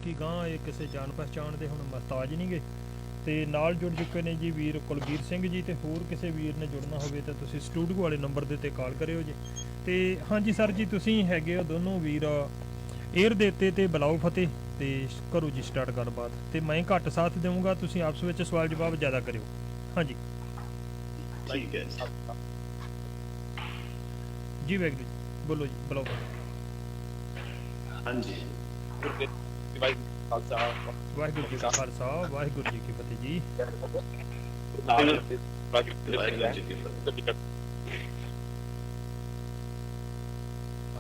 ਬਾਕੀ ਗਾਂ ਇਹ ਕਿਸੇ ਜਾਣ ਪਛਾਣ ਦੇ ਹੁਣ ਮਹਤਾਜ ਨਹੀਂ ਗੇ। ਤੇ ਨਾਲ ਜੁੜ ਚੁੱਕੇ ਨੇ ਜੀ ਵੀਰ ਕੁਲਬੀਰ ਸਿੰਘ ਜੀ, ਤੇ ਹੋਰ ਕਿਸੇ ਵੀਰ ਨੇ ਜੁੜਨਾ ਹੋਵੇ ਤਾਂ ਤੁਸੀਂ ਸਟੂਡੀਓ ਵਾਲੇ ਨੰਬਰ ਦੇ ਉੱਤੇ ਕਾਲ ਕਰਿਓ ਜੀ। ਤੇ ਹਾਂਜੀ ਸਰ ਜੀ, ਤੁਸੀਂ ਹੈਗੇ ਹੋ ਦੋਨੋਂ ਵੀਰ ਏਅਰ ਦੇ ਉੱਤੇ, ਤੇ ਬੁਲਾਓ ਫਤਿਹ ਤੇ ਕਰੋ ਜੀ ਸਟਾਰਟ ਗੱਲਬਾਤ। ਤੇ ਮੈਂ ਘੱਟ ਸਾਥ ਦੇਵਾਂਗਾ, ਤੁਸੀਂ ਆਪਸ ਵਿੱਚ ਸਵਾਲ ਜਵਾਬ ਜ਼ਿਆਦਾ ਕਰਿਓ। ਹਾਂਜੀ ਠੀਕ ਹੈ ਜੀ, ਵਾਹਿਗੁਰੂ ਜੀ, ਬੋਲੋ ਜੀ, ਬੁਲਾਓ ਫਤਿਹ। ਹਾਂਜੀ ਵਾਹਿਗੁਰੂ ਜੀ ਕਾ ਖਾਲਸਾ, ਵਾਹਿਗੁਰੂ ਜੀ ਕੀ ਫਤਿਹ ਜੀ। ਵਾਹਿਗੁਰੂ ਜੀ ਕੀ ਫਤਿਹ।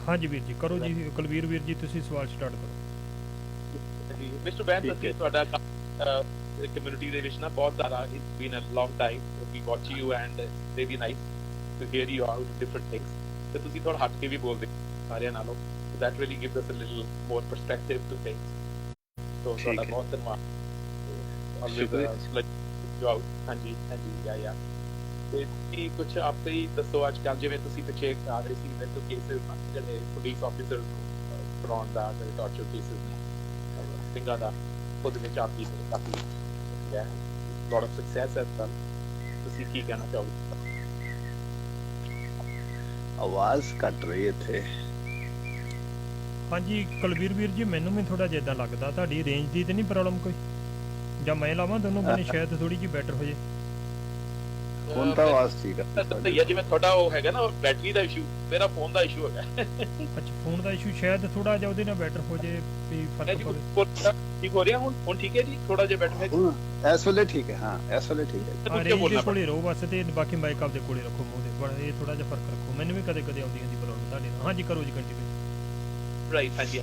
ਹਾਂਜੀ ਵੀਰ ਜੀ, ਕਰੋ ਜੀ ਕੁਲਵੀਰ ਵੀਰ ਜੀ, ਤੁਸੀਂ ਸਵਾਲ ਸਟਾਰਟ ਕਰੋ। ਮਿਸਟਰ ਬੈਂਸ, ਅਸੀਂ ਤੁਹਾਡਾ ਕਮਿਊਨਿਟੀ ਦੇ ਵਿੱਚ ਨਾ ਬਹੁਤ ਜ਼ਿਆਦਾ it's been a long time we watch you and really nice to hear you out different things. ਤੇ ਤੁਸੀਂ ਥੋੜਾ ਹਟ ਕੇ ਵੀ ਬੋਲਦੇ ਸਾਰਿਆਂ ਨਾਲੋਂ, that really gives us a little more perspective to things. So ਤੁਹਾਡਾ ਬਹੁਤ ਧੰਨਵਾਦ। ਜੋ ਆਊਟ ਹਾਂਜੀ ਯਾ ਤੇ ਤੁਸੀਂ ਕੁਝ ਆਪੇ ਹੀ ਦੱਸੋ। ਅੱਜ ਕੱਲ੍ਹ ਜਿਵੇਂ ਤੁਸੀਂ ਪਿੱਛੇ ਆ ਰਹੇ ਸੀ ਮੇਰੇ ਤੋਂ ਕੇਸਿਸ ਜਿਹੜੇ ਪੁਲਿਸ ਆਫਿਸਰ ਫਰੌਂਡ ਦਾ, ਜਿਹੜੇ ਟਾਰਚਰ ਕੇਸਿਸ ਨੇ ਸਿੰਘਾਂ ਦਾ, ਉਹਦੇ ਵਿੱਚ ਆਪ ਦੀ ਕਾਫੀ ਹੈ ਲੋਟ ਆਫ ਸਕਸੈਸ ਹੈ। ਤਾਂ ਤੁਸੀਂ ਕੀ ਕਹਿਣਾ ਚਾਹੋਗੇ? ਆਵਾਜ਼ ਕੱਟ ਰਹੀ ਇੱਥੇ। ਹਾਂਜੀ ਕੁਲਵੀਰ ਵੀਰ ਜੀ, ਮੈਨੂੰ ਵੀ ਥੋੜਾ ਜਿਹਾ ਇੱਦਾਂ ਲੱਗਦਾ ਤੁਹਾਡੀ ਰੇਂਜ ਦੀ ਤੇ ਨਹੀਂ ਪ੍ਰੋਬਲਮ ਕੋਈ, ਜਾਂ ਮੈਂ ਲਾਵਾਂ ਦੋਨੋਂ ਬੰਨੇ, ਸ਼ਾਇਦ ਥੋੜੀ ਜਿਹੀ ਬੈਟਰ ਹੋ ਜੇ। ਹੁਣ ਤਾਂ ਆਵਾਜ਼ ਠੀਕ ਹੈ। ਭਈਆ ਜਿਵੇਂ ਤੁਹਾਡਾ ਉਹ ਹੈਗਾ ਨਾ ਬੈਟਰੀ ਦਾ ਇਸ਼ੂ, ਮੇਰਾ ਫੋਨ ਦਾ ਇਸ਼ੂ ਹੈਗਾ। ਅੱਛਾ, ਫੋਨ ਦਾ ਇਸ਼ੂ, ਸ਼ਾਇਦ ਥੋੜਾ ਜਿਹਾ ਉਹਦੇ ਨਾਲ ਬੈਟਰ ਹੋ ਜੇ ਵੀ ਫਰਕ ਪਵੇ। ਠੀਕ ਹੋ ਰਿਹਾ ਹੁਣ ਠੀਕ ਹੈ ਜੀ, ਥੋੜਾ ਜਿਹਾ ਬੈਟਰ ਹੈ ਇਸ ਵੇਲੇ ਠੀਕ ਹੈ। ਹਾਂ ਇਸ ਵੇਲੇ ਠੀਕ ਹੈ। ਰੇਂਜ ਦੇ ਕੋਲੇ ਰਹੋ ਬਸ, ਤੇ ਬਾਕੀ ਮਾਈਕ ਆਪਦੇ ਕੋਲੇ ਰੱਖੋ ਮੂੰਹ ਦੇ, ਬੜਾ ਇਹ ਥੋੜਾ ਜਿਹਾ ਫਰਕ ਰੱਖੋ। ਮੈਨੂੰ ਵੀ ਕਦੇ ਕਦੇ ਆਉਂਦੀ ਹੁੰਦੀ ਪ੍ਰੋਬਲਮ ਤੁਹਾਡੇ ਨਾਲ। ਹਾਂਜੀ ਕਰੋ ਜੀ ਕੰਟੀਨਿਊ। ਰਾਈਟ ਹਾਂਜੀ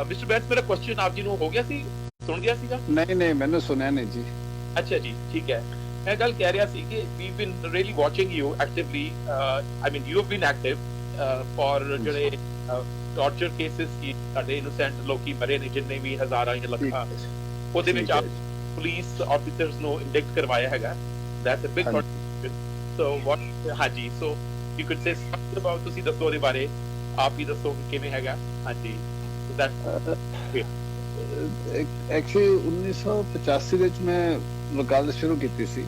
ਮਿਸਟਰ ਬੈਂਸ, ਮੇਰਾ ਕੁਐਸਚਨ ਆਪ ਜੀ ਨੂੰ ਹੋ ਗਿਆ ਸੀ, ਸੁਣ ਗਿਆ ਸੀਗਾ? ਨਹੀਂ ਮੈਨੂੰ ਸੁਣਿਆ ਨਹੀਂ ਜੀ। ਅੱਛਾ ਜੀ, ਠੀਕ ਹੈ। ਮੈਂ ਗੱਲ ਕਹਿ ਰਿਹਾ ਸੀ ਕਿ we been really watching you actively, I mean you have been active for ਜਿਹੜੇ ਟਾਰਚਰ ਕੇਸਿਸ ਕੀ ਸਾਡੇ ਇਨੋਸੈਂਟ ਲੋਕੀ ਮਰੇ ਨੇ, ਜਿੰਨੇ ਵੀ ਹਜ਼ਾਰਾਂ ਜਾਂ ਲੱਖਾਂ, ਉਹਦੇ ਵਿੱਚ ਆਪ ਪੁਲਿਸ ਆਫੀਸਰਸ ਨੂੰ ਇੰਡਿਕਟ ਕਰਵਾਇਆ ਹੈਗਾ। That's a big contribution. So what ਹਾਂਜੀ, so you could say something about, ਤੁਸੀਂ ਦੱਸੋ ਉਹਦੇ ਬਾਰੇ, ਆਪ ਹੀ ਦੱਸੋ ਕਿ ਕਿਵੇਂ ਹੈਗਾ। ਹਾਂਜੀ ਐਕਚੁਅਲੀ 1985 ਵਿੱਚ ਮੈਂ ਵਕਾਲਤ ਸ਼ੁਰੂ ਕੀਤੀ ਸੀ।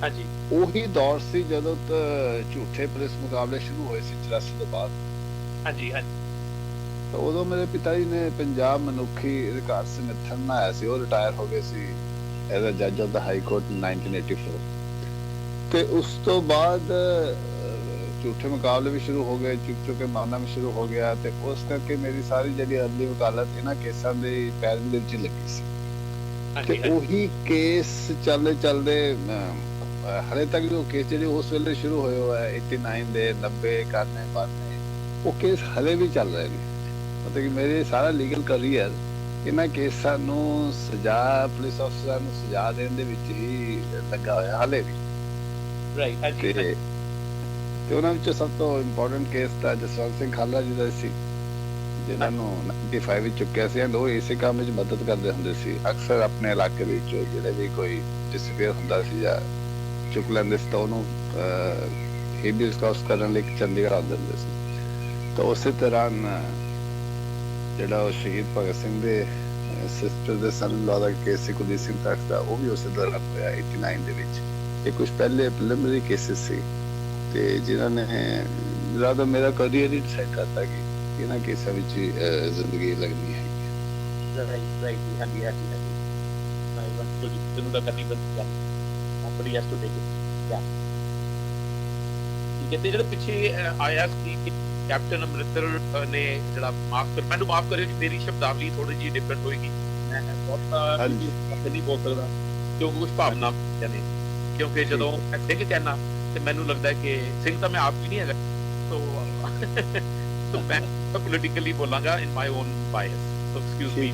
ਹਾਂਜੀ ਉਹੀ ਦੌਰ ਸੀ ਜਦੋਂ ਝੂਠੇ ਪੁਲਿਸ ਮੁਕਾਬਲੇ ਸ਼ੁਰੂ ਹੋਏ ਸੀ 84 ਤੋਂ ਬਾਅਦ। ਹਾਂਜੀ ਤਾਂ ਉਦੋਂ ਮੇਰੇ ਪਿਤਾ ਜੀ ਨੇ ਪੰਜਾਬ ਮਨੁੱਖੀ ਅਧਿਕਾਰ ਸੰਗਠਨ ਬਣਾਇਆ ਸੀ। ਉਹ ਰਿਟਾਇਰ ਹੋ ਗਏ ਸੀ ਐਜ਼ ਅ ਜੱਜ ਆਫ ਦਾ ਹਾਈ ਕੋਰਟ 1984। ਤੇ ਉਸ ਤੋਂ ਬਾਅਦ ਝੂਠੇ ਮੁਕਾਬਲੇ ਵੀ ਸ਼ੁਰੂ ਹੋ ਗਏ, ਚੁੱਕ ਕੇ ਮਾਮਲਾ ਵੀ ਸ਼ੁਰੂ ਹੋ ਗਿਆ। ਤੇ ਉਸ ਕਰਕੇ ਮੇਰੀ ਸਾਰੀ ਜਿਹੜੀ ਅਗਲੀ ਵਕਾਲਤ ਇਹਨਾਂ ਕੇਸਾਂ ਦੇ ਪੈਰਵੀ ਦੇ ਵਿੱਚ ਲੱਗੀ ਸੀ। ਤੇ ਉਹੀ ਕੇਸ ਚੱਲਦੇ ਹਲੇ ਤੱਕ ਜੋ ਕੇਸ ਜਿਹੜੇ ਉਸ ਵੇਲੇ ਸ਼ੁਰੂ ਹੋਏ ਹੋਏ 89 ਦੇ 90 91 92 ਉਹ ਕੇਸ ਹਲੇ ਵੀ ਚੱਲ ਰਹੇ ਨੇ। ਮਤਲਬ ਕਿ ਮੇਰੇ ਸਾਰਾ ਲੀਗਲ ਕਰੀਅਰ ਇਹਨਾਂ ਕੇਸਾਂ ਨੂੰ ਸਜ਼ਾ, ਪੁਲਿਸ ਅਫਸਰਾਂ ਨੂੰ ਸਜ਼ਾ ਦੇਣ ਦੇ ਵਿੱਚ ਹੀ ਲੱਗਾ ਹੋਇਆ ਹਲੇ ਵੀ। ਤੇ ਉਹਨਾਂ ਵਿੱਚੋਂ ਸਭ ਤੋਂ ਇੰਪੋਰਟੈਂਟ ਕੇਸ ਤਾਂ ਜਸਵੰਤ ਸਿੰਘ ਖਾਲੜਾ ਜੀ ਦਾ ਸੀ, ਜਿਨ੍ਹਾਂ ਨੂੰ 95 ਵਿੱਚ ਚੁੱਕਿਆ ਸੀ। ਉਹ ਇਸੇ ਕੰਮ ਵਿੱਚ ਮਦਦ ਕਰਦੇ ਹੁੰਦੇ ਸੀ। ਅਕਸਰ ਆਪਣੇ ਇਲਾਕੇ ਵਿੱਚ ਜਿਹੜੇ ਵੀ ਕੋਈ ਡਿਸਪੀਅਰ ਹੁੰਦਾ ਸੀ ਜਾਂ ਚੁੱਕ ਲੈਂਦੇ ਸੀ ਤਾਂ ਉਹਨੂੰ ਹੇਬੀਅਸ ਕਾਰਪਸ ਕਰਨ ਲਈ ਚੰਡੀਗੜ੍ਹ ਆਉਂਦੇ ਹੁੰਦੇ ਸੀ। ਤਾਂ ਉਸੇ ਤਰ੍ਹਾਂ ਜਿਹੜਾ ਉਹ ਸ਼ਹੀਦ ਭਗਤ ਸਿੰਘ ਦੇ ਸਿਸਟਰ ਦੇ ਸਨ-ਇਨ-ਲਾਅ ਦਾ ਕੇਸ ਸੀ ਕੁਲਦੀਪ ਸਿੰਘ ਤਖਤ ਦਾ, ਉਹ ਵੀ ਉਸੇ ਦੌਰਾਨ ਹੋਇਆ 89 ਦੇ ਵਿੱਚ। ਇਹ ਕੁਝ ਪਹਿਲੇ ਪ੍ਰੀਲਿਮਿਨਰੀ ਕੇਸਿਸ ਸੀ ਤੇ ਜਿਨ੍ਹਾਂ ਨੇ ਜ਼ਿਆਦਾ ਮੇਰਾ ਕਰੀਅਰ ਹੀ ਡਿਸਾਈਡ ਕਰਤਾ ਕਿ ਇਹਨਾਂ ਕੇਸਾਂ ਵਿੱਚ ਜ਼ਿੰਦਗੀ ਲੱਗਣੀ ਹੈ। ਜਿਹੜੇ ਪਿੱਛੇ ਆਇਆ ਸੀ ਕੈਪਟਨ ਅਮਰਿੰਦਰ ਨੇ ਜਿਹੜਾ ਮੈਨੂੰ ਮਾਫ ਕਰਿਓ ਜੀ, ਮੇਰੀ ਸ਼ਬਦਾਵਲੀ ਥੋੜੀ ਜਿਹੀ ਡਿਫਰੈਂਟ ਹੋਏਗੀ। ਮੈਂ ਬਹੁਤਾ ਨਹੀਂ ਬੋਲ ਸਕਦਾ ਕਿਉਂਕਿ ਕੁਝ ਭਾਵਨਾ ਨੇ, ਕਿਉਂਕਿ ਜਦੋਂ ਮੈਂ ਸਿੰਘ ਕਹਿਣਾ ਤੇ ਮੈਨੂੰ ਲੱਗਦਾ ਕਿ ਸਿੰਘ ਤਾਂ ਮੈਂ ਆਪ ਵੀ ਨਹੀਂ ਹੈਗਾ। ਸੋ ਮੈਂ ਪੋਲੀਟੀਕਲੀ ਬੋਲਾਂਗਾ in my own bias, so excuse me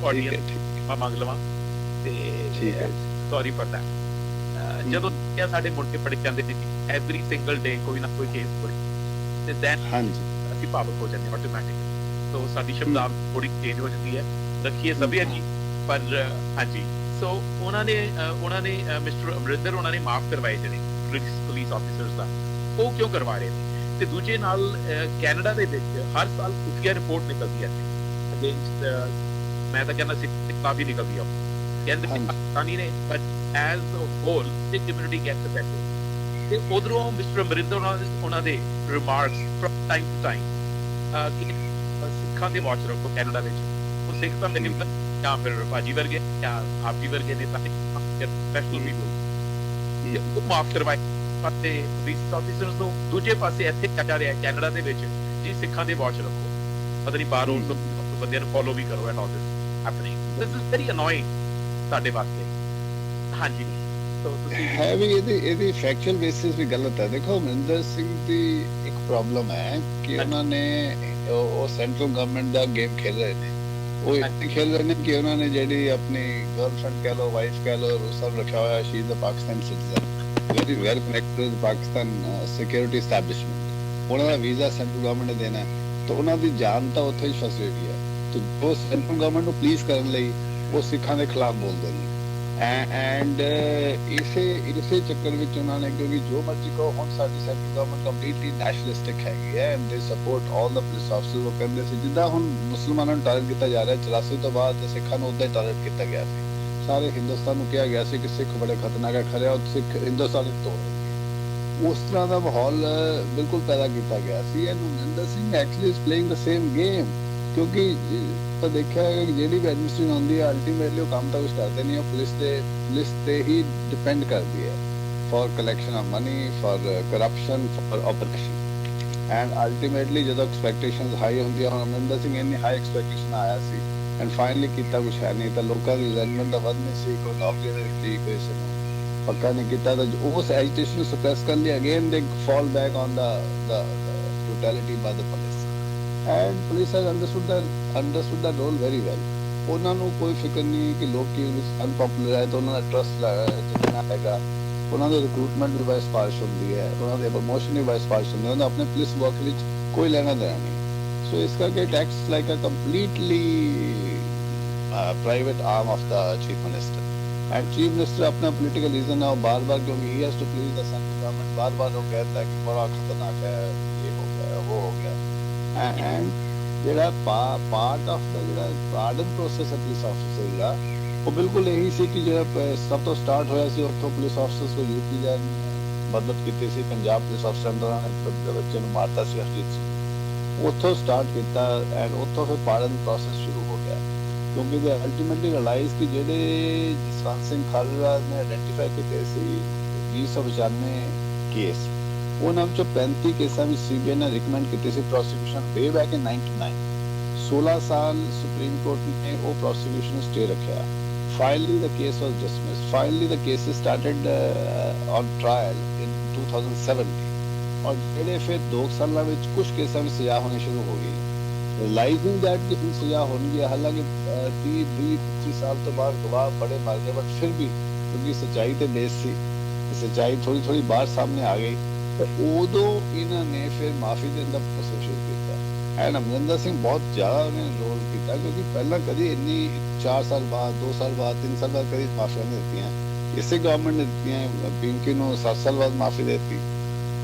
audience, ਮੈਂ ਮੰਗ ਲਵਾਂ ਤੇ ਸੌਰੀ ਫॉर दैट। ਜਦੋਂ ਸਾਡੇ ਮੁੰਡੇ ਪੜ੍ਹ ਜਾਂਦੇ ਸੀ ਐਵਰੀ ਸਿੰਗਲ ਡੇ ਕੋਈ ਨਾ ਕੋਈ ਕੇਸ ਹੋਏ ਤੇ ਦੈਨ ਅਸੀਂ ਭਾਵੁਕ ਹੋ ਜਾਂਦੇ ਆਟੋਮੈਟਿਕ। ਸੋ ਸਾਡੀ ਸ਼ਬਦਾਵਲੀ ਥੋੜੀ ਚੇਂਜ ਹੋ ਜਾਂਦੀ ਹੈ, ਰੱਖੀਏ ਸਭਿਆ ਜੀ। ਪਰ ਹਾਂਜੀ, ਸੋ ਉਹਨਾਂ ਨੇ ਮਿਸਟਰ ਅਮਰਿੰਦਰ ਉਹਨਾਂ ਨੇ ਮਾਫ ਕਰਵਾਏ ਜਿਹੜੇ ਪੁਲਿਸ ਆਫੀਸਰਸ ਦਾ। ਉਹ ਕਿਉਂ ਕਰਵਾ ਰਹੇ ਨੇ? ਤੇ ਦੂਜੇ ਨਾਲ ਕੈਨੇਡਾ ਦੇ ਵਿੱਚ ਹਰ ਸਾਲ ਖੁਫੀਆ ਰਿਪੋਰਟ ਨਿਕਲਦੀ ਹੈ ਅਗੇਂਸਟ ਮੈਂ ਤਾਂ ਕਹਿੰਦਾ ਸਿੱਖ ਕਾਫੀ ਨਿਕਲਦੀ ਆ ਕਹਿੰਦੇ ਹਾਂਜੀ। ਪਾਕਿਸਤਾਨੀ ਨੇ but as a whole Sikh community gets affected ਤੇ ਉਧਰੋਂ ਮਿਸਟਰ ਅਮਰਿੰਦਰ ਉਹਨਾਂ ਦੇ remarks from time to time ਕਿ ਸਿੱਖਾਂ ਦੇ ਵਾਚ ਰੱਖੋ ਕੈਨੇਡਾ ਵਿੱਚ ਉਹ ਸਿੱਖ ਤਾਂ ਨਹੀਂ ਜਾਂ ਫਿਰ ਭਾਜੀ ਵਰਗੇ ਜਾਂ ਆਪੀ ਵਰਗੇ ਨੇ ਸਾਰੇ ਪ੍ਰੋਫੈਸ਼ਨਲ ਪੀਪਲ ਉਹ ਮਾਫ ਕਰਵਾਏ ਪਾਸੇ ਪੁਲਿਸ ਆਫੀਸਰਸ ਨੂੰ ਦੂਜੇ ਪਾਸੇ ਇੱਥੇ ਕਿਹਾ ਜਾ ਰਿਹਾ ਕੈਨੇਡਾ ਦੇ ਵਿੱਚ ਜੀ ਸਿੱਖਾਂ ਦੇ ਵਾਚ ਰੱਖੋ ਪਤਾ ਨਹੀਂ ਬਾਹਰੋਂ ਬੰਦਿਆਂ ਨੂੰ ਫੋਲੋ ਵੀ ਕਰੋ and all this happening this is very annoying ਸਾਡੇ ਵਾਸਤੇ ਹਾਂਜੀ ਸੋ ਤੁਸੀਂ ਹੈ ਵੀ ਇਹਦੀ ਫੈਕਚੁਅਲ ਬੇਸਿਸ ਵੀ ਗਲਤ ਹੈ। ਦੇਖੋ ਅਮਰਿੰਦਰ ਸਿੰਘ ਦੀ ਇੱਕ ਪ੍ਰੋਬਲਮ ਹੈ ਕਿ ਉਹਨਾਂ ਨੇ ਉਹ ਸੈਂਟਰਲ ਗਵਰਨਮੈਂਟ ਦਾ ਗੇਮ ਖੇਲ ਰਹੇ ਨੇ। ਉਹ ਇੱਥੇ ਖੇਲ ਰਹੇ ਨੇ ਕਿ ਉਹਨਾਂ ਨੇ ਜਿਹੜੀ ਆਪਣੀ ਗਰਲਫ੍ਰੈਂਡ ਕਹਿ ਲਓ ਵਾਈਫ ਕਹਿ ਲਓ ਰੂਸਲ ਰੱਖਿਆ ਹੋਇਆ she is a Pakistan citizen very well connected with Pakistan security establishment. ਉਹਨਾਂ ਦਾ ਵੀਜ਼ਾ ਸੈਂਟਰਲ ਗਵਰਨਮੈਂਟ ਨੇ ਦੇਣਾ ਤਾਂ ਉਹਨਾਂ ਦੀ ਜਾਨ ਤਾਂ ਉੱਥੇ ਹੀ ਫਸੀ ਹੋਈ ਹੈ। ਤੇ ਉਹ ਸੈਂਟਰਲ ਗਵਰਨਮੈਂਟ ਨੂੰ ਪਲੀਜ਼ ਕਰਨ ਲਈ ਉਹ ਸਿੱਖਾਂ ਦੇ ਖਿਲਾਫ ਬੋਲਦੇ ਨੇ ਐਂਡ ਇਸੇ ਚੱਕਰ ਵਿੱਚ ਉਹਨਾਂ ਨੇ ਕਿਉਂਕਿ ਜੋ ਮਰਜ਼ੀ ਕਹੋ ਹੁਣ ਸਾਡੀ ਸੈਂਟਰਲ ਗਵਰਨਮੈਂਟ ਕੰਪਲੀਟਲੀ ਨੈਸ਼ਨਲਿਸਟਿਕ ਹੈਗੀ ਹੈ ਐਂਡ ਦੇ ਸਪੋਰਟ ਆਲ ਦਾ ਪੁਲਿਸ ਆਫਸਰਸ। ਉਹ ਕਹਿੰਦੇ ਸੀ ਜਿੱਦਾਂ ਹੁਣ ਮੁਸਲਮਾਨਾਂ ਨੂੰ ਟਾਰਗੇਟ ਕੀਤਾ ਜਾ ਰਿਹਾ 84 ਤੋਂ ਬਾਅਦ ਸਿੱਖਾਂ ਨੂੰ ਉਦਾਂ ਹੀ ਟਾਰਗੇਟ ਕੀਤਾ ਗਿਆ ਸੀ। ਸਾਰੇ ਹਿੰਦੁਸਤਾਨ ਨੂੰ ਕਿਹਾ ਗਿਆ ਸੀ ਕਿ ਸਿੱਖ ਬੜੇ ਖਤਰਨਾਕ ਹੈ ਖਰੇ ਉਹ ਸਿੱਖ ਹਿੰਦੁਸਤਾਨ ਨੂੰ ਤੋੜ ਉਸ ਤਰ੍ਹਾਂ ਦਾ ਮਾਹੌਲ ਬਿਲਕੁਲ ਪੈਦਾ ਕੀਤਾ ਗਿਆ ਸੀ and Amarinder Singh actually is playing the same game ਕਿਉਂਕਿ ਤਾਂ ਦੇਖਿਆ ਹੈ ਕਿ ਜਿਹੜੀ ਵੀ ਐਡਮਿਨਿਸਟ੍ਰੇਸ਼ਨ ਹੁੰਦੀ ਹੈ ਅਲਟੀਮੇਟਲੀ ਉਹ ਕੰਮ ਤਾਂ ਕੁਛ ਕਰਦੇ ਨਹੀਂ ਉਹ ਪੁਲਿਸ ਤੇ ਹੀ ਡਿਪੈਂਡ ਕਰਦੀ ਹੈ for collection of money for corruption for operation and ultimately ਜਦੋਂ ਐਕਸਪੈਕਟੇਸ਼ਨਸ ਹਾਈ ਹੁੰਦੀਆਂ ਹੁਣ ਅਮਰਿੰਦਰ ਸਿੰਘ ਇੰਨੀ ਹਾਈ ਐਕਸਪੈਕਟੇਸ਼ਨ ਆਇਆ ਸੀ ਐਂਡ ਫਾਈਨਲੀ ਕੀਤਾ ਕੁਛ ਹੈ ਨਹੀਂ ਤਾਂ ਲੋਕਾਂ ਦੀ ਰਿਜ਼ੈਂਟਮੈਂਟ ਦਾ ਵੱਧ ਨਹੀਂ ਸੀ ਕੋਈ ਨੌਕਰੀ ਨਹੀਂ ਦਿੱਤੀ ਕੋਈ ਪੱਕਾ ਨਹੀਂ ਕੀਤਾ ਤਾਂ ਉਸ ਐਜੀਟੇਸ਼ਨ ਨੂੰ ਸਪਰੈਸ ਕਰਨ ਲਈ ਅਗੇਨ ਦੇ fall back on the brutality by the police and police has understood that role very well। ਉਹਨਾਂ ਨੂੰ ਕੋਈ ਫਿਕਰ ਨਹੀਂ ਕਿ ਲੋਕ ਕੀ ਅਨਪਪੂਲਰ ਹੈ ਤਾਂ ਉਹਨਾਂ ਦਾ ਟਰਸਟ ਜਿੰਨਾ ਹੈਗਾ ਉਹਨਾਂ ਦੇ ਰਿਕਰੂਟਮੈਂਟ ਵੀ ਬਾਈ ਸਿਫਾਰਿਸ਼ ਹੁੰਦੀ ਹੈ ਉਹਨਾਂ ਦੇ ਪ੍ਰਮੋਸ਼ਨ ਵੀ ਬਾਈ ਸਿਫਾਰਿਸ਼ ਹੁੰਦੀ ਹੈ ਉਹਨਾਂ ਆਪਣੇ ਪੁਲਿਸ ਵਰਕ ਵਿੱਚ ਕੋਈ ਲੈਣਾ ਦੇਣਾ ਨਹੀਂ। ਸੋ ਇਸ ਕਰਕੇ it acts like a completely private arm of the chief minister and chief minister अपना पॉलिटिकल रीजन है बार बार क्योंकि he has to please the central government बार बार वो कहता है कि बड़ा खतरनाक है ये हो गया वो हो गया एंड जेड़ा पार्ट ऑफ द जेड़ा पार्डन प्रोसेस है पुलिस ऑफिसर दा वो बिल्कुल यही सी कि जेड़ा सब तो स्टार्ट होया सी उत्थों पुलिस ऑफिसर्स को यूपी दा मदद कीती सी पंजाब पुलिस ऑफिसर ने बच्चे नु मारता सी हरजीत सिंह उत्थों स्टार्ट किया एंड उत्थों फिर पार्डन प्रोसेस शुरू हो गया क्योंकि they ultimately realized कि ਜਿਹੜੇ ਜਸਵੰਤ ਸਿੰਘ ਖਾਲੜਾ ਨੇ ਆਇਡੈਂਟੀਫਾਈ ਕੀਤੇ ਸੀ 295 ਕੇਸ ਉਹਨਾਂ ਵਿੱਚੋਂ 35 ਕੇਸਾਂ ਵਿੱਚ ਸੀਬੀਆਈ ਨੇ ਰਿਕਮੈਂਡ ਕੀਤੇ ਸੀ ਪ੍ਰੋਸੀਕਿਊਸ਼ਨ ਵੇ ਬੈਕ ਇਨ 99 16 ਸਾਲ ਸੁਪਰੀਮ ਕੋਰਟ ਨੇ ਉਹ ਪ੍ਰੋਸੀਕਿਊਸ਼ਨ ਨੂੰ ਸਟੇ ਰੱਖਿਆ finally the case was dismissed finally the case started on trial in 2017 और ਜਿਹੜੇ ਫਿਰ 2 ਸਾਲਾਂ ਵਿੱਚ ਕੁਝ ਕੇਸਾਂ ਵਿੱਚ ਸਜ਼ਾ ਹੋਣੀ ਸ਼ੁਰੂ ਹੋ ਗਈ realizing that कि फिर सजा होनी है हालांकि 20-25 साल तो बाद गवाह बड़े मर गए बट फिर भी क्योंकि सच्चाई ते बेस सी सच्चाई थोड़ी बाहर सामने आ गई तो उदों इन्होंने फिर माफी के अंदर प्रोसेस शुरू किया एंड अमरिंदर सिंह बहुत ज़्यादा उन्हें रोल किया क्योंकि पहला कभी इन्नी 4 साल बाद 2 साल बाद 3 साल बाद कभी माफिया नहीं देती हैं इसे गवर्नमेंट ने दी हैं पिंकी को 7 साल बाद माफी देती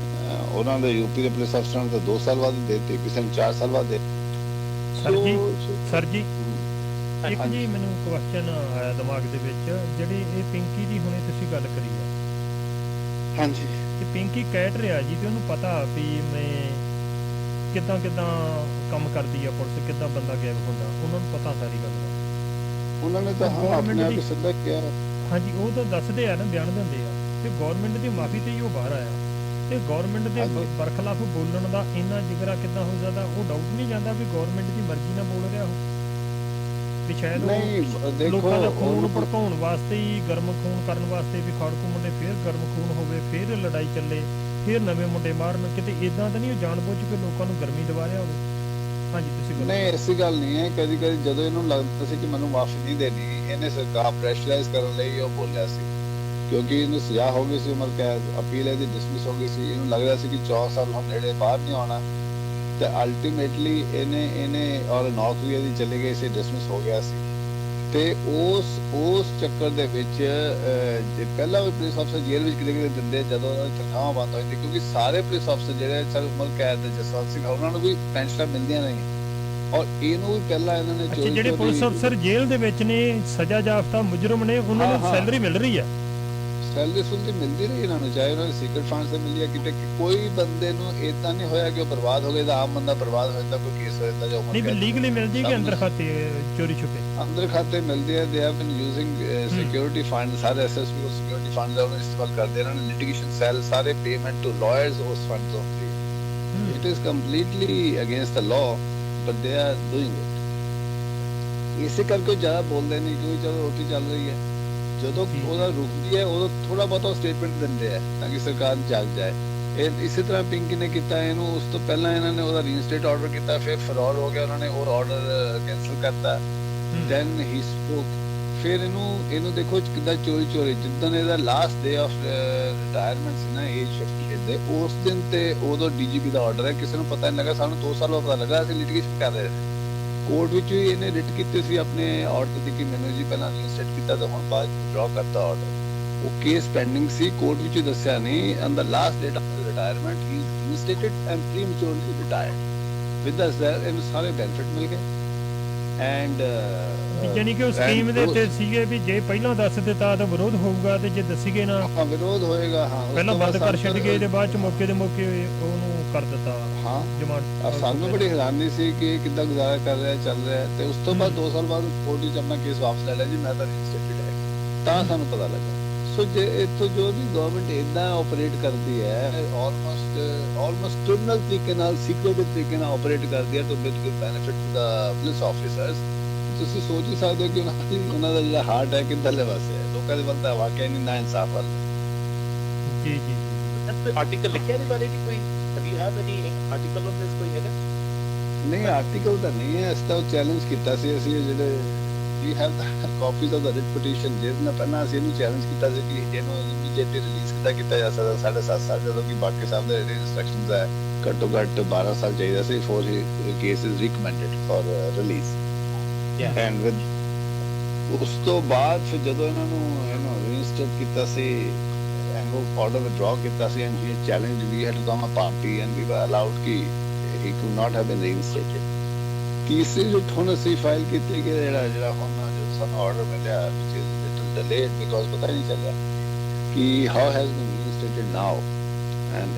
उन्होंने यूपी के पुलिस अफसर ने 2 साल बाद देती किसी ने 4 साल बाद देती ਸਰ ਜੀ ਇੱਕ ਜੀ ਮੈਨੂੰ ਕੁਐਸਚਨ ਆਇਆ ਦਿਮਾਗ ਦੇ ਵਿੱਚ ਜਿਹੜੀ ਇਹ ਪਿੰਕੀ ਦੀ ਹੁਣੇ ਤੁਸੀਂ ਗੱਲ ਕਰੀ ਆ ਹਾਂਜੀ ਤੇ ਪਿੰਕੀ ਕਹਿ ਰਿਹਾ ਜੀ ਤੇ ਉਹਨੂੰ ਪਤਾ ਵੀ ਮੈਂ ਕਿੱਦਾਂ ਕੰਮ ਕਰਦੀ ਆ ਪੁਲਿਸ ਕਿੱਦਾਂ ਬੰਦਾ ਗਾਇਬ ਹੁੰਦਾ ਉਹਨਾਂ ਨੂੰ ਪਤਾ ਸਾਰੀ ਗੱਲ ਦਾ ਉਹਨਾਂ ਨੇ ਤਾਂ ਆਪਣੇ ਆਪ ਸਿੱਧਾ ਕਿਹਾ ਹਾਂਜੀ ਉਹ ਤਾਂ ਦੱਸਦੇ ਆ ਨਾ ਬਿਆਨ ਦਿੰਦੇ ਆ ਤੇ ਗਵਰਨਮੈਂਟ ਦੀ ਮਾਫੀ ਤੇ ਹੀ ਉਹ ਬਾਹਰ ਆਇਆ ਤੇ ਗਵਰਨਮੈਂਟ ਦੇ ਬਰਖਲਾਫ ਬੋਲਣ ਦਾ ਇੰਨਾ ਜਿਗਰਾ ਕਿੱਦਾਂ ਹੋ ਜਾਂਦਾ ਉਹ ਡਾਊਟ ਨਹੀਂ ਜਾਂਦਾ ਵੀ ਗਵਰਨਮੈਂਟ ਦੀ ਮਰਜ਼ੀ ਨਾਲ ਬੋਲ ਰਿਹਾ ਉਹ ਵੀ ਸ਼ਾਇਦ ਉਹ ਲੋਕਾਂ ਦਾ ਖੂਨ ਭੜਕਾਉਣ ਵਾਸਤੇ ਹੀ ਗਰਮ ਖੂਨ ਕਰਨ ਵਾਸਤੇ ਵੀ ਖੜਕੂ ਮੁੰਡੇ ਫੇਰ ਗਰਮ ਖੂਨ ਹੋਵੇ ਫੇਰ ਲੜਾਈ ਚੱਲੇ ਫੇਰ ਨਵੇਂ ਮੁੰਡੇ ਮਾਰਨ ਕਿਤੇ ਇਦਾਂ ਤਾਂ ਨਹੀਂ ਉਹ ਜਾਣ ਬੁੱਝ ਕੇ ਲੋਕਾਂ ਨੂੰ ਗਰਮੀ ਦਵਾ ਰਿਹਾ ਹੋਵੇ ਹਾਂਜੀ ਤੁਸੀਂ ਨਹੀਂ ਐਸੀ ਗੱਲ ਨਹੀਂ ਹੈ ਕਦੀ ਜਦੋਂ ਇਹਨੂੰ ਲੱਗਦਾ ਸੀ ਕਿ ਮੈਨੂੰ ਮਾਫੀ ਨਹੀਂ ਦੇਣੀ ਇਹਨੇ ਸਰਕਾਰ ਪ੍ਰੈਸ਼ਰਾਈਜ਼ ਕਰਨ ਲਈ ਉਹ ਬੋਲਿਆ ਸੀ क्योंकि इन्हें सजा हो गई सी उम्र कैद अपील है डिसमिस हो गई सी इन्हें लग रहा सी कि 4 साल हम नेड़े बाहर नहीं आना तो अल्टीमेटली इन्हें और नौकरी दी चली गई सी डिसमिस हो गया सी ते उस चक्कर दे विच पहला भी पुलिस अफसर जेल विच किते दिंदे जदों तनखाहां बंद होई क्योंकि सारे पुलिस अफसर जिहड़े सर उम्र कैद दे जसवंत सिंह उन्हां नूं भी पेंशनां मिलदियां नहीं ਔਰ ਇਹਨੂੰ ਵੀ ਪਹਿਲਾਂ ਇਹਨਾਂ ਨੇ ਅੱਛਾ, ਜਿਹੜੇ ਪੁਲਿਸ ਅਫਸਰ ਜੇਲ੍ਹ ਦੇ ਵਿੱਚ ਨੇ, ਸਜ਼ਾ ਯਾਫਤਾ ਮੁਜਰਮ ਨੇ, ਉਹਨਾਂ ਹਾਂ, ਨੂੰ ਹਾਂ। ਸੈਲਰੀ ਮਿਲ ਰਹੀ ਆ? ਸੈਲਰੀ ਸੁਲਰੀ ਮਿਲਦੀ ਰਹੀ ਇਹਨਾਂ ਨੂੰ, ਚਾਹੇ ਉਹਨਾਂ ਨੇ ਸੀਕ੍ਰੇਟ ਫੰਡ ਸੇ ਮਿਲੀ ਹੈ ਕਿਤੇ। ਕੋਈ ਬੰਦੇ ਨੂੰ ਇਦਾਂ ਨਹੀਂ ਹੋਇਆ ਕਿ ਉਹ ਬਰਬਾਦ ਹੋ ਗਿਆ ਤਾਂ ਆਮ ਬੰਦਾ ਬਰਬਾਦ ਹੋ ਜਾਂਦਾ, ਕੋਈ ਕੇਸ ਹੋ ਜਾਂਦਾ ਜਾਂ ਨਹੀਂ ਵੀ ਲੀਗਲੀ ਮਿਲ ਜੀ ਕਿ ਅੰਦਰ ਖਾਤੇ ਚੋਰੀ ਛੁਪੇ? ਅੰਦਰ ਖਾਤੇ ਮਿਲਦੇ ਆ। They have been using security fund, ਸਾਰੇ ਐਸਐਸਪੀ ਉਹ ਸਿਕਿਉਰਿਟੀ ਫੰਡ ਦਾ ਉਹਨੂੰ ਇਸਤੇਮਾਲ ਕਰਦੇ ਇਹਨਾਂ ਨੇ। ਲਿਟੀਗੇਸ਼ਨ ਸੈਲ ਸਾਰੇ ਪੇਮੈਂਟ ਟੂ ਲਾਇਰਸ ਉਸ ਫੰਡਸ ਹੁੰਦੀ। It is completely against the law but they are doing it. ਇਸੇ ਕਰਕੇ ਜ਼ਿਆਦਾ ਬੋਲਦੇ ਨਹੀਂ ਕਿਉਂਕਿ ਜਦੋਂ ਰੋਟੀ ਚੱਲ ਰਹੀ ਹੈ, ਜਦੋਂ ਉਹਦਾ ਰੁਕਦੀ ਹੈ ਉਦੋਂ ਥੋੜਾ ਬਹੁਤਾ ਸਟੇਟਮੈਂਟ ਦਿੰਦੇ ਆ ਤਾਂ ਕਿ ਸਰਕਾਰ ਜਾਗ ਜਾਏ। ਇਹ ਇਸੇ ਤਰ੍ਹਾਂ ਪਿੰਕੀ ਨੇ ਕੀਤਾ ਇਹਨੂੰ। ਉਸ ਤੋਂ ਪਹਿਲਾਂ ਇਹਨਾਂ ਨੇ ਉਹਦਾ ਰੀਇਨਸਟੇਟ ਆਰਡਰ ਕੀਤਾ, ਫਿਰ ਫਰਾਡ ਹੋ ਗਿਆ, ਉਹਨਾਂ ਨੇ ਹੋਰ ਆਰਡਰ ਕੈਨਸਲ ਕਰਤਾ। Then he spoke. ਫਿਰ ਇਹਨੂੰ ਦੇਖੋ ਕਿੱਦਾਂ ਚੋਰੀ ਜਿੱਦਣ ਇਹਦਾ ਲਾਸਟ ਡੇ ਆਫ ਰਿਟਾਇਰਮੈਂਟ ਸੀ ਨਾ, ਏਜ 58 ਦੇ, ਉਸ ਦਿਨ ਤੇ ਉਦੋਂ ਡੀਜੀਪੀ ਦਾ ਆਰਡਰ ਹੈ। ਕਿਸੇ ਨੂੰ ਪਤਾ ਨਹੀਂ ਲੱਗਾ, ਸਾਨੂੰ 2 ਸਾਲ ਬਾਅਦ ਪਤਾ ਲੱਗਾ। ਅਸੀਂ ਲਿਟੀਗੇਸ਼ਨ ਕਰ ਰਹੇ ਸੀ ਕੋਰਟ ਵਿੱਚ ਵੀ। ਇਹਨੇ ਰਿਟ ਕੀਤੇ ਸੀ ਆਪਣੇ ਆਰਡਰ ਦੀ ਕਿ ਮੈਨੂੰ ਜੀ ਪਹਿਲਾਂ ਰੀਇਨਸਟੇਟ ਕੀਤਾ ਤਾਂ ਹੁਣ ਬਾਅਦ ਵਿਡਰਾ ਕਰਤਾ ਆਰਡਰ। ਉਹ ਕੇਸ ਪੈਂਡਿੰਗ ਸੀ, ਕੋਰਟ ਵਿੱਚ ਦੱਸਿਆ ਨਹੀਂ। On the last date of retirement he reinstated and prematurely retired with us there. ਇਹਨੂੰ ਸਾਰੇ ਬੈਨੀਫਿਟ ਮਿਲ ਗਏ ਐਂਡ ਜਾਨੀ ਕਿ ਉਹ ਸਕੀਮ ਦੇ ਉੱਤੇ ਸੀਗੇ ਵੀ ਜੇ ਪਹਿਲਾਂ ਦੱਸ ਦਿੱਤਾ ਤਾਂ ਵਿਰੋਧ ਹੋਊਗਾ ਤੇ ਜੇ ਦੱਸੀਗੇ ਨਾ ਹਾਂ ਵਿਰੋਧ ਹੋਏਗਾ। ਹਾਂ ਪਹਿਲਾਂ ਬੰਦ ਕਰ ਛੱਡ ਗਏ ਤੇ ਬਾਅਦ ਚ ਮੌਕੇ ਦੇ ਮੌਕੇ ਉਹਨੂੰ ਕਰ ਦਿੱਤਾ। ਹਾਂ ਜਮਾਨਤ। ਸਾਨੂੰ ਬੜੀ ਹੈਰਾਨੀ ਸੀ ਕਿ ਕਿੱਦਾਂ ਗੁਜ਼ਾਰਾ ਕਰ ਰਿਹਾ ਚੱਲ ਰਿਹਾ। ਤੇ ਉਸ ਤੋਂ ਬਾਅਦ 2 ਸਾਲ ਬਾਅਦ ਕੋਰਟ ਵਿੱਚ ਆਪਣਾ ਕੇਸ ਵਾਪਸ ਲੈ ਲਿਆ ਜੀ ਮੈਂ ਤਾਂ ਰੀਇਨਸਟੇਟਡ ਹੈ। ਤਾਂ ਸਾਨੂੰ ਪਤਾ ਲੱਗਾ। ਸੋ ਜੇ ਇੱਥੋਂ ਜੋ ਵੀ ਗਵਰਨਮੈਂਟ ਇਦਾਂ ਆਪਰੇਟ ਕਰਦੀ ਹੈ, ਆਲਮੋਸਟ ਕ੍ਰਿਮੀਨਲ ਤਰੀਕੇ ਨਾਲ, ਸੀਕ੍ਰੇਟ ਤਰੀਕੇ ਨਾਲ ਆਪਰੇਟ ਕਰਦੀ ਹੈ ਟੂ ਬਿਲਕੁਲ benefit to the police officers. ਤੁਸੀਂ ਸੋਚ ਹੀ ਸਕਦੇ ਹੋ ਕਿ ਉਹਨਾਂ ਦਾ ਜਿਹੜਾ ਹਾਰਟ ਹੈ ਕਿੱਧਰਲੇ ਪਾਸੇ ਹੈ। ਲੋਕਾਂ ਦੇ ਬੰਦਾ ਵਾਕਿਆ ਨਹੀਂ ਨਾ ਇਨਸਾਫ ਵਾਲਾ। ਜੀ ਜੀ। ਆਰਟੀਕਲ ਲਿਖਿਆ ਇਹਦੇ ਬਾਰੇ ਕਿ ਕੋਈ have you have any article on this ਕੋਈ ਹੈਗਾ? ਨਹੀਂ ਆਰਟੀਕਲ ਤਾਂ ਨਹੀਂ ਹੈ। ਇਸ ਤਾਂ ਚੈਲੰਜ ਕੀਤਾ ਸੀ ਅਸੀਂ ਜਿਹੜੇ ਵੀ have copies of the writ petition, ਜਿਸ ਨਾਲ ਪਹਿਲਾਂ ਅਸੀਂ ਇਹਨੂੰ ਚੈਲੰਜ ਕੀਤਾ ਸੀ ਕਿ ਇਹਨੂੰ ਇਮੀਡੀਏਟਲੀ ਰਿਲੀਜ਼ ਕੀਤਾ ਜਾ ਸਕਦਾ 7.5 ਸਾਲ, ਜਦੋਂ ਕਿ ਬਾਕੀ ਸਭ ਦੇ ਇਨਸਟਰਕਸ਼ਨਸ ਹੈ ਘੱਟੋ ਘੱਟ 12 ਸਾਲ ਚਾਹੀਦਾ ਸੀ for case is recommended for release. And with ਉਸ ਤੋਂ ਬਾਅਦ ਫਿਰ ਜਦੋਂ ਇਹਨਾਂ ਨੂੰ ਰੀਇਨਸਟੇਟ ਕੀਤਾ ਸੀ ਐਂਡ ਉਹ ਆਰਡਰ ਵਿਦਡਰਾ ਕੀਤਾ ਸੀ and he challenge we had to come a party and we were allowed ਕਿ he could not have been reinstated। ਤੀਸਰੀ ਜੋ ਹੁਣ ਅਸੀਂ ਫਾਈਲ ਕੀਤੀ ਕਿ ਜਿਹੜਾ ਹੁਣ ਜੋ ਸਾਨੂੰ ਆਰਡਰ ਮਿਲਿਆ which is little delayed because ਪਤਾ ਨਹੀਂ ਚੱਲਿਆ ਕਿ how has been reinstated now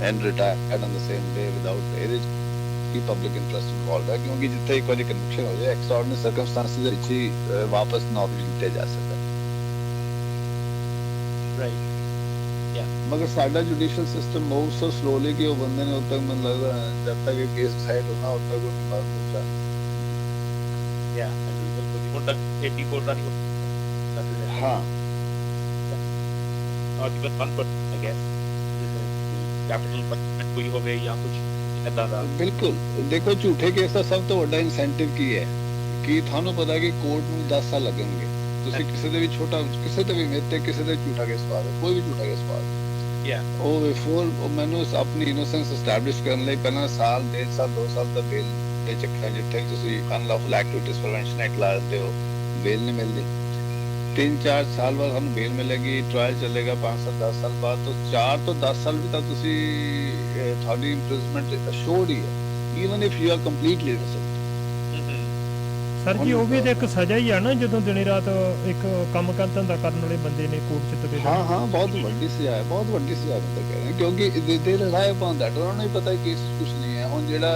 and retired on the same day without ਇਹਦੇ ਕੀ ਪਬਲਿਕ ਇੰਟਰਸਟ ਇਨਵੋਲਵ ਹੈ ਕਿਉਂਕਿ ਜਿੱਥੇ ਇੱਕ ਵਾਰੀ ਕਨਵਿਕਸ਼ਨ ਹੋ ਜਾਏ ਐਕਸਟਰਾਰਡੀਨਰੀ ਸਰਕਮਸਟੈਂਸਸ ਦੇ ਵਿੱਚ ਹੀ ਵਾਪਸ ਨੌਕਰੀ ਦਿੱਤੇ ਜਾ ਸਕਦਾ ਹੈ। ਰਾਈਟ। ਮਗਰ ਸਾਡਾ ਜੁਡੀਸ਼ੀਅਲ ਸਿਸਟਮ ਮੂਵ ਸੋ ਸਲੋਲੀ ਕਿ ਉਹ ਬੰਦੇ ਨੇ ਉਦੋਂ ਤੱਕ ਮੈਨੂੰ ਲੱਗਦਾ ਜਦ ਤੱਕ ਇਹ ਕੇਸ ਡਿਸਾਈਡ ਹੋਣਾ ਉਦੋਂ ਤੱਕ ਉਹ ਬਾਹਰ ਪਹੁੰਚਾ। ਹੁਣ ਤੱਕ 84 ਦਾ ਨਹੀਂ ਹੋਇਆ। ਹਾਂ ਆਰਟੀਕਲ 1 ਪਰ ਆਈ ਗੈਸ ਕੈਪੀਟਲ ਪਨਿਸ਼ਮੈਂਟ ਕੋਈ ਹੋਵੇ ਜਾਂ ਕੁਝ ਇਦਾਂ ਦਾ। ਬਿਲਕੁਲ ਦੇਖੋ ਝੂਠੇ ਕੇਸ ਦਾ ਸਭ ਤੋਂ ਵੱਡਾ ਇਨਸੈਂਟਿਵ ਕੀ ਹੈ ਕਿ ਤੁਹਾਨੂੰ ਪਤਾ ਕਿ ਕੋਰਟ ਨੂੰ 10 ਸਾਲ ਲੱਗਣਗੇ। ਤੁਸੀਂ ਕਿਸੇ ਦੇ ਵੀ ਛੋਟਾ ਕਿਸੇ ਤੇ ਵੀ ਮੇਤੇ ਕਿਸੇ ਦੇ ਝੂਠਾ ਕੇਸ ਪਾ ਦਿਓ, ਕੋਈ ਵੀ ਝੂਠਾ ਕੇਸ ਪਾ ਦਿਓ, ਉਹ ਬਿਫੋਰ ਮੈਨੂੰ ਆਪਣੀ ਇਨੋਸੈਂਸ ਐਸਟੈਬਲਿਸ਼ ਕਰਨ ਲਈ ਪਹਿਲਾਂ ਸਾਲ 1.5 ਸਾਲ 2 ਸਾਲ ਦਾ ਬੇਲ ਦੇ ਚੱਕਰ ਜਿੱਥੇ ਤੁਸੀਂ ਅਨਲੌਫੁਲ ਐਕਟੀਵਿਟੀਜ਼ ਪ੍ਰੀਵੈਂਸ਼ਨ ਐਕਟ ਲਾਦੇ ਹੋ ਬੇਲ ਨਹੀਂ ਮਿਲਦੀ। 3-4 ਸਾਲ ਬਾਅਦ ਸਾਨੂੰ ਬੇਲ ਮਿਲੇਗੀ, ਟ੍ਰਾਇਲ ਚੱਲੇਗਾ 5-10 ਸਾਲ ਬਾਅਦ ਤੋਂ 4 ਤੋਂ 10 ਸਾਲ ਵੀ ਤਾਂ ਤੁਸੀਂ ਤੁਹਾਡੀ ਇੰਪ੍ਰਿਜ਼ਨਮੈਂਟ ਅਸ਼ੋਰਡ ਹੀ ਹੈ even if you are completely innocent. Sir ਜੀ ਉਹ ਵੀ ਤਾਂ ਇੱਕ ਸਜ਼ਾ ਹੀ ਆ ਨਾ ਜਦੋਂ ਦਿਨੇ ਰਾਤ ਇੱਕ ਕੰਮ ਧੰਦਾ ਕਰਨ ਵਾਲੇ ਬੰਦੇ ਨੇ ਕੋਰਟ 'ਚ ਤਵੇ। ਹਾਂ ਬਹੁਤ ਵੱਡੀ ਸਜ਼ਾ ਹੈ, ਬਹੁਤ ਵੱਡੀ ਸਜ਼ਾ ਮੈਂ ਤਾਂ ਕਹਿ ਰਿਹਾ ਕਿਉਂਕਿ ਦੇ ਰਿਲਾਈ ਅਪਨ ਦੈਟ ਉਹਨਾਂ ਨੂੰ ਹੀ ਪਤਾ ਕਿ ਕੁਝ ਨਹੀਂ ਹੈ। ਹੁਣ ਜਿਹੜਾ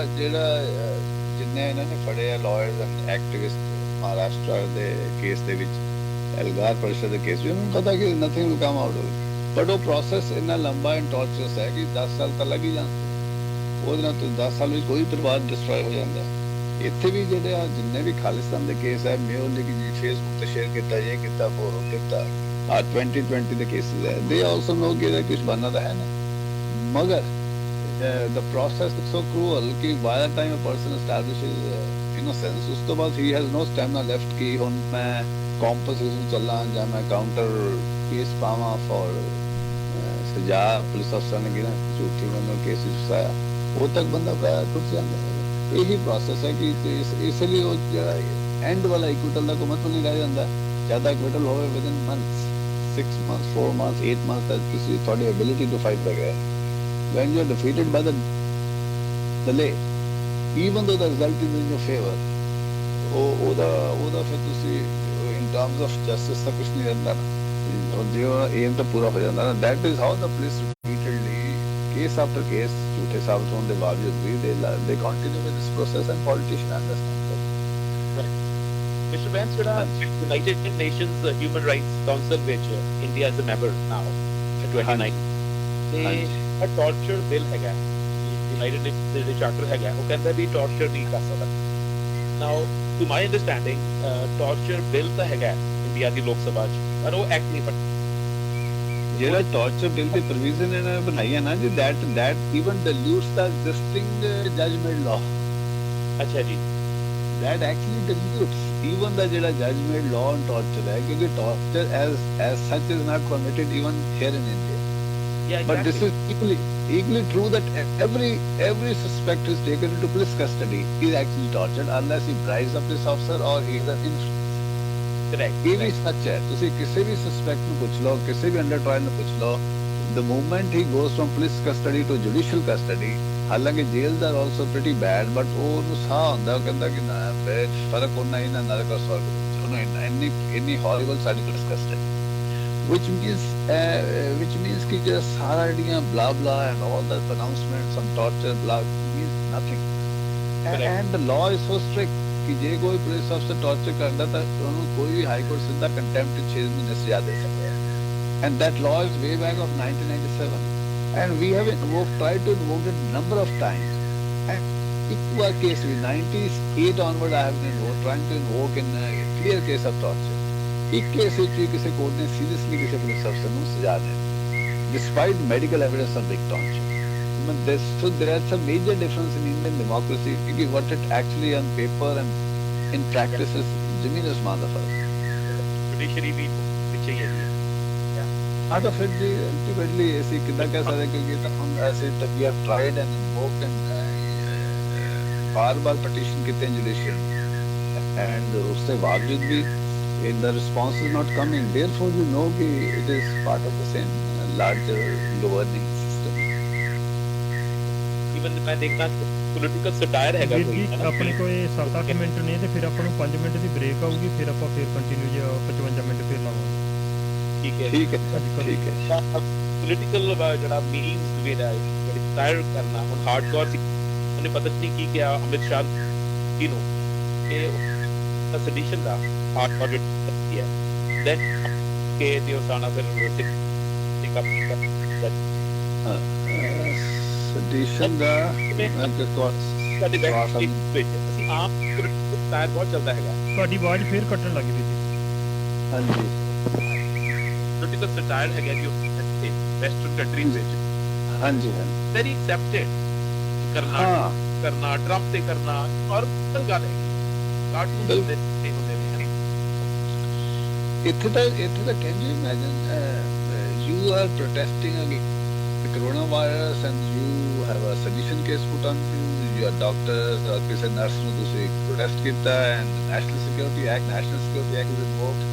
ਜਿੰਨੇ ਇਹਨਾਂ ਨੇ ਫੜੇ ਆ ਲਾਇਰਸ ਐਂਡ ਐਕਟਿਵਿਸਟ ਮਹਾਰਾਸ਼ਟਰ ਦੇ ਕੇਸ ਦੇ ਵਿੱਚ ਐਲਗਾਰ ਪਰਿਸ਼ਦ ਦੇ ਕੇਸ ਵਿੱਚ ਉਹਨਾਂ ਨੂੰ ਪਤਾ ਕਿ nothing will come out of but ਉਹ ਪ੍ਰੋਸੈਸ ਇੰਨਾ ਲੰਬਾ ਐਂਡ ਟਾਰਚਰਸ ਹੈ ਕਿ 10 ਸਾਲ ਤਾਂ ਲੱਗ ਹੀ ਜਾਂਦੇ। ਉਹਦੇ ਨਾਲ ਤਾਂ 10 ਸਾਲ ਵਿੱਚ ਕੋਈ ਪਰਿਵਾਰ ਡਿਸਟਰੋਏ ਹੋ ਜਾਂਦਾ। ਇੱਥੇ ਵੀ ਜਿਹੜੇ ਜਿੰਨੇ ਵੀ ਖਾਲਿਸਤਾਨ ਦੇ ਕੇਸ ਹੈ ਮੇਓਲੀ ਕਿ ਜੀ ਫੇਸਬੁੱਕ ਤੇ ਸ਼ੇਅਰ ਕੀਤਾ ਇਹ ਕੀਤਾ ਉਹ ਕੀਤਾ 2020 ਦੇ ਕੇਸਿਸ ਹੈ ਦੇ ਆਲਸੋ ਨੋ ਕਿ ਇਹਦਾ ਕੁਝ ਬਣਨਾ ਤਾਂ ਹੈ ਨਾ ਮਗਰ the process is so cruel ਕਿ by the time a person establishes innocence ਉਸ ਤੋਂ ਬਾਅਦ he has no stamina left ਕਿ ਹੁਣ ਮੈਂ compensation ਚੱਲਾਂ ਜਾਂ ਮੈਂ ਕਾਊਂਟਰ ਕੇਸ ਪਾਵਾਂ for ਸਜ਼ਾ ਪੁਲਿਸ ਅਫਸਰ ਨੇ ਕਿਹਾ ਝੂਠੀ ਮੈਨੂੰ ਕੇਸ ਫਸਾਇਆ ਉਹ ਤੱਕ ਬੰਦਾ ਟੁੱਟ ਜਾਂਦਾ ਹੈ। ਇਹੀ ਪ੍ਰੋਸੈਸ ਹੈ ਕਿ ਇਸ ਲਈ ਉਹ ਜਿਹੜਾ ਐਂਡ ਵਾਲਾ ਇਕੁਇਟਲ ਦਾ ਕੋਈ ਮਤਲਬ ਨਹੀਂ ਰਹਿ ਜਾਂਦਾ। ਜ਼ਿਆਦਾ ਇਕੁਇਟਲ ਹੋਵੇ within months 6 months 4 months 8 months ਤੱਕ ਤੁਸੀਂ ਤੁਹਾਡੀ ਐਬਿਲਿਟੀ ਟੂ ਫਾਈਟ ਬੈਕ ਹੈ। when you are defeated by the delay even though the result is in your favor ਉਹਦਾ ਫਿਰ ਤੁਸੀਂ ਇਨ ਟਰਮਸ ਆਫ ਜਸਟਿਸ ਤਾਂ ਕੁਝ ਨਹੀਂ ਰਹਿੰਦਾ ਨਾ, ਹੁਣ ਜੇ ਉਹ ਏਮ ਤਾਂ ਪੂਰਾ ਹੋ ਜਾਂਦਾ ਨਾ। That is how the police repeatedly case after case ਝੂਠੇ ਸਾਬਤ ਹੋਣ ਦੇ ਬਾਵਜੂਦ ਵੀ ਦੇ continue with this process and politician understand. Mr. Vance, United Nations Human Rights Council ਵਿੱਚ India is a member now, 29 ਤੇ ਟਾਰਚਰ ਬਿੱਲ ਹੈਗਾ ਯੂਨਾਈਟਿਡ ਨੇਸ਼ਨਸ ਦੇ ਜਿਹੜੇ ਚਾਰਟਰ ਹੈਗਾ ਉਹ ਕਹਿੰਦਾ ਵੀ ਟਾਰਚਰ ਨਹੀਂ ਕਰ ਸਕਦਾ। Now to my understanding torture bill ਤਾਂ ਹੈਗਾ ਇੰਡੀਆ ਦੀ ਲੋਕ ਸਭਾ 'ਚ ਪਰ ਉਹ ਐਕਟ ਨਹੀਂ ਬਣਦਾ। ਜਿਹੜਾ ਟਾਰਚਰ ਬਿੱਲ ਦੀ ਪ੍ਰੋਵੀਜ਼ਨ ਇਹਨਾਂ ਨੇ ਬਣਾਈ ਹੈ ਨਾ ਜੀ, that even dilutes the existing judgment law. ਅੱਛਾ ਜੀ, that actually dilutes even the ਜਿਹੜਾ judgment law on torture ਹੈ, ਕਿਉਂਕਿ torture as such is not permitted even here in India. yeah, exactly. But this is equally true that every suspect who is taken into police custody is actually tortured unless he bribes a police officer or he is an influence. correct ਇਹ ਵੀ ਸੱਚ ਹੈ। ਤੁਸੀਂ ਕਿਸੇ ਵੀ suspect ਨੂੰ ਪੁੱਛ ਲਓ, ਕਿਸੇ ਵੀ under trial ਨੂੰ ਪੁੱਛ ਲਓ, the moment he goes from police custody to judicial custody, ਹਾਲਾਂਕਿ ਜੇਲ੍ਹ ਦਾ ਆਲਸੋ ਪ੍ਰੀਟੀ ਬੈਡ, ਬਟ ਉਹਨੂੰ ਸਾਹ ਹੁੰਦਾ, ਉਹ ਕਹਿੰਦਾ ਕਿ ਨਾ ਫਰਕ ਉਹਨਾਂ ਹੀ ਨਾ ਨਰਕ ਔਰ ਸਵਰਗ ਵਿੱਚ, ਉਹਨੂੰ ਇੰਨੀ ਹੌਰੀਬਲ ਸਾਡੀ ਪੁਲਿਸ ਕਸਟਡੀ which means ਕਿ ਜਿਹੜਾ ਸਾਰਾ ਜਿਹੜੀਆਂ blah blah and all the pronouncements on torture blah means nothing. And the law is so strict ਕਿ ਜੇ ਕੋਈ ਪੁਲਿਸ ਅਫਸਰ ਟਾਰਚਰ ਕਰਦਾ ਤਾਂ ਉਹਨੂੰ ਕੋਈ ਵੀ ਹਾਈ ਕੋਰਟ ਸਿੱਧਾ ਕੰਟੈਂਪਟ 6 ਮਹੀਨੇ ਸਜ਼ਾ ਦੇ ਸਕਦਾ ਹੈ। And that law is way back of 1997 and we have tried to invoke it number of times, and in our case with 98 onward I have been trying to invoke in a clear case of torture. ਇੱਕ case ਵਿੱਚ ਵੀ ਕਿਸੇ court ਨੇ seriously ਕਿਸੇ police ਅਫਸਰ ਨੂੰ ਸਜ਼ਾ ਦਿੱਤੀ despite medical evidence of big torture. So there's a major difference in Indian democracy because what it actually on paper and in practice is ਜ਼ਮੀਨ ਅਸਮਾਨ ਦਾ ਫਰਕ। ਜੁਡੀਸ਼ਰੀ ਵੀ ਪਿੱਛੇ ਹੀ ਹੈ ਜੀ। ਹਾਂ ਤਾਂ ਫਿਰ ਜੀ ਅਲਟੀਮੇਟਲੀ ਅਸੀਂ ਕਿੱਦਾਂ ਕਹਿ ਸਕਦੇ, ਕਿਉਂਕਿ ਤਾਂ ਹੁਣ ਅਸੀਂ ਵੀ have tried and invoke and ਬਾਰ-ਬਾਰ ਪਟੀਸ਼ਨ ਕੀਤੇ ਜੁਡੀਸ਼ੀਅਲ ਐਂਡ ਉਸ ਦੇ ਬਾਵਜੂਦ ਵੀ in the response is not coming, therefore you know कि it is part of the same larger governing system. Even मैं देखना political satire हैगा ਵੀਰ कोई ਜੀ है ना, ਆਪਣੇ ਕੋਲ 7-8 ਮਿੰਟ ਨੇ ਤੇ ਫਿਰ ਆਪਾਂ ਨੂੰ 5 ਮਿੰਟ ਦੀ ਬ੍ਰੇਕ ਆਊਗੀ, ਫਿਰ ਆਪਾਂ ਫਿਰ ਕੰਟੀਨਿਊ ਜੇ 55 ਮਿੰਟ ਫਿਰ ਲਾਵਾਂਗੇ। ठीक है ठीक है ठीक है। ਪੋਲੀਟੀਕਲ ਜਿਹੜਾ ਮੀਨਸ ਜਿਹੜਾ ਸਟਾਇਰ ਕਰਨਾ ਹੁਣ ਹਾਰਡਕੋਰ ਸੀ, ਉਹਨੇ ਪਤਾ ਨਹੀਂ ਕੀ ਕਿਹਾ ਅਮਿਤ ਸ਼ਾਹ ਜੀ ਨੂੰ ਕਿ ਸੈਡੀਸ਼ਨ ਦਾ ਹਾਰਡਕੋਰ ਕੀਤੀ ਹੈ ਦੈਨ ਕਿ ਦਿਓ ਸਾਨਾ ਫਿਰ ਟਿਕ ਅਪ ਕੀਤਾ ਸੈਡੀਸ਼ਨ ਦਾ ਸਾਡੇ ਬੈਕ ਵਿੱਚ ਅਸੀਂ ਆਮ ਸਟਾਇਰ ਬਹੁਤ ਚੱਲਦਾ ਹੈਗਾ। ਤੁਹਾਡੀ ਆਵਾਜ਼ ਫਿਰ ਕੱਟਣ ਲੱਗ ਪਈ ਜੀ। ਹਾਂਜੀ ਪੋਲੀਟੀਕਲ ਸਟਾਇਰ ਹੈਗਾ ਜੀ ਵੈਸਟਰਨ ਕੰਟਰੀਜ਼ ਵਿੱਚ ਹਾਂਜੀ ਹਾਂਜੀ ਵੈਰੀ ਐਕਸੈਪਟਡ ਕਰਨਾ ਟਰੰਪ ਤੇ ਕਰਨਾ ਔਰ ਗੱਲ ਹੈ ਕਾਰਟੂਨ ਦੇ ਹੁੰਦੇ ਨੇ। ਇੱਥੇ ਤਾਂ can you imagine you are protesting against the coronavirus and you have a sedition case put on you are doctors or ਕਿਸੇ nurse ਨੂੰ ਤੁਸੀਂ protest ਕੀਤਾ and National Security Act is invoked.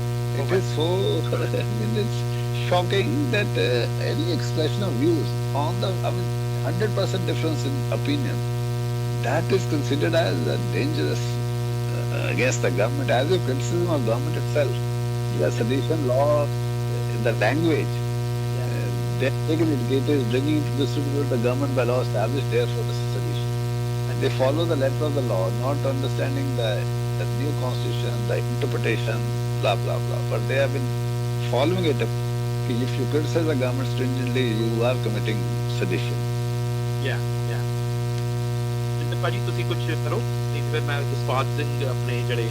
It is so I mean it's shocking that any expression of views on the 100% difference in opinion that is considered as dangerous against the government, as a criticism of government itself. The sedition law, the language, they're taking it is bringing into disrepute the government by law established there for the sedition. And they follow the letter of the law, not understanding the new constitution, the interpretation, blah, blah, blah. But they have been following it up. If you criticize the government stringently, you are committing sedition. Yeah. ਤੇ ਭਾਜੀ ਤੁਸੀਂ ਕੁਝ ਕਰੋ, ਨਹੀਂ ਫਿਰ ਮੈਂ ਜਸਪਾਲ ਸਿੰਘ ਆਪਣੇ ਜਿਹੜੇ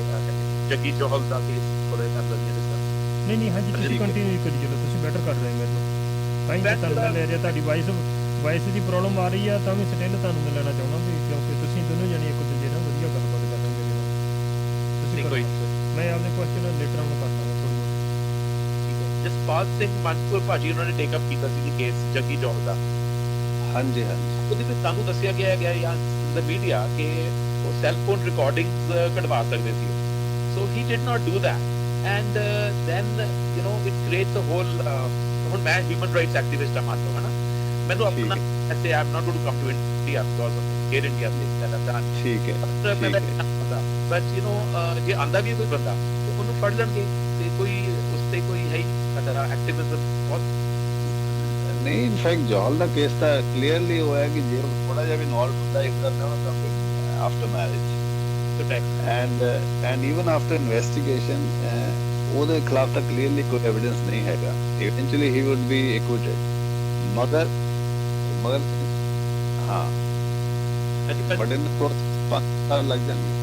ਜੱਗੀ ਚੌਹਲ ਦਾ ਕੇਸ ਥੋੜਾ ਕਰ ਲੈਂਦੇ ਨੇ ਸਰ। ਨਹੀਂ ਹਾਂਜੀ ਤੁਸੀਂ ਕੰਟੀਨਿਊ ਕਰੀ ਚਲੋ, ਤੁਸੀਂ ਬੈਟਰ ਕਰ ਰਹੇ ਮੈਨੂੰ ਤਾਂ ਹੀ ਤੁਹਾਨੂੰ ਮਿਲ ਰਿਹਾ। ਤੁਹਾਡੀ ਵਾਇਸ ਦੀ ਪ੍ਰੋਬਲਮ ਆ ਰਹੀ ਆ ਤਾਂ ਵੀ ਸਟਿਲ ਤੁਹਾਨੂੰ ਮਿਲਣਾ ਚਾਹੁੰਦਾ ਵੀ ਕਿਉਂਕਿ ਤੁਸੀਂ ਦੋਨੋਂ ਜਣੇ ਇੱਕ ਦੂਜੇ ਨਾਲ ਵਧੀਆ ਗੱਲਬਾਤ ਕਰ ਰਹੇ ਹੋ। ਤੁਸੀਂ ਕੋਈ ਮੈਂ ਆਪਦੇ ਕੁਐਸਚਨ ਲੇਟਰ ਆਨ ਕਰ ਦਾਂਗਾ ਥੋੜੀ ਬਹੁਤ। ਜਸਪਾਲ ਸਿੰਘ ਮਨਪੁਰ ਭਾਜੀ ਉਹਨਾਂ ਨੇ ਟੇਕ ਅਪ ਕੀਤਾ ਸੀ ਕੇਸ ਜੱਗੀ ਚੌਹਲ ਦਾ। ਹਾਂਜੀ ਉਹਦੇ ਵਿੱਚ ਸਾਨੂੰ ਦੱਸਿਆ ਗਿਆ ਜਾਂ ਦ ਮੀਡੀਆ ਕਿ ਉਹ ਸੈੱਲ ਫੋਨ ਰਿਕਾਰਡਿੰਗਸ ਕਢਵਾ ਸਕਦੇ ਸੀ। So he did not do that and then you know it creates a hole ਹੁਣ ਮੈਂ ਹਿਊਮਨ ਰਾਈਟਸ ਐਕਟਿਵਿਸਟ ਆ ਮੰਨ ਲਓ ਹੈ ਨਾ, ਮੈਨੂੰ ਆਪਣਾ ਐਸੇ I am not going to come to India because of air India ਦੇ ਦੈਟ ਆਈਵ ਡਨ। ਠੀਕ ਹੈ ਮੈਂ ਬਟ ਜੇ ਆਂਦਾ ਵੀ ਹੈ ਕੋਈ ਬੰਦਾ ਤੇ ਉਹਨੂੰ ਫੜ ਲੈਣਗੇ ਤੇ ਕੋਈ ਉਸ ਤੇ ਕੋਈ ਹੈ ਸਾਡਾ ਐਕਟਿਵਿਜ਼ਮ ਬਹੁਤ ਨਹੀਂ ਇਨਫੈਕਟ ਜੋਹਲ ਦਾ ਕੇਸ ਤਾਂ ਕਲੀਅਰਲੀ ਹੋਇਆ ਕਿ ਜੇ ਥੋੜਾ ਜਿਹਾ ਵੀ ਇਨਵੋਲਵ ਹੁੰਦਾ ਇੱਕ ਕਰਨਾ ਤਾਂ after marriage and even after investigation ਉਹਦੇ ਖਿਲਾਫ ਤਾਂ ਕਲੀਅਰਲੀ ਕੋਈ ਐਵੀਡੈਂਸ ਨਹੀਂ ਹੈਗਾ ਇਵੈਂਚੁਅਲੀ ਹੀ ਵੁੱਡ ਬੀ ਐਕਵਿਟਡ ਮਗਰ ਹਾਂ ਬਟ ਇਨ ਪਤਾ ਲੱਗ ਜਾਂਦਾ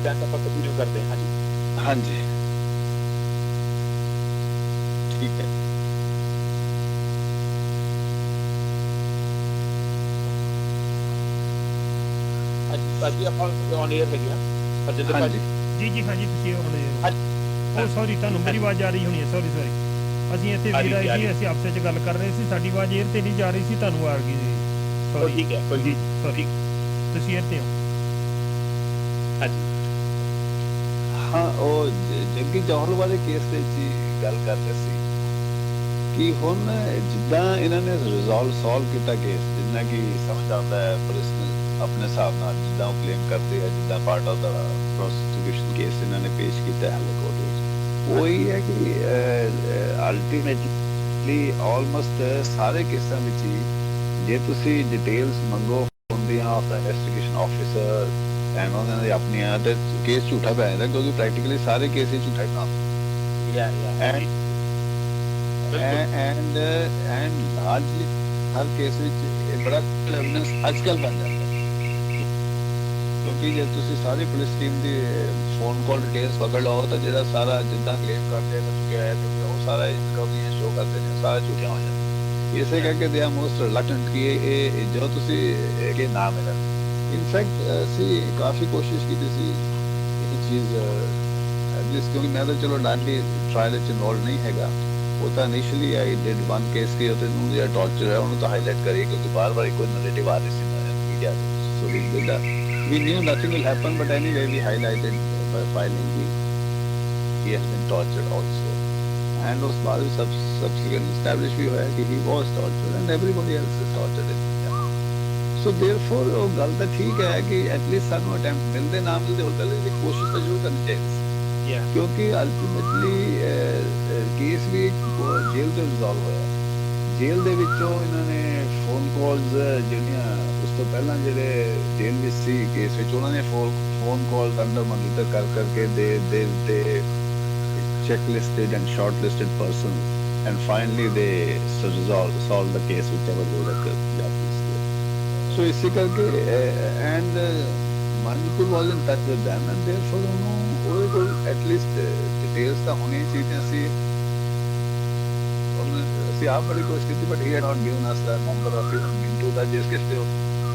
ਜਾਂ ਆਪਾਂ ਕੰਟੀਨਿਊ ਕਰਦੇ ਹਾਂ ਜੀ ਹਾਂਜੀ ਠੀਕ ਹੈ ਅੱਜ ਆਪਾਂ ਔਨ 에ਅਰ ਹੈਗੇ ਆ ਹਰਜਿੰਦਰ ਭਾਜੀ ਜੀ ਹਾਂਜੀ ਤੁਸੀਂ ਹੁਣ ਹਾਂਜੀ। ਉਹ ਸੌਰੀ ਤੁਹਾਨੂੰ ਮੇਰੀ ਆਵਾਜ਼ ਆ ਰਹੀ ਹੋਣੀ ਹੈ ਸੌਰੀ ਅਸੀਂ ਇੱਥੇ ਵੀਰ ਆਏ ਸੀ ਅਸੀਂ ਆਪਸੇ ਚ ਗੱਲ ਕਰ ਰਹੇ ਸੀ ਸਾਡੀ ਆਵਾਜ਼ 에ਅਰ ਤੇ ਨਹੀਂ ਜਾ ਰਹੀ ਸੀ ਤੁਹਾਨੂੰ ਆ ਗਈ ਸੀ ਸੌਰੀ ਠੀਕ ਹੈ ਜੀ ਸੌਰੀ ਤੁਸੀਂ 에ਅਰ ਤੇ ਹੋ ਹਾਂਜੀ ਹਾਂ ਉਹ ਜੱਗੀ ਜੌਹਲ ਵਾਲੇ ਕੇਸ ਦੇ ਵਿੱਚ ਹੀ ਗੱਲ ਕਰ ਰਹੇ ਸੀ ਕਿ ਹੁਣ ਜਿੱਦਾਂ ਇਹਨਾਂ ਨੇ ਸੋਲਵ ਕੀਤਾ ਕੇਸ ਜਿੰਨਾ ਕਿ ਸਮਝ ਆਉਂਦਾ ਹੈ ਪੁਲਿਸ ਨੇ ਆਪਣੇ ਹਿਸਾਬ ਨਾਲ ਜਿੱਦਾਂ ਉਹ ਕਲੇਮ ਕਰਦੇ ਆ ਜਿੱਦਾਂ part of the prosecution case ਇਹਨਾਂ ਨੇ ਪੇਸ਼ ਕੀਤਾ ਹਾਲੇ ਕੋਰਟ ਵਿੱਚ ਉਹ ਹੀ ਹੈ ਕਿ ਅਲਟੀਮੇਟਲੀ ਆਲਮੋਸਟ ਸਾਰੇ ਕੇਸਾਂ ਵਿੱਚ ਹੀ ਜੇ ਤੁਸੀਂ ਡਿਟੇਲਸ ਮੰਗੋ ਹੁੰਦੀਆਂ of the investigation officer and ਉਹਨਾਂ ਦੇ ਆਪਣੀਆਂ ਤੇ ਕੇਸ ਝੂਠਾ ਪੈ ਜਾਂਦਾ ਕਿਉਂਕਿ ਪ੍ਰੈਕਟੀਕਲੀ ਸਾਰੇ ਕੇਸ ਹੀ ਝੂਠਾ ਹੀ ਬਣਾਉਂਦੇ ਐਂਡ ਲਾਰਜਲੀ ਹਰ ਕੇਸ ਵਿੱਚ ਇਹ ਬੜਾ ਐਵੀਡੈਂਸ ਅੱਜ ਕੱਲ੍ਹ ਬਣ ਜਾਂਦਾ ਕਿਉਂਕਿ ਜੇ ਤੁਸੀਂ ਸਾਰੀ ਪੁਲਿਸ ਟੀਮ ਦੀ ਫੋਨ ਕਾਲ ਡਿਟੇਲਸ ਪਕੜ ਲਓ ਤਾਂ ਜਿਹੜਾ ਸਾਰਾ ਜਿੱਦਾਂ ਕਲੇਮ ਕਰਦੇ ਨੇ ਕਿ ਆਇਆ ਤੇ ਉਹ ਸਾਰਾ ਰਿਕਵਰੀਆਂ ਸ਼ੋ ਕਰਦੇ ਨੇ ਸਾਰਾ ਝੂਠਿਆ ਹੋ ਜਾਂਦਾ ਇਸੇ ਕਰਕੇ ਦੇ ਆਰ ਮੋਸਟ ਰਿਲੈਕਟੈਂਟ ਕਿ ਇਹ ਜੋ ਤੁਸੀਂ ਇਹ ਨਾ ਮਿਲਣ ਇਨਫੈਕਟ ਅਸੀਂ ਕਾਫੀ ਕੋਸ਼ਿਸ਼ ਕੀਤੀ ਸੀ ਇਹ ਚੀਜ਼ ਐਟਲੀਸਟ ਕਿਉਂਕਿ ਮੈਂ ਤਾਂ ਚਲੋ ਡਾਇਰੈਕਟਲੀ ਟ੍ਰਾਇਲ ਵਿੱਚ ਇਨਵੋਲਵ ਨਹੀਂ ਹੈਗਾ ਉਹ ਤਾਂ initially I did one case ਕਿ ਉਹਦੇ ਨੂੰ ਜਿਹੜਾ ਟੌਰਚਰ ਹੈ ਉਹਨੂੰ ਤਾਂ ਹਾਈਲਾਈਟ ਕਰੀਏ ਕਿਉਂਕਿ ਬਾਰ-ਬਾਰ ਕੋਈ ਨੈਰੇਟਿਵ ਆ ਰਹੀ ਸੀ media so we did we knew nothing will happen but anyway we highlighted by filing he has been tortured also and us baad mein subsequently established bhi hoya ki he was tortured and everybody else is tortured in India so therefore wo gal ta theek hai ki at least sanu attempt milde na milde hotel ki koshish ta zarur karni chahiye kyunki ultimately case bhi jail to resolve hoya jail de vichon inhone phone calls ਜਿਹੜੀਆਂ ਤੋਂ ਪਹਿਲਾਂ ਜਿਹੜੇ ਜੇਲ੍ਹ ਵਿੱਚ ਸੀ case ਵਿੱਚ ਉਹਨਾਂ ਨੇ phone call under monitor ਕਰਕੇ ਦੇ checklisted and shortlisted persons and finally they solve the case whichever way the judges did so ਇਸੇ ਕਰਕੇ and Manipur was in touch with them and therefore ਉਹਦੇ ਕੋਲ at least details ਤਾਂ ਹੋਣੀਆਂ ਚਾਹੀਦੀਆਂ ਸੀ ਅਸੀਂ ਆਪ ਬੜੀ ਕੋਸ਼ਿਸ਼ ਕੀਤੀ but he had not given us the number of even Mintu ਦਾ ਜਿਸ ਕਿਸ ਤੇ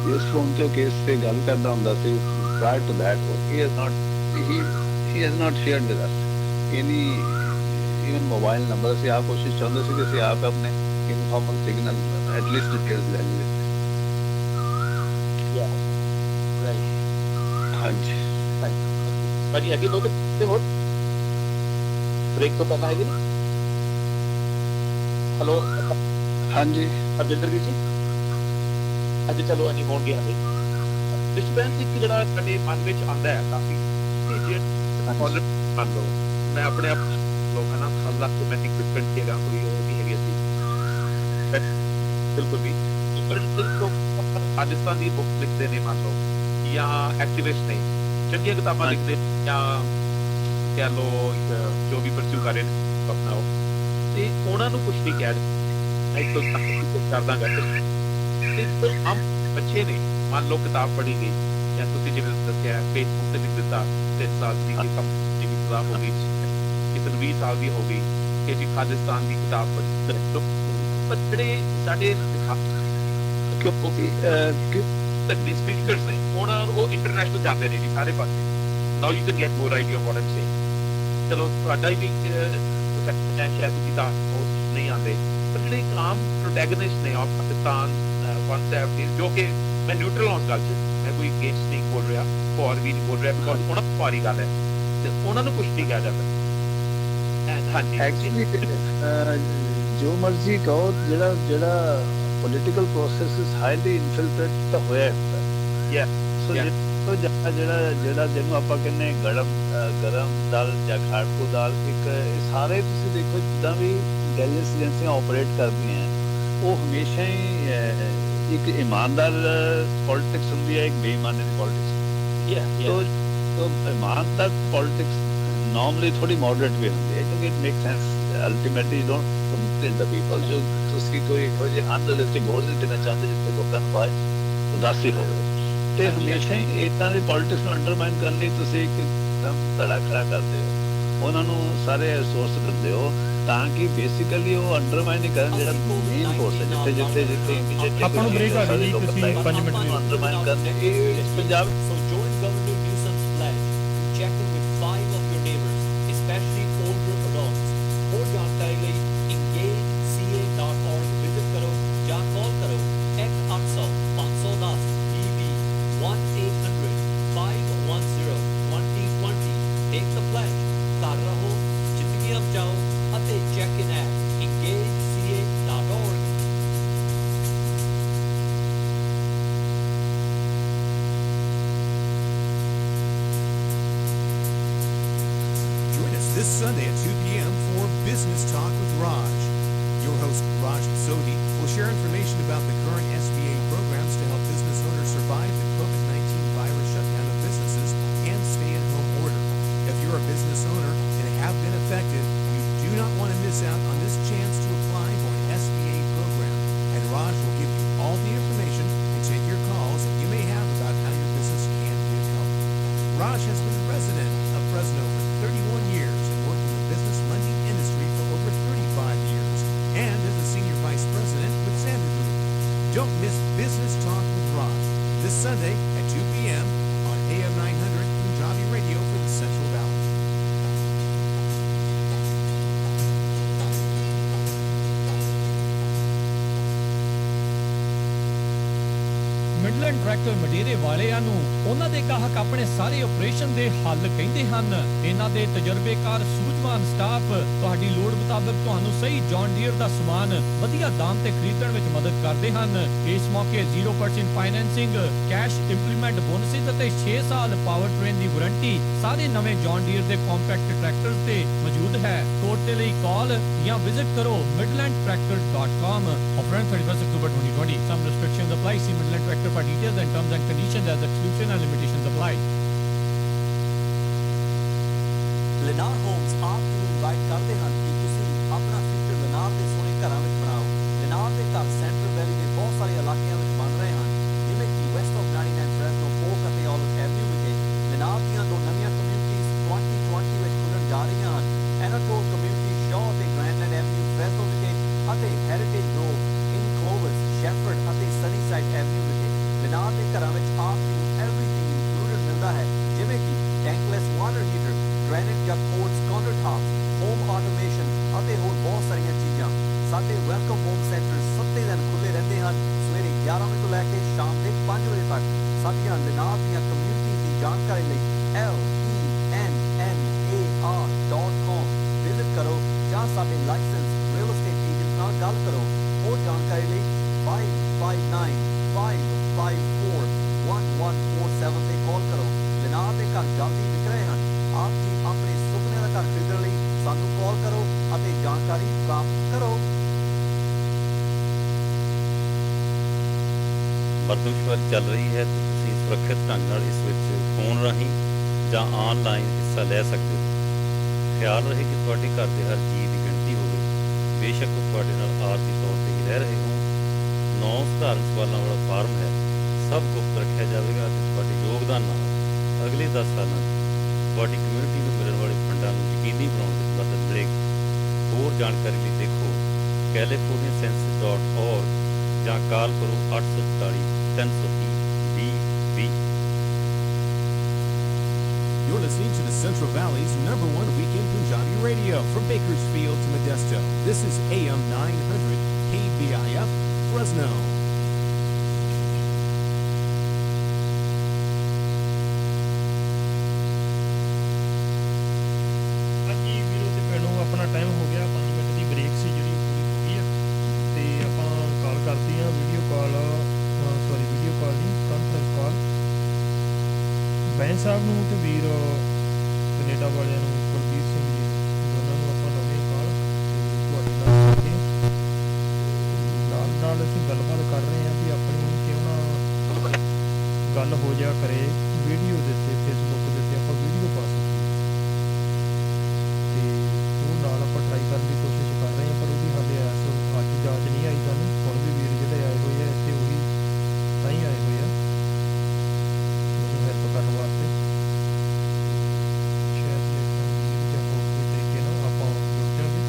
ਇਸ ਫੋਨ ਤੇ ਕੇਸ ਤੇ ਗੱਲ ਕਰਦਾ ਹੁੰਦਾ ਸੀ prior to that he has not shared with us any even mobile number ਅਸੀਂ ਆਪ ਕੋਸ਼ਿਸ਼ ਚਾਹੁੰਦੇ ਸੀ ਕਿ ਅਸੀਂ ਆਪ ਆਪਣੇ informal signal at least details ਲੈ ਲਈਏ ਹਾਂਜੀ ਭਾਜੀ ਹੈਗੇ ਲੋਕ ਤੇ ਹੋਰ ਬ੍ਰੇਕ ਤੋਂ ਪਹਿਲਾਂ ਹੈਗੇ ਹੈਲੋ ਹਾਂਜੀ ਹਰਜਿੰਦਰ ਵੀਰ ਜੀ ਅੱਜ ਚਲੋ ਅਸੀਂ ਹੋਣਗੇ ਹਲੇ ਡਿਸਪੈਂਸ ਇੱਕ ਜਿਹੜਾ ਸਾਡੇ ਮਨ ਵਿੱਚ ਆਉਂਦਾ ਹੈ ਕਾਫੀ ਕਿ ਜੇ ਕਾਲਰ ਮੰਨ ਲਓ ਮੈਂ ਆਪਣੇ ਆਪ ਲੋਕਾਂ ਨਾਲ ਖਾਲਾ ਤੋਂ ਮੈਂ ਇਕਵਿਪਮੈਂਟ ਹੈਗਾ ਕੋਈ ਉਹ ਵੀ ਹੈਗੇ ਸੀ ਬਿਲਕੁਲ ਵੀ ਪਰ ਰਾਜਸਥਾਨ ਦੀ ਬੁੱਕ ਲਿਖਦੇ ਨੇ ਮੰਨ ਲਓ ਜਾਂ ਐਕਟਿਵਿਸਟ ਨੇ ਚੰਗੀਆਂ ਕਿਤਾਬਾਂ ਲਿਖਦੇ ਜਾਂ ਕਹਿ ਲਓ ਜੋ ਵੀ ਪਰਸਿਊ ਕਰ ਰਹੇ ਨੇ ਆਪਣਾ ਤੇ ਉਹਨਾਂ ਨੂੰ ਕੁਛ ਨਹੀਂ ਕਹਿ ਇੱਕ ਕਰਦਾ ਕਰਦੇ ਤੇ ਆਮ ਬੱਚੇ ਨੇ ਮੰਨ ਲਓ ਕਿਤਾਬ ਪੜ੍ਹੀ ਗਈ ਜਾਂ ਤੁਸੀਂ ਜਿਵੇਂ ਦੱਸਿਆ ਫੇਸਬੁੱਕ ਤੇ ਲਿਖ ਦਿੱਤਾ 3 ਸਾਲ ਦੀ ਦੀ ਕਿਤਾਬ ਹੋ ਗਈ ਕਿਸੇ 20 ਸਾਲ ਦੀ ਹੋ ਗਈ ਕਿ ਜੀ ਖਾਲਿਸਤਾਨ ਦੀ ਕਿਤਾਬ ਪੜ੍ਹੀ ਜਿਹੜੇ ਸਾਡੇ ਕਿਉਂਕਿ ਤਕਨੀਕ ਸਪੀਕਰਸ ਨੇ ਉਹਨਾਂ ਉਹ ਇੰਟਰਨੈਸ਼ਨਲ ਜਾਂਦੇ ਨੇ ਜੀ ਸਾਰੇ ਪਾਸੇ now you can get more idea of what Aam saying ਚਲੋ ਤੁਹਾਡਾ ਵੀ ਸ਼ਾਇਦ ਤੁਸੀਂ ਤਾਂ ਨਹੀਂ ਆਉਂਦੇ ਪਰ ਜਿਹੜੇ ਇੱਕ ਆਮ ਪ੍ਰੋਟੈਗਨਿਸਟ ਨੇ ਆਫ ਪਾਕਿਸਤਾਨ concept is ਜੋ ਕਿ ਮੈਂ ਨਿਊਟਰਲ ਹਾਂ ਗੱਲ 'ਚ ਮੈਂ ਕੋਈ ਅਗੇਂਸਟ ਨਹੀਂ ਬੋਲ ਰਿਹਾ ਫੋਰ ਵੀ ਨਹੀਂ ਬੋਲ ਰਿਹਾ ਬਿਕੋਜ਼ ਉਹਨਾਂ ਦੀ ਭਾਰੀ ਗੱਲ ਹੈ ਤੇ ਉਹਨਾਂ ਨੂੰ ਕੁਛ ਨਹੀਂ ਕਿਹਾ ਜਾਂਦਾ ਹਾਂਜੀ ਐਕਚੁਅਲੀ ਜੋ ਮਰਜ਼ੀ ਕਹੋ ਜਿਹੜਾ ਪੋਲੀਟੀਕਲ ਪ੍ਰੋਸੈਸ ਇਜ਼ ਹਾਈਲੀ ਇਨਫਿਲਟਰੇਟ ਤਾਂ ਹੋਇਆ ਹੁੰਦਾ Yeah. ਸੋ Yeah. ਜਿਹੜਾ ਜਿਹਨੂੰ ਆਪਾਂ ਕਹਿੰਦੇ ਗਰਮ ਦਲ ਜਾਂ ਖਾੜਕੂ ਦਲ, ਇੱਕ ਇਹ ਸਾਰੇ ਤੁਸੀਂ ਦੇਖੋ ਜਿੱਦਾਂ ਵੀ ਇੰਟੈਲੀਜੈਂਸ ਏਜੰਸੀਆਂ ਆਪਰੇਟ ਕਰਦੀਆਂ ਉਹ ਹਮੇਸ਼ਾ ਹੀ ਇੱਕ ਇਮਾਨਦਾਰ ਪੋਲਿਟਿਕਸ ਹੁੰਦੀ ਹੈ, ਇੱਕ ਬੇਈਮਾਨੀ ਦੀ ਪੋਲਿਟਿਕਸ। Yeah. तो Yeah. तो ईमानदार पॉलिटिक्स नॉर्मली थोड़ी मॉडरेट भी होती है क्योंकि it make sense ultimately you don't complain the people जो उसकी कोई अनरियलिस्टिक गोल नहीं देना चाहते जिससे लोगों ਨੂੰ ਬਾਅਦ ਉਦਾਸੀ ਹੋਵੇ ਤੇ ਹਮੇਸ਼ਾ ਹੀ ਇਦਾਂ ਦੀ ਪੋਲਿਟਿਕਸ ਨੂੰ ਅੰਡਰਮਾਈਨ ਕਰਨ ਲਈ ਤੁਸੀਂ ਇੱਕ ਧੜਾ ਖੜਾ ਕਰਦੇ ਹੋ, ਉਹਨਾਂ ਨੂੰ ਸਾਰੇ ਰਿਸੋਰਸ ਦਿੰਦੇ ਹੋ ਤਾਂ ਕਿ ਬੇਸਿਕਲੀ ਉਹ ਅੰਡਰਮਾਈਨ ਹੀ ਕਰਨ ਜਿਹੜਾ ਮੇਨ ਫੋਰਸ ਹੈ ਜਿੱਥੇ ਇਮੀਡੀਏਟਲੀ ਆਪਾਂ ਨੂੰ break ਆ ਗਈ ਜੀ, ਤੁਸੀਂ 5 ਮਿੰਟ ਲਈ ਅੰਡਰਮਾਈਨ ਕਰਦੇ ਇਹ Punjab So join Governor Newsom's pledge to check in with 5 of your neighbours, especially older adults. ਹੋਰ ਜਾਣਕਾਰੀ ਲਈ engageca.org ਵਿਜ਼ਿਟ ਕਰੋ ਜਾਂ ਕਾਲ ਕਰੋ 1-800 510 BB 1-800-510-2020. Take the pledge, ਘਰ ਰਹੋ, ਜ਼ਿੰਦਗੀਆਂ ਬਚਾਓ ਅਤੇ check in at engageca.org. Join us this Sunday at 2 p.m. for Business Talk with Raj. Your host, Raj Sodhi, will share information about the current SBA programs to help business owners survive the COVID-19 virus shutdown of businesses and stay-at-home order. If you're a business owner and have been affected, you do not want to miss out on this chance to apply for an SBA program. And Raj will give you all the information and take your calls that you may have about how your business can get help. Raj has been the resident of Fresno for 31 years and worked in the business lending industry for over 35 years, and as a senior vice president with Sandra Group. Don't miss Business Talk with Raj this Sunday at 2 p.m. on AM 900 Punjabi Radio for the Central Valley. Midland tractor Madera ਵਾਲਿਆਂ ਨੂੰ ਉਹਨਾਂ ਦੇ ਗਾਹਕ ਆਪਣੇ ਸਾਰੇ operation ਦੇ ਹੱਲ ਕਹਿੰਦੇ ਹਨ। ਇਹਨਾਂ ਦੇ ਤਜਰਬੇਕਾਰ ਸੂਝਵਾਨ ਸਟਾਫ ਤੁਹਾਡੀ ਲੋੜ ਮੁਤਾਬਕ ਤੁਹਾਨੂੰ ਸਹੀ ਜੌਨ ਡੀਅਰ ਦਾ ਸਮਾਨ ਵਧੀਆ ਦਾਮ ਤੇ ਖਰੀਦਣ ਵਿੱਚ ਮਦਦ ਕਰਦੇ ਹਨ। ਇਸ ਮੌਕੇ 0% ਫਾਈਨੈਂਸਿੰਗ, ਕੈਸ਼ ਇੰਪਲੀਮੈਂਟ ਬੋਨਸਿਸ ਅਤੇ 6 ਸਾਲ ਪਾਵਰ ਟ੍ਰੇਨ ਦੀ ਵਾਰੰਟੀ ਸਾਰੇ ਨਵੇਂ ਜੌਨ ਡੀਅਰ ਦੇ ਕੰਪੈਕਟ ਟਰੈਕਟਰਸ ਤੇ ਮੌਜੂਦ ਹੈ। ਕੋਡ ਦੇ ਲਈ ਕਾਲ ਜਾਂ ਵਿਜ਼ਿਟ ਕਰੋ midlandtractor.com। Offer 31 October 2020. Some restrictions apply. See Midland Tractor for details and terms and conditions as exclusion and limitations apply. Lennar homes ਆਪ ਨੂੰ ਇਨਵਾਈਟ ਕਰਦੇ ਹਨ ਕਿ ਤੁਸੀਂ ਆਪਣਾ ਫਿਊਚਰ ਲੈਨਾਰ ਦੇ ਸੋਹਣੇ ਘਰਾਂ ਵਿੱਚ ਬਣਾਓ। ਲੈਨਾਰ ਦੇ ਘਰ ਸੈਂਟਰਲ ਵੈਲੀ ਦੇ ਬਹੁਤ ਸਾਰੇ ਇਲਾਕਿਆਂ ਵਿੱਚ ਬਣ ਰਹੇ ਹਨ, ਜਿਵੇਂ ਕਿ ਵੈਸਟ ਆਫ 99 ਫ੍ਰੈਸਨੋ, ਪੋਕ ਅਤੇ ਆਲਿਵ ਐਵਨਿਊ ਵਿਖੇ। ਲੈਨਾਰ ਦੀਆਂ 2 ਨਵੀਆਂ ਕਮਿਊਨਿਟੀਜ਼ 2020 ਵਿੱਚ ਖੁੱਲ੍ਹਣ ਜਾ ਰਹੀਆਂ ਹਨ। ਐਨਾਟੋਲ ਕਮਿਊਨਿਟੀ ਸ਼ਾਹ ਅਤੇ ਗ੍ਰੈਂਡਲੈਂਡ ਐਵਨਿਊ ਫ੍ਰੈਸਨੋ ਵਿਖੇ ਅਤੇ ਹੈਰੀਟੇਜ ਗਰੋਵ, ਇਨ ਕਲੋਵਰਸ, ਸ਼ੈਫਰਡ ਅਤੇ ਸਨੀਸਾਈਡ ਐਵਨਿਊ ਵਿਖੇ। ਲੈਨਾਰ ਦੇ ਘਰਾਂ ਵਿੱਚ ਆਪ ਨੂੰ ਐਵਰੀਥਿੰਗ ਇਨਕਲੂਡਡ ਮਿਲਦਾ ਹੈ, ਜਿਵੇਂ ਕਿ ਟੈਂਕਲੈਸ ਵਾਟਰ ਹੀਟਰ, ਗ੍ਰੈਨਾਈਟ ਜਾਂ ਕੋਰਟਸ ਕਾਊਂਟਰਟਾਪ, ਹੋਮ ਆਟੋਮੇਸ਼ਨ ਅਤੇ ਹੋਰ ਬਹੁਤ ਸਾਰੀਆਂ ਚੀਜ਼ਾਂ। ਸਾਡੇ ਵੈਲਕਮ ਹੋਮ ਸੈਂਟਰ 7 ਦਿਨ ਖੁੱਲ੍ਹੇ ਰਹਿੰਦੇ ਹਨ, ਸਵੇਰੇ 11 ਵਜੇ ਤੋਂ ਲੈ ਕੇ ਸ਼ਾਮ ਦੇ 5 ਵਜੇ ਤੱਕ। ਸਾਡੀਆਂ ਲੈਨਾਰ ਦੀਆਂ ਕਮਿਊਨਿਟੀਜ਼ ਦੀ ਜਾਣਕਾਰੀ ਲਈ lennar.com ਵਿਜ਼ਿਟ ਕਰੋ ਜਾਂ ਸਾਡੇ ਲਾਇਸੈਂਸ ਰੀਅਲ ਏਸਟੇਟ ਏਜੰਟ ਨਾਲ ਗੱਲ ਕਰੋ। ਹੋਰ ਜਾਣਕਾਰੀ ਲਈ 559-554-1147 ਤੇ ਕਾਲ ਕਰੋ। ਲੈਨਾਰ ਦੇ ਘਰ ਜਲਦੀ ਵਿਕ ਰਹੇ ਹਨ। ਆਪ ਜੀ ਆਪਣੇ ਸੁਪਨੇ ਦਾ ਘਰ ਖਰੀਦਣ ਲਈ ਸਾਨੂੰ ਕਾਲ ਕਰੋ ਅਤੇ ਜਾਣਕਾਰੀ ਪ੍ਰਾਪਤ ਕਰੋ। ਮਰਦਮਸ਼ੁਮਾਰੀ ਚੱਲ ਰਹੀ ਹੈ ਤੇ ਤੁਸੀਂ ਸੁਰੱਖਿਅਤ ਢੰਗ ਨਾਲ ਇਸ ਵਿੱਚ ਫੋਨ ਰਾਹੀਂ ਜਾਂ ਆਨਲਾਈਨ ਹਿੱਸਾ ਲੈ ਸਕਦੇ ਹੋ। ਖਿਆਲ ਰਹੇ ਕਿ ਤੁਹਾਡੇ ਘਰ ਦੇ ਹਰ ਚੀਜ਼ ਦੀ ਗਿਣਤੀ ਹੋਵੇ। ਬੇਸ਼ੱਕ ਉਹ ਤੁਹਾਡੇ ਨਾਲ ਆਰਥਿਕ ਤੌਰ ਤੇ ਹੀ ਰਹਿ ਰਹੇ ਹੋਣ। 9 ਸਧਾਰਨ ਸਵਾਲਾਂ ਵਾਲਾ ਫਾਰਮ ਹੈ, ਸਭ ਗੁਪਤ ਰੱਖਿਆ ਜਾਵੇਗਾ ਅਤੇ ਤੁਹਾਡੇ ਯੋਗਦਾਨ ਨਾਲ ਅਗਲੇ 10 ਸਾਲਾਂ ਵਿੱਚ ਤੁਹਾਡੀ ਕਮਿਊਨਿਟੀ ਨੂੰ ਮਿਲਣ ਵਾਲੇ ਫੰਡਾਂ ਨੂੰ ਯਕੀਨੀ ਬਣਾਉਣ ਵਿੱਚ ਮਦਦ ਮਿਲੇਗੀ। ਹੋਰ ਜਾਣਕਾਰੀ ਲਈ ਦੇਖੋ californiacensus.org ਜਾਂ ਕਾਲ ਕਰੋ 844 330 2020। You're listening to the Central Valley's #1 weekend Punjabi radio from Bakersfield to Modesto. This is AM 900 KBIF Fresno. ਹਾਂਜੀ ਵੀਰੋ ਤੇ ਭੈਣੋ, ਆਪਣਾ ਟਾਈਮ ਹੋ ਗਿਆ। 5 ਮਿੰਟ ਦੀ ਬ੍ਰੇਕ ਸੀ ਜਿਹੜੀ ਪੂਰੀ ਹੋ ਗਈ ਆ ਤੇ ਆਪਾਂ ਕਾਲ ਕਰਦੀ ਹਾਂ ਬੈਂਸ ਸਾਹਿਬ ਨੂੰ ਤੇ ਵੀਰ ਕੈਨੇਡਾ ਵਾਲਿਆਂ ਨੂੰ ਕੁਲਬੀਰ ਸਿੰਘ ਜੀ ਦੋਨਾਂ ਨੂੰ ਆਪਾਂ ਲਾਉਂਦੇ ਹਾਂ ਕਾਲ ਤੇ ਤੁਹਾਡੇ ਨਾਲ ਜੁੜ ਕੇ ਨਾਲ ਨਾਲ ਅਸੀਂ ਗੱਲਬਾਤ ਕਰ ਰਹੇ ਹਾਂ ਵੀ ਆਪਣੀ ਕਿਉਂ ਨਾ ਗੱਲ ਹੋ ਜਾ ਕਰੇ ਵੀਡੀਓ ਦੇ ਉੱਤੇ ਫੇਸਬੁੱਕ ਦੇ ਉੱਤੇ ਆਪਾਂ ਵੀਡੀਓ ਪਾ ਸਕੀਏ ਤੇ ਉਹ ਨਾਲ ਆਪਾਂ ਟਰਾਈ ਕਰਨ ਦੀ ਕੋਸ਼ਿਸ਼ ਕਰ ਰਹੇ ਹਾਂ ਪਰ ਉਹਦੀ ਹਾਲੇ ਅੱਜ ਜਾਂਚ ਨਹੀਂ ਆਈ ਸਾਨੂੰ ਹੁਣ ਵੀ ਵੀਰ ਜਿਹੜੇ ਆਏ ਹੋਏ ਆ ਇੱਥੇ ਉਹੀ ਤਾਂ ਹੀ ਆਏ ਹੋਏ ਆ ਉਹਨੂੰ ਹੈਲਪ ਕਰਨ ਵਾਸਤੇ ਸ਼ਾਇਦ ਵੀਰ ਜਾਂ ਹੋਰ ਕੋਈ ਤਰੀਕੇ ਨਾਲ ਆਪਾਂ ਜੁੜ ਜਾਵਾਂਗੇ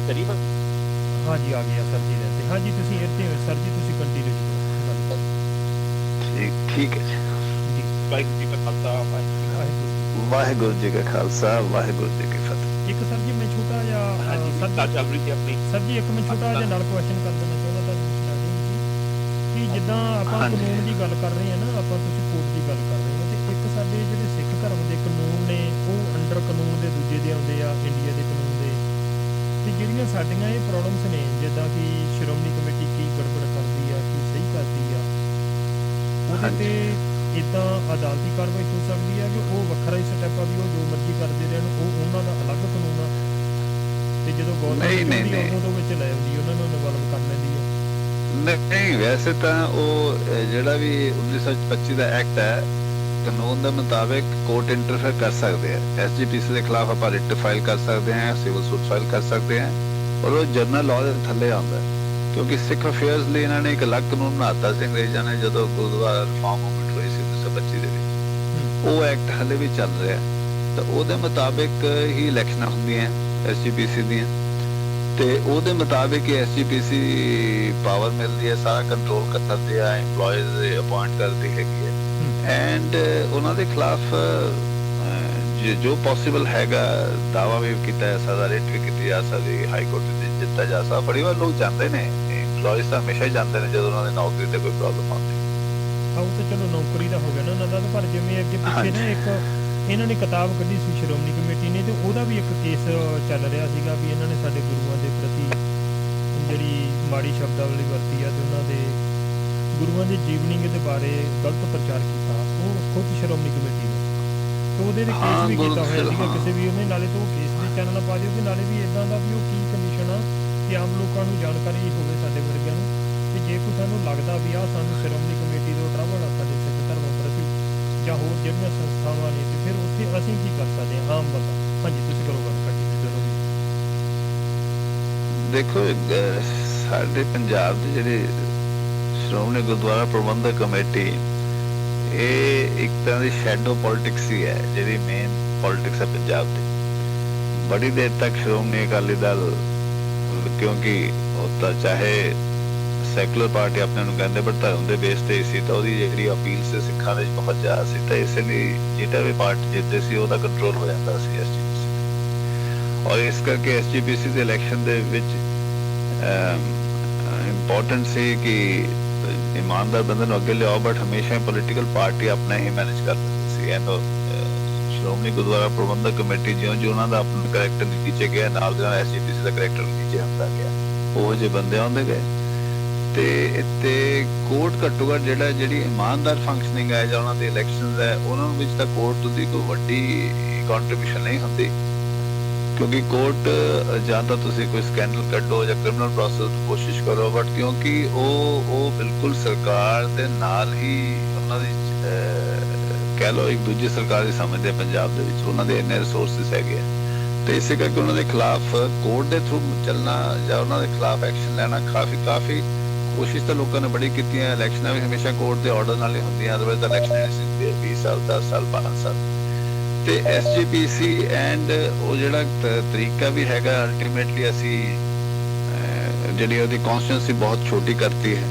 ਕਰੀਬ ਹਾਂਜੀ ਆ ਗਿਆ ਸਰ ਜੀ ਦੇ ਤੇ ਹਾਂਜੀ ਤੁਸੀਂ ਇੱਥੇ ਸਰ ਜੀ ਤੁਸੀਂ ਕੰਟੀਨਿਊ ਕਰੋ ਠੀਕ ਹੈ ਜੀ ਵਾਹਿਗੁਰੂ ਜੀ ਕਾ ਖਾਲਸਾ ਵਾਹਿਗੁਰੂ ਜੀ ਕਾ ਖਾਲਸਾ ਵਾਹਿਗੁਰੂ ਜੀ ਕੀ ਫਤਿਹ। ਇੱਕ ਸਰ ਜੀ ਮੈਂ ਛੋਟਾ ਜਿਹਾ ਹਾਂਜੀ ਸਰ ਤਾਂ ਚੱਲ ਰਹੀ ਸੀ ਆਪਣੀ ਸਰ ਜੀ ਇੱਕ ਮੈਂ ਛੋਟਾ ਜਿਹਾ ਨਾਲ ਕੁਐਸਚਨ ਕਰ ਦੇਣਾ ਚਾਹੁੰਦਾ ਤੁਹਾਨੂੰ ਕਿ ਜਿੱਦਾਂ ਆਪਾਂ ਹਾਂਜੀ। ਕਾਨੂੰਨ ਦੀ ਗੱਲ ਕਰ ਰਹੇ ਹਾਂ ਨਾ ਆਪਾਂ ਤੁਸੀਂ ਕੋਰਟ ਦੀ ਗੱਲ ਕਰ ਰਹੇ ਹੋ ਤੇ ਇੱਕ ਸਾਡੇ ਜਿਹੜੇ ਸਿੱਖ ਧਰਮ ਦੇ ਕਾਨੂੰਨ ਨੇ ਉਹ ਅੰਡਰ ਕਾਨੂੰਨ ਦੇ ਦੂਜੇ ਦੇ ਆਉਂਦੇ ਆ ਇੰਡੀਆ ਦੇ ਕਾਨੂੰਨ ਦੇ ਤੇ ਜਿਹੜੀਆਂ ਸਾਡੀਆਂ ਇਹ ਪ੍ਰੋਬਲਮਸ ਨੇ ਜਿੱਦਾਂ ਕਿ ਸ਼੍ਰੋਮਣੀ ਕਮੇਟੀ ਕੀ ਗੜਬੜ ਕਰਦੀ ਆ ਕੀ ਸਹੀ ਕਰਦੀ ਆ ਉਹਦੇ ਤੇ ਇੱਦਾਂ ਅਦਾਲਤੀ ਕਾਰਵਾਈ ਹੋ ਸਕਦੀ ਹੈ ਕਿ ਉਹ ਵੱਖਰਾ ਹੀ ਸਟੈਪ ਆ ਵੀ ਉਹ ਜੋ ਮਰਜ਼ੀ ਕਰਦੇ ਰਹਿਣ ਉਹ ਉਹਨਾਂ ਦਾ ਅਲੱਗ ਕਾਨੂੰਨ ਆ ਤੇ ਜਦੋਂ ਗੌਰਮੈਂਟ ਉਦੋਂ ਵਿੱਚ ਲੈ ਆਉਂਦੀ ਉਹਨਾਂ ਨੂੰ ਇਨਵੋਲਵ ਕਰ ਲੈਂਦੀ ਆ ਨਹੀਂ ਵੈਸੇ ਤਾਂ ਉਹ ਜਿਹੜਾ ਵੀ 1925 ਦਾ ਐਕਟ ਹੈ ਕਾਨੂੰਨ ਦੇ ਮੁਤਾਬਿਕ ਕੋਰਟ ਇੰਟਰਫੇਅਰ ਕਰ ਸਕਦੇ ਆ ਐਸਜੀਪੀਸੀ ਦੇ ਖਿਲਾਫ ਆਪਾਂ ਰਿਟ ਫਾਈਲ ਕਰ ਸਕਦੇ ਹਾਂ ਸਿਵਲ ਸੂਟ ਫਾਈਲ ਕਰ ਸਕਦੇ ਹਾਂ ਔਰ ਉਹ ਜਨਰਲ ਲਾਅ ਦੇ ਥੱਲੇ ਆਉਂਦਾ ਹੈ ਕਿਉਂਕਿ ਸਿੱਖ ਅਫੇਅਰਸ ਲਈ ਇਹਨਾਂ ਨੇ ਇੱਕ ਅਲੱਗ ਕਾਨੂੰਨ ਬਣਾਤਾ ਸੀ ਅੰਗਰੇਜ਼ਾਂ ਨੇ ਜਦੋਂ ਗੁਰਦੁਆਰਾ ਰਿਫਾਰਮ ਮੂਵਮੈਂਟ ਹੋਈ ਸੀ 1925 ਦੇ ਵਿੱਚ ਉਹ ਐਕਟ ਹਲੇ ਵੀ ਚੱਲ ਰਿਹਾ ਤਾਂ ਉਹਦੇ ਮੁਤਾਬਿਕ ਹੀ ਇਲੈਕਸ਼ਨਾਂ ਹੁੰਦੀਆਂ ਐਸਜੀਪੀਸੀ ਦੀਆਂ ਤੇ ਉਹਦੇ ਮੁਤਾਬਿਕ ਹੀ ਐਸਜੀਪੀਸੀ ਪਾਵਰ ਮਿਲਦੀ ਹੈ ਸਾਰਾ ਕੰਟਰੋਲ ਕਰਦੀ ਹੈ EMPLOYEES ਅਪਾਇੰਟ ਕਰਦੀ ਹੈਗੀ ਹੈ ਐਂਡ ਉਹਨਾਂ ਦੇ ਖਿਲਾਫ ਜੋ ਪੋਸੀਬਲ ਹੈਗਾ ਦਾਵਾ ਵੀ ਕੀਤਾ ਜਾ ਸਕਦਾ ਰਿਟ ਵੀ ਕੀਤੀ ਜਾ ਸਕਦੀ ਹਾਈ ਕੋਰਟ ਵਿੱਚ ਜਿੱਤਾ ਜਾ ਸਕਦਾ ਬੜੀ ਵਾਰ ਲੋਕ ਜਾਂਦੇ ਨੇ EMPLOYEES ਤਾਂ ਹਮੇਸ਼ਾ ਹੀ ਜਾਂਦੇ ਨੇ ਜਦੋਂ ਉਹਨਾਂ ਦੀ ਨੌਕਰੀ ਤੇ ਕੋਈ ਪ੍ਰੋਬਲਮ ਆਉਂਦੀ ਆਹ ਤਾਂ ਚਲੋ ਨੌਕਰੀ ਦਾ ਹੋ ਗਿਆ ਨਾ ਉਹਨਾਂ ਦਾ ਪਰ ਜਿਵੇਂ ਅੱਗੇ ਪਿੱਛੇ ਨਾ ਇੱਕ ਇਹਨਾਂ ਨੇ ਕਿਤਾਬ ਕੱਢੀ ਸੀ ਸ਼੍ਰੋਮਣੀ ਕਮੇਟੀ ਨੇ ਤੇ ਉਹਦਾ ਵੀ ਇੱਕ ਕੇਸ ਚੱਲ ਰਿਹਾ ਸੀਗਾ ਵੀ ਇਹਨਾਂ ਨੇ ਸਾਡੇ ਗੁਰੂਆਂ ਦੇ ਪ੍ਰਤੀ ਜਿਹੜੀ ਮਾੜੀ ਸ਼ਬਦਾਵਲੀ ਵਰਤੀ ਆ ਤੇ ਉਹਨਾਂ ਦੇ ਗੁਰੂਆਂ ਦੀ ਜੀਵਨੀ ਦੇ ਬਾਰੇ ਗਲਤ ਪ੍ਰਚਾਰ ਕੀਤਾ ਉਹ ਖੁਦ ਸ਼੍ਰੋਮਣੀ ਕਮੇਟੀ ਨੇ ਤੇ ਉਹਦੇ ਤੇ ਕੇਸ ਵੀ ਕੀਤਾ ਹੋਇਆ ਸੀਗਾ ਕਿਸੇ ਵੀ ਉਹਨੇ ਨਾਲੇ ਤੋਂ ਕੇਸ ਦੇ ਚੈਨਲ ਪਾ ਦਿਓ ਕਿ ਨਾਲੇ ਵੀ ਇਦਾਂ ਦਾ ਵੀ ਉਹ ਕੀ ਕੰਡੀਸ਼ਨ ਆ ਕਿ ਆਮ ਲੋਕਾਂ ਨੂੰ ਜਾਣਕਾਰੀ ਹੋਵੇ ਸਾਡੇ ਵਰਗਿਆਂ ਨੂੰ ਤੇ ਜੇ ਕੋਈ ਸਾਨੂੰ ਲੱਗਦਾ ਵੀ ਆ ਸਾਨੂੰ ਸ਼੍ਰੋਮਣੀ ਕਮੇਟੀ ਤੋਂ ਟਰਬਲ ਆ ਸਾਡੇ ਸਿੱਖ ਧਰਮ ਪ੍ਰਤੀ ਜਾਂ ਹੋਰ ਜਿਹੜੀਆਂ ਸੰਸਥਾਵਾਂ ਨੇ ਤੇ ਫਿਰ ਉੱਥੇ ਅਸੀਂ ਕੀ ਕਰ ਸਕਦੇ ਹਾਂ ਆਮ ਬੰਦਾ ਹਾਂਜੀ ਤੁਸੀਂ ਕਰੋ ਗੱਲ ਕੰਟੀਨਿਊ ਕਰੋਗੇ ਦੇਖੋ ਸਾਡੇ ਪੰਜਾਬ ਦੇ ਜਿਹੜੇ ਸ਼੍ਰੋਮਣੀ ਗੁਰਦੁਆਰਾ ਪ੍ਰਬੰਧਕ ਕਮੇਟੀ ਇਹ ਇੱਕ ਤਰ੍ਹਾਂ ਦੀ ਸ਼ੈਡੋ ਪੋਲਿਟਿਕਸ ਹੀ ਹੈ ਜਿਹੜੀ ਮੇਨ ਪੋਲਿਟਿਕਸ ਹੈ ਪੰਜਾਬ ਦੀ ਬੜੀ ਦੇਰ ਤੱਕ ਸ਼੍ਰੋਮਣੀ ਅਕਾਲੀ ਦਲ ਕਿਉਂਕਿ ਉਹ ਤਾਂ ਚਾਹੇ ਸੈਕੂਲਰ ਪਾਰਟੀ ਆਪਣੇ ਨੂੰ ਕਹਿੰਦੇ ਪਰ ਧਰਮ ਦੇ ਬੇਸ ਤੇ ਸੀ ਤਾਂ ਉਹਦੀ ਜਿਹੜੀ ਅਪੀਲ ਸੀ ਸਿੱਖਾਂ ਦੇ ਬਹੁਤ ਜ਼ਿਆਦਾ ਸੀ ਤਾਂ ਇਸ ਲਈ ਜਿਹੜਾ ਵੀ ਪਾਰਟੀ ਜਿੱਤਦੇ ਸੀ ਉਹਦਾ ਕੰਟਰੋਲ ਹੋ ਜਾਂਦਾ ਸੀ ਐਸਜੀਪੀਸੀ ਔਰ ਇਸ ਕਰਕੇ ਐਸਜੀਪੀਸੀ ਦੇ ਇਲੈਕਸ਼ਨ ਦੇ ਵਿੱਚ ਇੰਪੋਰਟੈਂਟ ਸੀ ਕਿ ਇਮਾਨਦਾਰ ਬੰਦੇ ਨੂੰ ਅੱਗੇ ਲਿਆਓ ਬਟ ਹਮੇਸ਼ਾ ਪੋਲੀਟੀਕਲ ਪਾਰਟੀ ਆਪਣਾ ਹੀ ਮੈਨੇਜ ਕਰ ਲੈਂਦੀ ਸੀ ਐਂਡ ਸ਼੍ਰੋਮਣੀ ਗੁਰਦੁਆਰਾ ਪ੍ਰਬੰਧਕ ਕਮੇਟੀ ਜਿਉਂ ਉਹਨਾਂ ਦਾ ਆਪਣਾ ਕਰੈਕਟਰ ਨੀਚੇ ਗਿਆ ਨਾਲ ਦੇ ਨਾਲ ਐਸਜੀਪੀਸੀ ਦਾ ਕਰੈਕਟਰ ਨੀਚੇ ਆਉਂਦਾ ਗਿਆ ਉਹ ਜਿਹੇ ਬੰਦੇ ਆਉਂਦੇ ਗਏ ਤੇ ਇੱਥੇ ਕੋਰਟ ਘੱਟੋ ਘੱਟ ਜਿਹੜੀ ਇਮਾਨਦਾਰ ਫੰਕਸ਼ਨਿੰਗ ਹੈ ਜਾਂ ਉਹਨਾਂ ਦੇ ਇਲੈਕਸ਼ਨਸ ਹੈ ਉਹਨਾਂ ਵਿੱਚ ਤਾਂ ਕੋਰਟ ਦੀ ਕੋਈ ਵੱਡੀ ਕੰਟਰੀਬਿਊਸ਼ਨ ਨਹੀਂ ਹੁੰਦੀ ਕਿਉਂਕਿ ਕੋਰਟ ਜਾਂ ਤਾਂ ਤੁਸੀਂ ਕੋਈ ਸਕੈਂਡਲ ਕੱਢੋ ਜਾਂ ਕ੍ਰਿਮੀਨਲ ਪ੍ਰੋਸੈਸ ਦੀ ਕੋਸ਼ਿਸ਼ ਕਰੋ ਬਟ ਕਿਉਂਕਿ ਉਹ ਬਿਲਕੁਲ ਸਰਕਾਰ ਦੇ ਨਾਲ ਹੀ ਉਹਨਾਂ ਦੀ ਕਹਿ ਲਓ ਇੱਕ ਦੂਜੀ ਸਰਕਾਰ ਦੀ ਸਮਝਦੇ ਪੰਜਾਬ ਦੇ ਵਿੱਚ ਉਹਨਾਂ ਦੇ ਇੰਨੇ ਰਿਸੋਰਸਿਸ ਹੈਗੇ ਆ ਤੇ ਇਸੇ ਕਰਕੇ ਉਹਨਾਂ ਦੇ ਖਿਲਾਫ ਕੋਰਟ ਦੇ ਥਰੂ ਚੱਲਣਾ ਜਾਂ ਉਹਨਾਂ ਦੇ ਖਿਲਾਫ ਐਕਸ਼ਨ ਲੈਣਾ ਕਾਫੀ ਕੋਸ਼ਿਸ਼ ਤਾਂ ਲੋਕਾਂ ਨੇ ਬੜੀ ਕੀਤੀਆਂ ਇਲੈਕਸ਼ਨਾਂ ਵੀ ਹਮੇਸ਼ਾ ਕੋਰਟ ਦੇ ਆਰਡਰ ਨਾਲ ਹੀ ਹੁੰਦੀਆਂ ਅਦਰਵਾਇਜ਼ ਤਾਂ ਇਲੈਕਸ਼ਨ 20 ਸਾਲ 10 ਸਾਲ 12 ਸਾਲ ਤੇ ਐਸਜੀਪੀਸੀ ਐਂਡ ਉਹ ਜਿਹੜਾ ਤਰੀਕਾ ਵੀ ਹੈਗਾ ਅਲਟੀਮੇਟਲੀ ਅਸੀਂ ਜਿਹੜੀ ਉਹਦੀ ਕੌਨਸਟੀਟਿਊਂਸੀ ਬਹੁਤ ਛੋਟੀ ਕਰਤੀ ਹੈ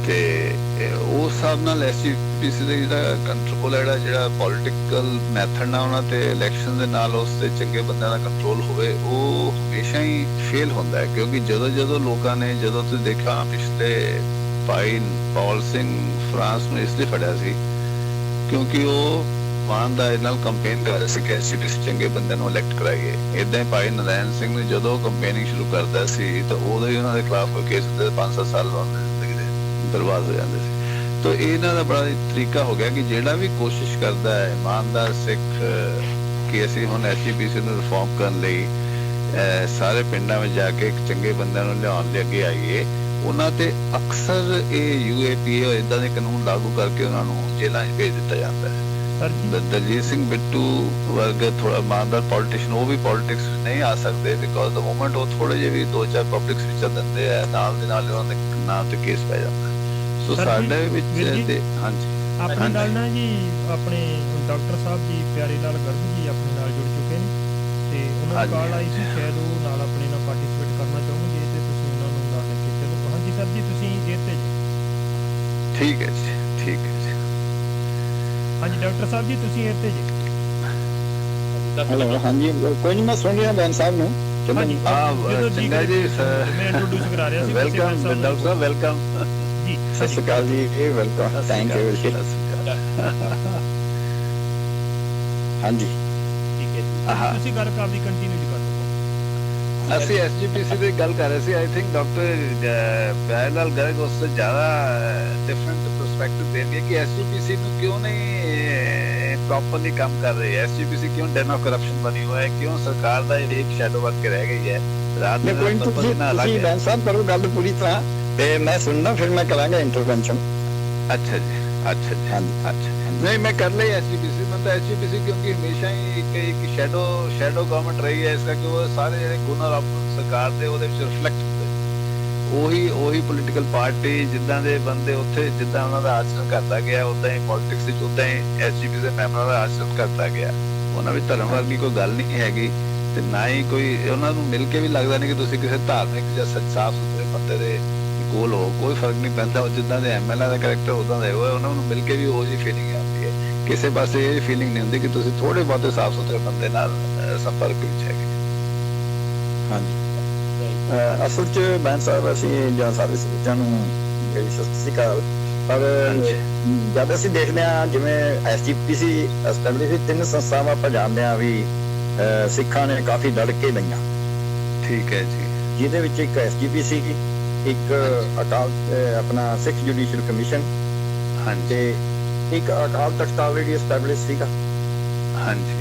ਤੇ ਉਸ ਹਿਸਾਬ ਨਾਲ ਐਸਜੀਪੀਸੀ ਦਾ ਜਿਹੜਾ ਕੰਟਰੋਲ ਹੈ ਜਿਹੜਾ ਪੋਲੀਟੀਕਲ ਮੈਥਡ ਨਾਲ ਉਹਨਾਂ ਤੇ ਇਲੈਕਸ਼ਨ ਦੇ ਨਾਲ ਉਸ ਤੇ ਚੰਗੇ ਬੰਦਿਆਂ ਦਾ ਕੰਟਰੋਲ ਹੋਵੇ ਉਹ ਹਮੇਸ਼ਾ ਹੀ ਫੇਲ ਹੁੰਦਾ ਹੈ ਕਿਉਂਕਿ ਜਦੋਂ ਲੋਕਾਂ ਨੇ ਜਦੋਂ ਤੁਸੀਂ ਦੇਖਿਆ ਪਿਛਲੇ ਭਾਈ ਪੌਲ ਸਿੰਘ ਫਰਾਂਸ ਨੂੰ ਇਸ ਲਈ ਫੜਿਆ ਸੀ ਕਿਉਂਕਿ ਉਹ ਇਮਾਨਦਾਰੀ ਨਾਲ ਕੰਪੇਨ ਕਰ ਰਹੇ ਸੀ ਕਿ ਐਸਜੀਪੀਸੀ ਚੰਗੇ ਬੰਦਿਆਂ ਨੂੰ ਇਲੈਕਟ ਕਰਾਈਏ ਏਦਾਂ ਹੀ ਭਾਈ ਨਰੈਣ ਸਿੰਘ ਨੇ ਜਦੋਂ ਕੰਪੇਨਿੰਗ ਸ਼ੁਰੂ ਕਰਦਾ ਸੀ ਤਾਂ ਉਦੋਂ ਹੀ ਉਹਨਾਂ ਦੇ ਖਿਲਾਫ ਕੋਈ ਕੇਸ ਹੁੰਦੇ 5-7 ਸਾਲ ਬਰਬਾਦ ਹੋ ਜਾਂਦੇ ਸੀ। ਤੋ ਇਹਨਾਂ ਦਾ ਬੜਾ ਤਰੀਕਾ ਹੋ ਗਿਆ ਕਿ ਜਿਹੜਾ ਵੀ ਕੋਸ਼ਿਸ਼ ਕਰਦਾ ਹੈ ਇਮਾਨਦਾਰ ਸਿੱਖ ਕਿ ਅਸੀਂ ਹੁਣ SGPC ਨੂੰ ਰਿਫਾਰਮ ਕਰਨ ਲਈ ਸਾਰੇ ਪਿੰਡਾਂ ਵਿੱਚ ਜਾ ਕੇ ਇੱਕ ਚੰਗੇ ਬੰਦਿਆਂ ਨੂੰ ਲਿਆਉਣ ਲਈ ਅੱਗੇ ਆਈਏ, ਉਹਨਾਂ ਤੇ ਅਕਸਰ ਇਹ UAPA ਇਦਾਂ ਦੇ ਕਾਨੂੰਨ ਲਾਗੂ ਕਰਕੇ ਉਹਨਾਂ ਨੂੰ ਜੇਲ੍ਹਾਂ 'ਚ ਭੇਜ ਦਿੱਤਾ ਜਾਂਦਾ ਹੈ। ਦਲਜੀਤ ਸਿੰਘ ਬਿੱਟੂ ਵਰਗਾ ਥੋੜਾ ਇਮਾਨਦਾਰ ਪੋਲੀਟੀਸ਼ੀਅਨ, ਉਹ ਵੀ ਪੋਲੀਟਿਕਸ ਨਹੀਂ ਆ ਸਕਦੇ ਬਿਕੋਜ਼ ਦ ਮੂਮੈਂਟ ਉਹ ਥੋੜੇ ਜਿਹੇ ਵੀ 2-4 ਪਬਲਿਕ ਸਪੀਚਾਂ ਦਿੰਦੇ ਆ, ਨਾਲ ਦੇ ਨਾਲ ਉਹਨਾਂ ਦੇ ਨਾਂ ਤੇ ਕੇਸ ਪੈ ਜਾਂਦਾ। ਸੋ ਸਾਡੇ ਵਿੱਚ ਤੇ ਹਾਂਜੀ ਆਪਣੇ ਨਾਲ ਨਾ ਜੀ ਆਪਣੇ ਡਾਕਟਰ ਸਾਹਿਬ ਜੀ ਪਿਆਰੇ ਲਾਲ ਗਰਗ ਜੀ ਆਪਣੇ ਨਾਲ ਜੁੜ ਚੁੱਕੇ ਨੇ ਤੇ ਉਹਨਾਂ ਨੂੰ ਕਾਲ ਆਈ ਸੀ, ਸ਼ਾਇਦ ਉਹ ਨਾਲ ਆਪਣੇ ਨਾਲ ਪਾਰਟਿਸਿਪੇਟ ਕਰਨਾ ਚਾਹੁੰਗੇ ਤੇ ਤੁਸੀਂ ਉਹਨਾਂ ਨੂੰ ਨਾਲ ਲੈ ਕੇ ਚਲੋ। ਹਾਂਜੀ ਸਰ ਜੀ, ਤੁਸੀਂ ਇੱਥੇ ਜੀ। ਠੀਕ ਹੈ ਜੀ, ਠੀਕ ਹੈ ਜੀ। ਹਾਂਜੀ ਡਾਕਟਰ ਸਾਹਿਬ ਜੀ, ਤੁਸੀਂ ਇੱਥੇ ਜੀ। ਹੈਲੋ, ਹਾਂਜੀ ਕੋਈ ਨਹੀਂ, ਮੈਂ ਸੁਣ ਰਿਹਾ ਬੈਨ ਸਾਹਿਬ ਨੂੰ। ਹਾਂਜੀ ਚੰਗਾ ਜੀ, ਮੈਂ ਇੰਟਰੋਡਿਊਸ ਕਰਾ ਰਿਹਾ ਸੀ। ਵੈਲਕਮ ਡਾਕਟਰ ਸਾਹਿਬ, ਵੈਲਕਮ ਜੀ। ਸਤਿ ਸ਼੍ਰੀ ਅਕਾਲ ਜੀ, ਵੈਲਕਮ, ਥੈਂਕ ਯੂ। ਹਾਂਜੀ ਠੀਕ ਹੈ, ਤੁਸੀਂ ਗੱਲ ਕਾਫੀ ਕੰਟੀਨਿਊ ਕਰ ਦਿਓ। ਅਸੀਂ SGPC ਦੀ ਗੱਲ ਕਰ ਰਹੇ ਸੀ। ਆਈ ਥਿੰਕ ਡਾਕਟਰ ਪਿਆਰੇ ਲਾਲ ਗਰਗ ਉਸ ਤੋਂ ਜ਼ਿਆਦਾ ਡਿਫਰੈਂਟ ਪਰਸਪੈਕਟਿਵ ਦੇਣਗੇ ਕਿ SGPC ਨੂੰ ਕਿਉਂ ਨਹੀਂ ਪ੍ਰੋਪਰਲੀ ਕੰਮ ਕਰ ਰਹੀ ਹੈ, SGPC ਕਿਉਂ ਡੈਨ ਆਫ ਕਰਪਸ਼ਨ ਬਣੀ ਹੋਇਆ ਹੈ, ਕਿਉਂ ਸਰਕਾਰ ਦਾ ਇਹ ਇੱਕ ਸ਼ੈਡੋ ਵਰਕ ਕੇ ਰਹਿ ਗਈ ਹੈ। ਰਾਤ ਦੇ ਤੁਸੀਂ ਬੈਨ ਸਾਹਿਬ ਕਰੋ ਗੱਲ ਪੂਰੀ ਤਰ੍ਹਾਂ ਤੇ ਮੈਂ ਸੁਣਨਾ, ਫਿਰ ਮੈਂ ਕਰਾਂਗਾ ਇੰਟਰਵੈਂਸ਼ਨ। ਅੱਛਾ ਜੀ, ਅੱਛਾ ਜੀ, ਅੱਛਾ। ਨਹੀਂ, ਮੈਂ ਕਰ ਲਈ SGPC, ਮੈਂ ਤਾਂ SGPC ਕਿਉਂਕਿ ਹਮੇਸ਼ਾ ਹੀ ਇੱਕ ਸ਼ੈਡੋ ਗਵਰਨਮੈਂਟ ਰਹੀ ਹੈ, ਇਸ ਕਰਕੇ ਉਹ ਸਾਰੇ ਜਿਹੜੇ ਗੁਣ ਸਰਕਾਰ ਦੇ ਉਹਦੇ ਵਿੱਚ ਰਿਫਲੈਕਟ ਹੁੰਦੇ। ਉਹੀ ਪੋਲੀਟੀਕਲ ਪਾਰਟੀ ਜਿੱਦਾਂ ਦੇ ਬੰਦੇ ਉੱਥੇ ਜਿੱਦਾਂ ਉਹਨਾਂ ਦਾ ਆਚਰਣ ਕਰਦਾ ਗਿਆ, ਉੱਦਾਂ ਹੀ ਪੋਲੀਟਿਕਸ ਵਿੱਚ ਉੱਦਾਂ ਹੀ SGPC ਦੇ ਮੈਂਬਰਾਂ ਦਾ ਆਚਰਣ ਕਰਦਾ ਗਿਆ। ਉਹਨਾਂ ਵਿੱਚ ਧਰਮ ਵਰਗੀ ਕੋਈ ਗੱਲ ਨਹੀਂ ਹੈਗੀ ਤੇ ਨਾ ਹੀ ਕੋਈ ਉਹਨਾਂ ਨੂੰ ਮਿਲ ਕੇ ਵੀ ਲੱਗਦਾ ਨਹੀਂ ਕਿ ਤੁਸੀਂ ਕਿਸੇ ਧਾਰਮਿਕ ਜਾਂ ਸਾਫ਼ ਸੁਥਰੇ ਬੰਦੇ ਦੇ ਕੋਲ ਹੋ, ਕੋਈ ਫਰਕ ਨਹੀਂ ਪੈਂਦਾ। ਜਿੱਦਾਂ ਦੇ MLA ਦਾ ਕਰੈਕਟਰ ਉੱਦਾਂ ਦਾ ਹੋਇਆ, ਉਹਨਾਂ ਨੂੰ ਮਿਲ ਕੇ ਵੀ ਉਹ ਜਿਹੀ ਫੀਲਿੰਗ ਆਉਂਦੀ ਹੈ। ਕਿਸੇ ਪਾਸੇ ਇਹ ਫੀਲਿੰਗ ਨਹੀਂ ਹੁੰਦੀ ਕਿ ਤੁਸੀਂ ਥੋੜੇ ਬਹੁਤੇ ਸਾਫ਼ ਸੁਥਰੇ ਬੰਦੇ ਨਾਲ ਸੰਪਰਕ ਵਿੱਚ ਹੈਗੇ। ਹਾਂਜੀ, ਅਸਲ 'ਚ ਬੈਨ ਸਾਹਿਬ ਅਸੀਂ ਜਾਂ ਸਾਰੇ ਸਰੋਤਿਆਂ ਨੂੰ ਮੇਰੀ ਸਤਿ ਸ਼੍ਰੀ ਅਕਾਲ। ਪਰ ਜਦ ਅਸੀਂ ਦੇਖਦੇ ਹਾਂ ਜਿਵੇਂ SGPC ਐਸਟੈਬਲਿਸ਼ 3 ਸੰਸਥਾਵਾਂ ਆਪਾਂ ਜਾਣਦੇ ਹਾਂ ਵੀ ਸਿੱਖਾਂ ਨੇ ਕਾਫੀ ਲੜ ਕੇ ਲਈਆਂ। ਠੀਕ ਹੈ ਜੀ। ਜਿਹਦੇ ਵਿੱਚ ਇੱਕ SGPC, ਇੱਕ ਅਕਾਲ ਆਪਣਾ ਸਿੱਖ ਜੁਡੀਸ਼ੀਅਲ ਕਮਿਸ਼ਨ, ਤੇ ਇੱਕ ਅਕਾਲ ਤਖਤ ਆਲਰੇਡੀ ਐਸਟੈਬਲਿਸ਼ ਸੀਗਾ। ਹਾਂਜੀ,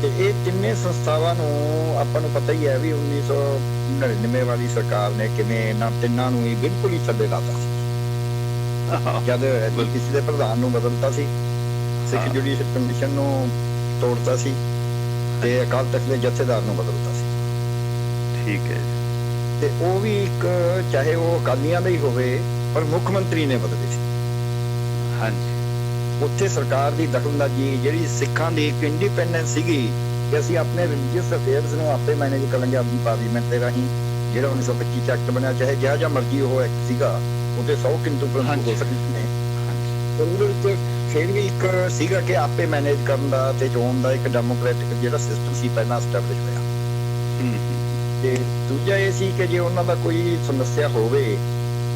ਤੇ ਇਹ ਤਿੰਨੇ ਸੰਸਥਾਵਾਂ ਨੂੰ ਆਪਾਂ ਨੂੰ ਪਤਾ ਹੀ ਹੈ ਵੀ 1999 ਵਾਲੀ ਸਰਕਾਰ ਨੇ ਕਿਵੇਂ ਇਹਨਾਂ ਤਿੰਨਾਂ ਨੂੰ ਹੀ ਬਿਲਕੁਲ ਹੀ ਥੱਲੇ ਲਾਤਾ ਸੀ। ਜਦ SGPC ਦੇ ਪ੍ਰਧਾਨ ਨੂੰ ਬਦਲਤਾ ਸੀ, ਸਿੱਖ ਜੁਡੀਸ਼ੀਅਲ ਕਮਿਸ਼ਨ ਨੂੰ ਤੋੜਤਾ ਸੀ ਤੇ ਅਕਾਲ ਤਖਤ ਦੇ ਜਥੇਦਾਰ ਨੂੰ ਬਦਲਤਾ ਸੀ। ਠੀਕ ਹੈ ਜੀ। ਤੇ ਉਹ ਵੀ ਇੱਕ ਚਾਹੇ ਉਹ ਅਕਾਲੀਆਂ ਦਾ ਹੀ ਹੋਵੇ ਪਰ ਮੁੱਖ ਮੰਤਰੀ ਨੇ ਬਦਲੇ ਸੀ। ਹਾਂਜੀ, ਉੱਥੇ ਸਰਕਾਰ ਦੀ ਦਖਲਅੰਦਾਜ਼ੀ, ਜਿਹੜੀ ਸਿੱਖਾਂ ਦੀ ਇੱਕ ਇੰਡੀਪੈਂਡੈਂਸ ਸੀਗੀ ਕਿ ਅਸੀਂ ਆਪਣੇ ਰਿਲੀਜੀਅਸ ਅਫੇਅਰਸ ਨੂੰ ਆਪੇ ਮੈਨੇਜ ਕਰਾਂਗੇ ਆਪਣੀ ਪਾਰਲੀਮੈਂਟ ਦੇ ਰਾਹੀਂ। ਜਿਹੜਾ 1925 ਚ ਐਕਟ ਬਣਿਆ, ਚਾਹੇ ਜਿਹੜਾ ਜਾਂ ਮਰਜ਼ੀ ਉਹ ਐਕਟ ਸੀਗਾ, ਉਹਦੇ 100 ਕਿੰਤੂ ਪਰੰਤੂ ਹੋ ਸਕਦੇ ਨੇ। ਉਹਦੇ ਵਿੱਚ ਫਿਰ ਵੀ ਇੱਕ ਸੀਗਾ ਕਿ ਆਪੇ ਮੈਨੇਜ ਕਰਨ ਦਾ ਤੇ ਚੋਣ ਦਾ ਇੱਕ ਡੈਮੋਕ੍ਰੈਟਿਕ ਜਿਹੜਾ ਸਿਸਟਮ ਸੀ ਪਹਿਲਾਂ ਐਸਟੈਬਲਿਸ਼ ਹੋਇਆ। ਤੇ ਦੂਜਾ ਇਹ ਸੀ ਕਿ ਜੇ ਉਹਨਾਂ ਦਾ ਕੋਈ ਸਮੱਸਿਆ ਹੋਵੇ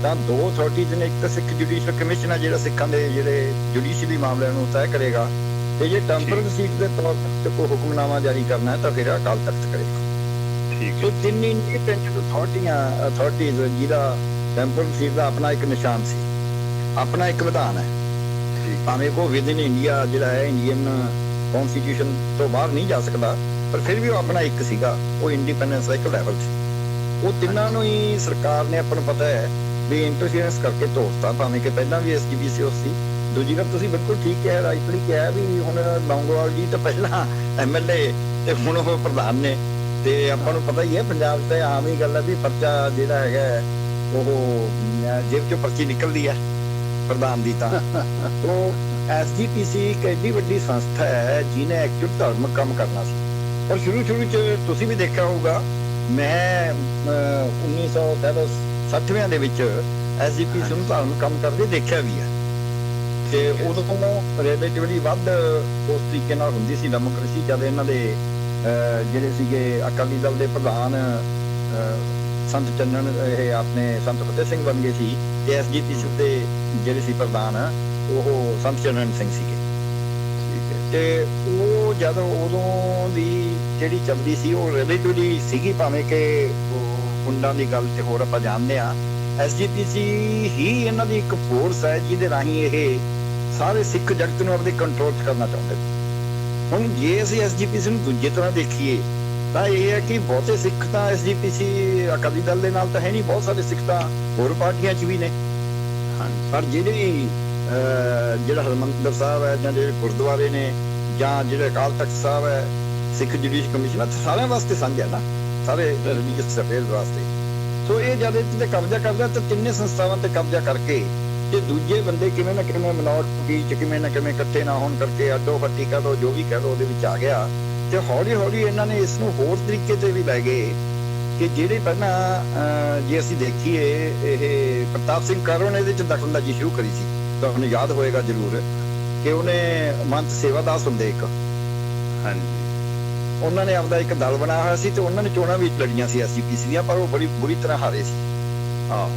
ਤਾਂ 2 ਅਥਾਰਟੀਜ਼ ਨੇ। ਇੱਕ ਤਾਂ ਸਿੱਖ ਜੁਡੀਸ਼ੀਅਲ ਕਮਿਸ਼ਨ ਆ ਜਿਹੜਾ ਸਿੱਖਾਂ ਦੇ ਜਿਹੜੇ ਜੁਡੀਸ਼ੀਅਲੀ ਮਾਮਲਿਆਂ ਨੂੰ ਤੈਅ ਕਰੇਗਾ, ਤੇ ਜੇ ਟੈਂਪਰਲ ਸੀਟ ਦੇ ਤੌਰ ਤੇ ਕੋਈ ਹੁਕਮਨਾਮਾ ਜਾਰੀ ਕਰਨਾ ਹੈ ਤਾਂ ਫਿਰ ਅਕਾਲ ਤਖਤ ਕਰੇਗਾ। ਠੀਕ ਹੈ। ਤਿੰਨ ਇੰਡੀਪੈਂਡੈਂਟ ਅਥਾਰਟੀਜ਼ ਜਿਹਦਾ ਟੈਂਪਰਲ ਸੀਟ ਦਾ ਆਪਣਾ ਇੱਕ ਨਿਸ਼ਾਨ ਸੀ, ਆਪਣਾ ਇੱਕ ਵਿਧਾਨ ਹੈ। ਭਾਵੇਂ ਕੋ ਵਿਦਿਨ ਇੰਡੀਆ ਜਿਹੜਾ ਹੈ ਇੰਡੀਅਨ ਕਨਸਟੀਟਿਊਸ਼ਨ ਤੋਂ ਬਾਹਰ ਨਹੀਂ ਜਾ ਸਕਦਾ, ਪਰ ਫਿਰ ਵੀ ਉਹ ਆਪਣਾ ਇੱਕ ਸੀਗਾ, ਉਹ ਇੰਡੀਪੈਂਡੈਂਸ ਦਾ ਇੱਕ ਲੈਵਲ ਸੀ। ਉਹ ਤਿੰਨਾਂ ਨੂੰ ਹੀ ਸਰਕਾਰ ਨੇ ਆਪਾਂ ਨੂੰ ਪਤਾ ਹੈ ਵੀ ਇੰਟਰਫੀਅਰੈਂਸ ਕਰਕੇ ਤੋੜਤਾ। ਭਾਵੇਂ ਕਿ ਪਹਿਲਾਂ ਵੀ SGPC ਸੀ। ਦੂਜੀ ਗੱਲ ਤੁਸੀਂ ਬਿਲਕੁਲ ਠੀਕ ਕਿਹਾ, ਰਾਈਟਲੀ ਕਿਹਾ ਵੀ ਹੁਣ ਲੌਂਗੋਵਾਲ ਜੀ ਤਾਂ ਪਹਿਲਾਂ MLA ਤੇ ਹੁਣ ਉਹ ਪ੍ਰਧਾਨ ਨੇ। ਤੇ ਆਪਾਂ ਨੂੰ ਪਤਾ ਹੀ ਹੈ ਪੰਜਾਬ 'ਚ ਆਮ ਹੀ ਗੱਲ ਹੈ ਵੀ ਪਰਚਾ ਜਿਹੜਾ ਹੈਗਾ ਉਹ ਜੇਬ 'ਚੋਂ ਪਰਚੀ ਨਿਕਲਦੀ ਹੈ ਪ੍ਰਧਾਨ ਦੀ। ਤਾਂ ਉਹ SGPC ਇੱਕ ਐਡੀ ਵੱਡੀ ਸੰਸਥਾ ਹੈ ਜਿਹਨੇ ਐਕਚੁਅਲ ਧਾਰਮਿਕ ਕੰਮ ਕਰਨਾ ਸੀ। ਪਰ ਸ਼ੁਰੂ 'ਚ ਤੁਸੀਂ ਵੀ ਦੇਖਿਆ ਹੋਊਗਾ, ਮੈਂ 1960 ਦੇ ਵਿੱਚ SGPC ਨੂੰ ਧਾਰਮਿਕ ਕੰਮ ਕਰਦੇ ਦੇਖਿਆ ਵੀ ਹੈ। ਤੇ ਉਦੋਂ ਰਿਲੇਟਿਵਲੀ ਵੱਧ ਉਸ ਤਰੀਕੇ ਨਾਲ ਹੁੰਦੀ ਸੀ ਡੈਮੋਕ੍ਰੇਸੀ, ਜਦ ਇਹਨਾਂ ਦੇ ਜਿਹੜੇ ਸੀਗੇ ਅਕਾਲੀ ਦਲ ਦੇ ਪ੍ਰਧਾਨ ਸੰਤ ਚੰਨਣ, ਇਹ ਆਪਣੇ ਸੰਤ ਫਤਿਹ ਸਿੰਘ ਬਣ ਗਏ ਸੀ, ਤੇ SGPC ਦੇ ਜਿਹੜੇ ਸੀ ਪ੍ਰਧਾਨ ਉਹ ਸੰਤ ਚੰਨਣ ਸਿੰਘ ਸੀਗੇ। ਤੇ ਉਹ ਜਦ ਉਦੋਂ ਦੀ ਜਿਹੜੀ ਚੱਲਦੀ ਸੀ ਉਹ ਰਿਲੇਟਿਵਲੀ ਸੀਗੀ, ਭਾਵੇਂ ਕਿ ਕੁੰਡਾਂ ਦੀ ਗੱਲ ਤੇ ਹੋਰ ਆਪਾਂ ਜਾਣਦੇ ਹਾਂ, ਐਸਜੀਪੀਸੀ ਹੀ ਇਹਨਾਂ ਦੀ ਇੱਕ ਫੋਰਸ ਹੈ ਜਿਹਦੇ ਰਾਹੀਂ ਇਹ ਸਾਰੇ ਸਿੱਖ ਜਗਤ ਨੂੰ ਆਪਣੇ ਕੰਟਰੋਲ 'ਚ ਕਰਨਾ ਚਾਹੁੰਦੇ ਨੇ। ਹੁਣ ਜੇ ਅਸੀਂ ਐਸਜੀਪੀਸੀ ਨੂੰ ਦੂਜੀ ਤਰ੍ਹਾਂ ਦੇਖੀਏ ਤਾਂ ਇਹ ਹੈ ਕਿ ਬਹੁਤੇ ਸਿੱਖ ਤਾਂ ਐਸਜੀਪੀਸੀ ਅਕਾਲੀ ਦਲ ਦੇ ਨਾਲ ਤਾਂ ਹੈ ਨਹੀਂ, ਬਹੁਤ ਸਾਰੇ ਸਿੱਖ ਤਾਂ ਹੋਰ ਪਾਰਟੀਆਂ 'ਚ ਵੀ ਨੇ। ਪਰ ਜਿਹੜਾ ਹਰਿਮੰਦਰ ਸਾਹਿਬ ਹੈ ਜਾਂ ਜਿਹੜੇ ਗੁਰਦੁਆਰੇ ਨੇ ਜਾਂ ਜਿਹੜੇ ਅਕਾਲ ਤਖਤ ਸਾਹਿਬ ਹੈ, ਸਿੱਖ ਜੁਡੀਸ਼ੀਅਲ ਕਮਿਸ਼ਨ ਹੈ, ਸਾਰਿਆਂ ਵਾਸਤੇ ਸਾਂਝਾ ਨਾ, ਸਾਰੇ ਰਿਲੀਜੀਅਸ ਅਫੇਅਰਸ ਵਾਸਤੇ। ਸੋ ਇਹ ਜਦ ਇਹ ਤੇ ਕਬਜ਼ਾ ਕਰਦਾ ਤਾਂ ਤਿੰਨੇ ਸੰਸਥਾਵਾਂ ਤੇ ਕਬਜ਼ਾ ਕਰਕੇ ਤੇ ਦੂਜੇ ਬੰਦੇ ਕਿਵੇਂ ਨਾ ਕਿਵੇਂ ਮਿਨੋਰਟੀ ਚ ਕਿਵੇਂ ਨਾ ਕਿਵੇਂ ਇਕੱਠੇ ਨਾ ਹੋਣ ਕਰਕੇ ਅੱਡੋ ਫੱਟੀ ਕਹਿ ਲਓ, ਜੋ ਵੀ ਕਹਿ ਲਓ, ਉਹਦੇ ਵਿੱਚ ਆ ਗਿਆ। ਤੇ ਹੌਲੀ ਹੌਲੀ ਇਹਨਾਂ ਨੇ ਇਸ ਨੂੰ ਹੋਰ ਤਰੀਕੇ ਤੇ ਵੀ ਲੈ ਗਏ ਕਿ ਜਿਹੜੇ ਪਹਿਲਾਂ ਜੇ ਅਸੀਂ ਦੇਖੀਏ ਇਹ ਪ੍ਰਤਾਪ ਸਿੰਘ ਕਾਰੋਂ ਨੇ ਇਹਦੇ ਚ ਦਖਲਅੰਦਾਜ਼ੀ ਸ਼ੁਰੂ ਕਰੀ ਸੀ, ਤੁਹਾਨੂੰ ਯਾਦ ਹੋਏਗਾ ਜ਼ਰੂਰ ਕਿ ਉਹਨੇ ਮੰਤ ਸੇਵਾਦਾਸ ਹੁੰਦੇ ਇੱਕ, ਹਾਂਜੀ, ਉਹਨਾਂ ਨੇ ਆਪਦਾ ਇੱਕ ਦਲ ਬਣਾਇਆ ਹੋਇਆ ਸੀ ਤੇ ਉਹਨਾਂ ਨੇ ਚੋਣਾਂ ਵੀ ਲੜੀਆਂ ਸੀ ਐਸਜੀਪੀਸੀ ਦੀਆਂ, ਪਰ ਉਹ ਬੜੀ ਬੁਰੀ ਤਰ੍ਹਾਂ ਹਾਰੇ ਸੀ। ਆਹੋ,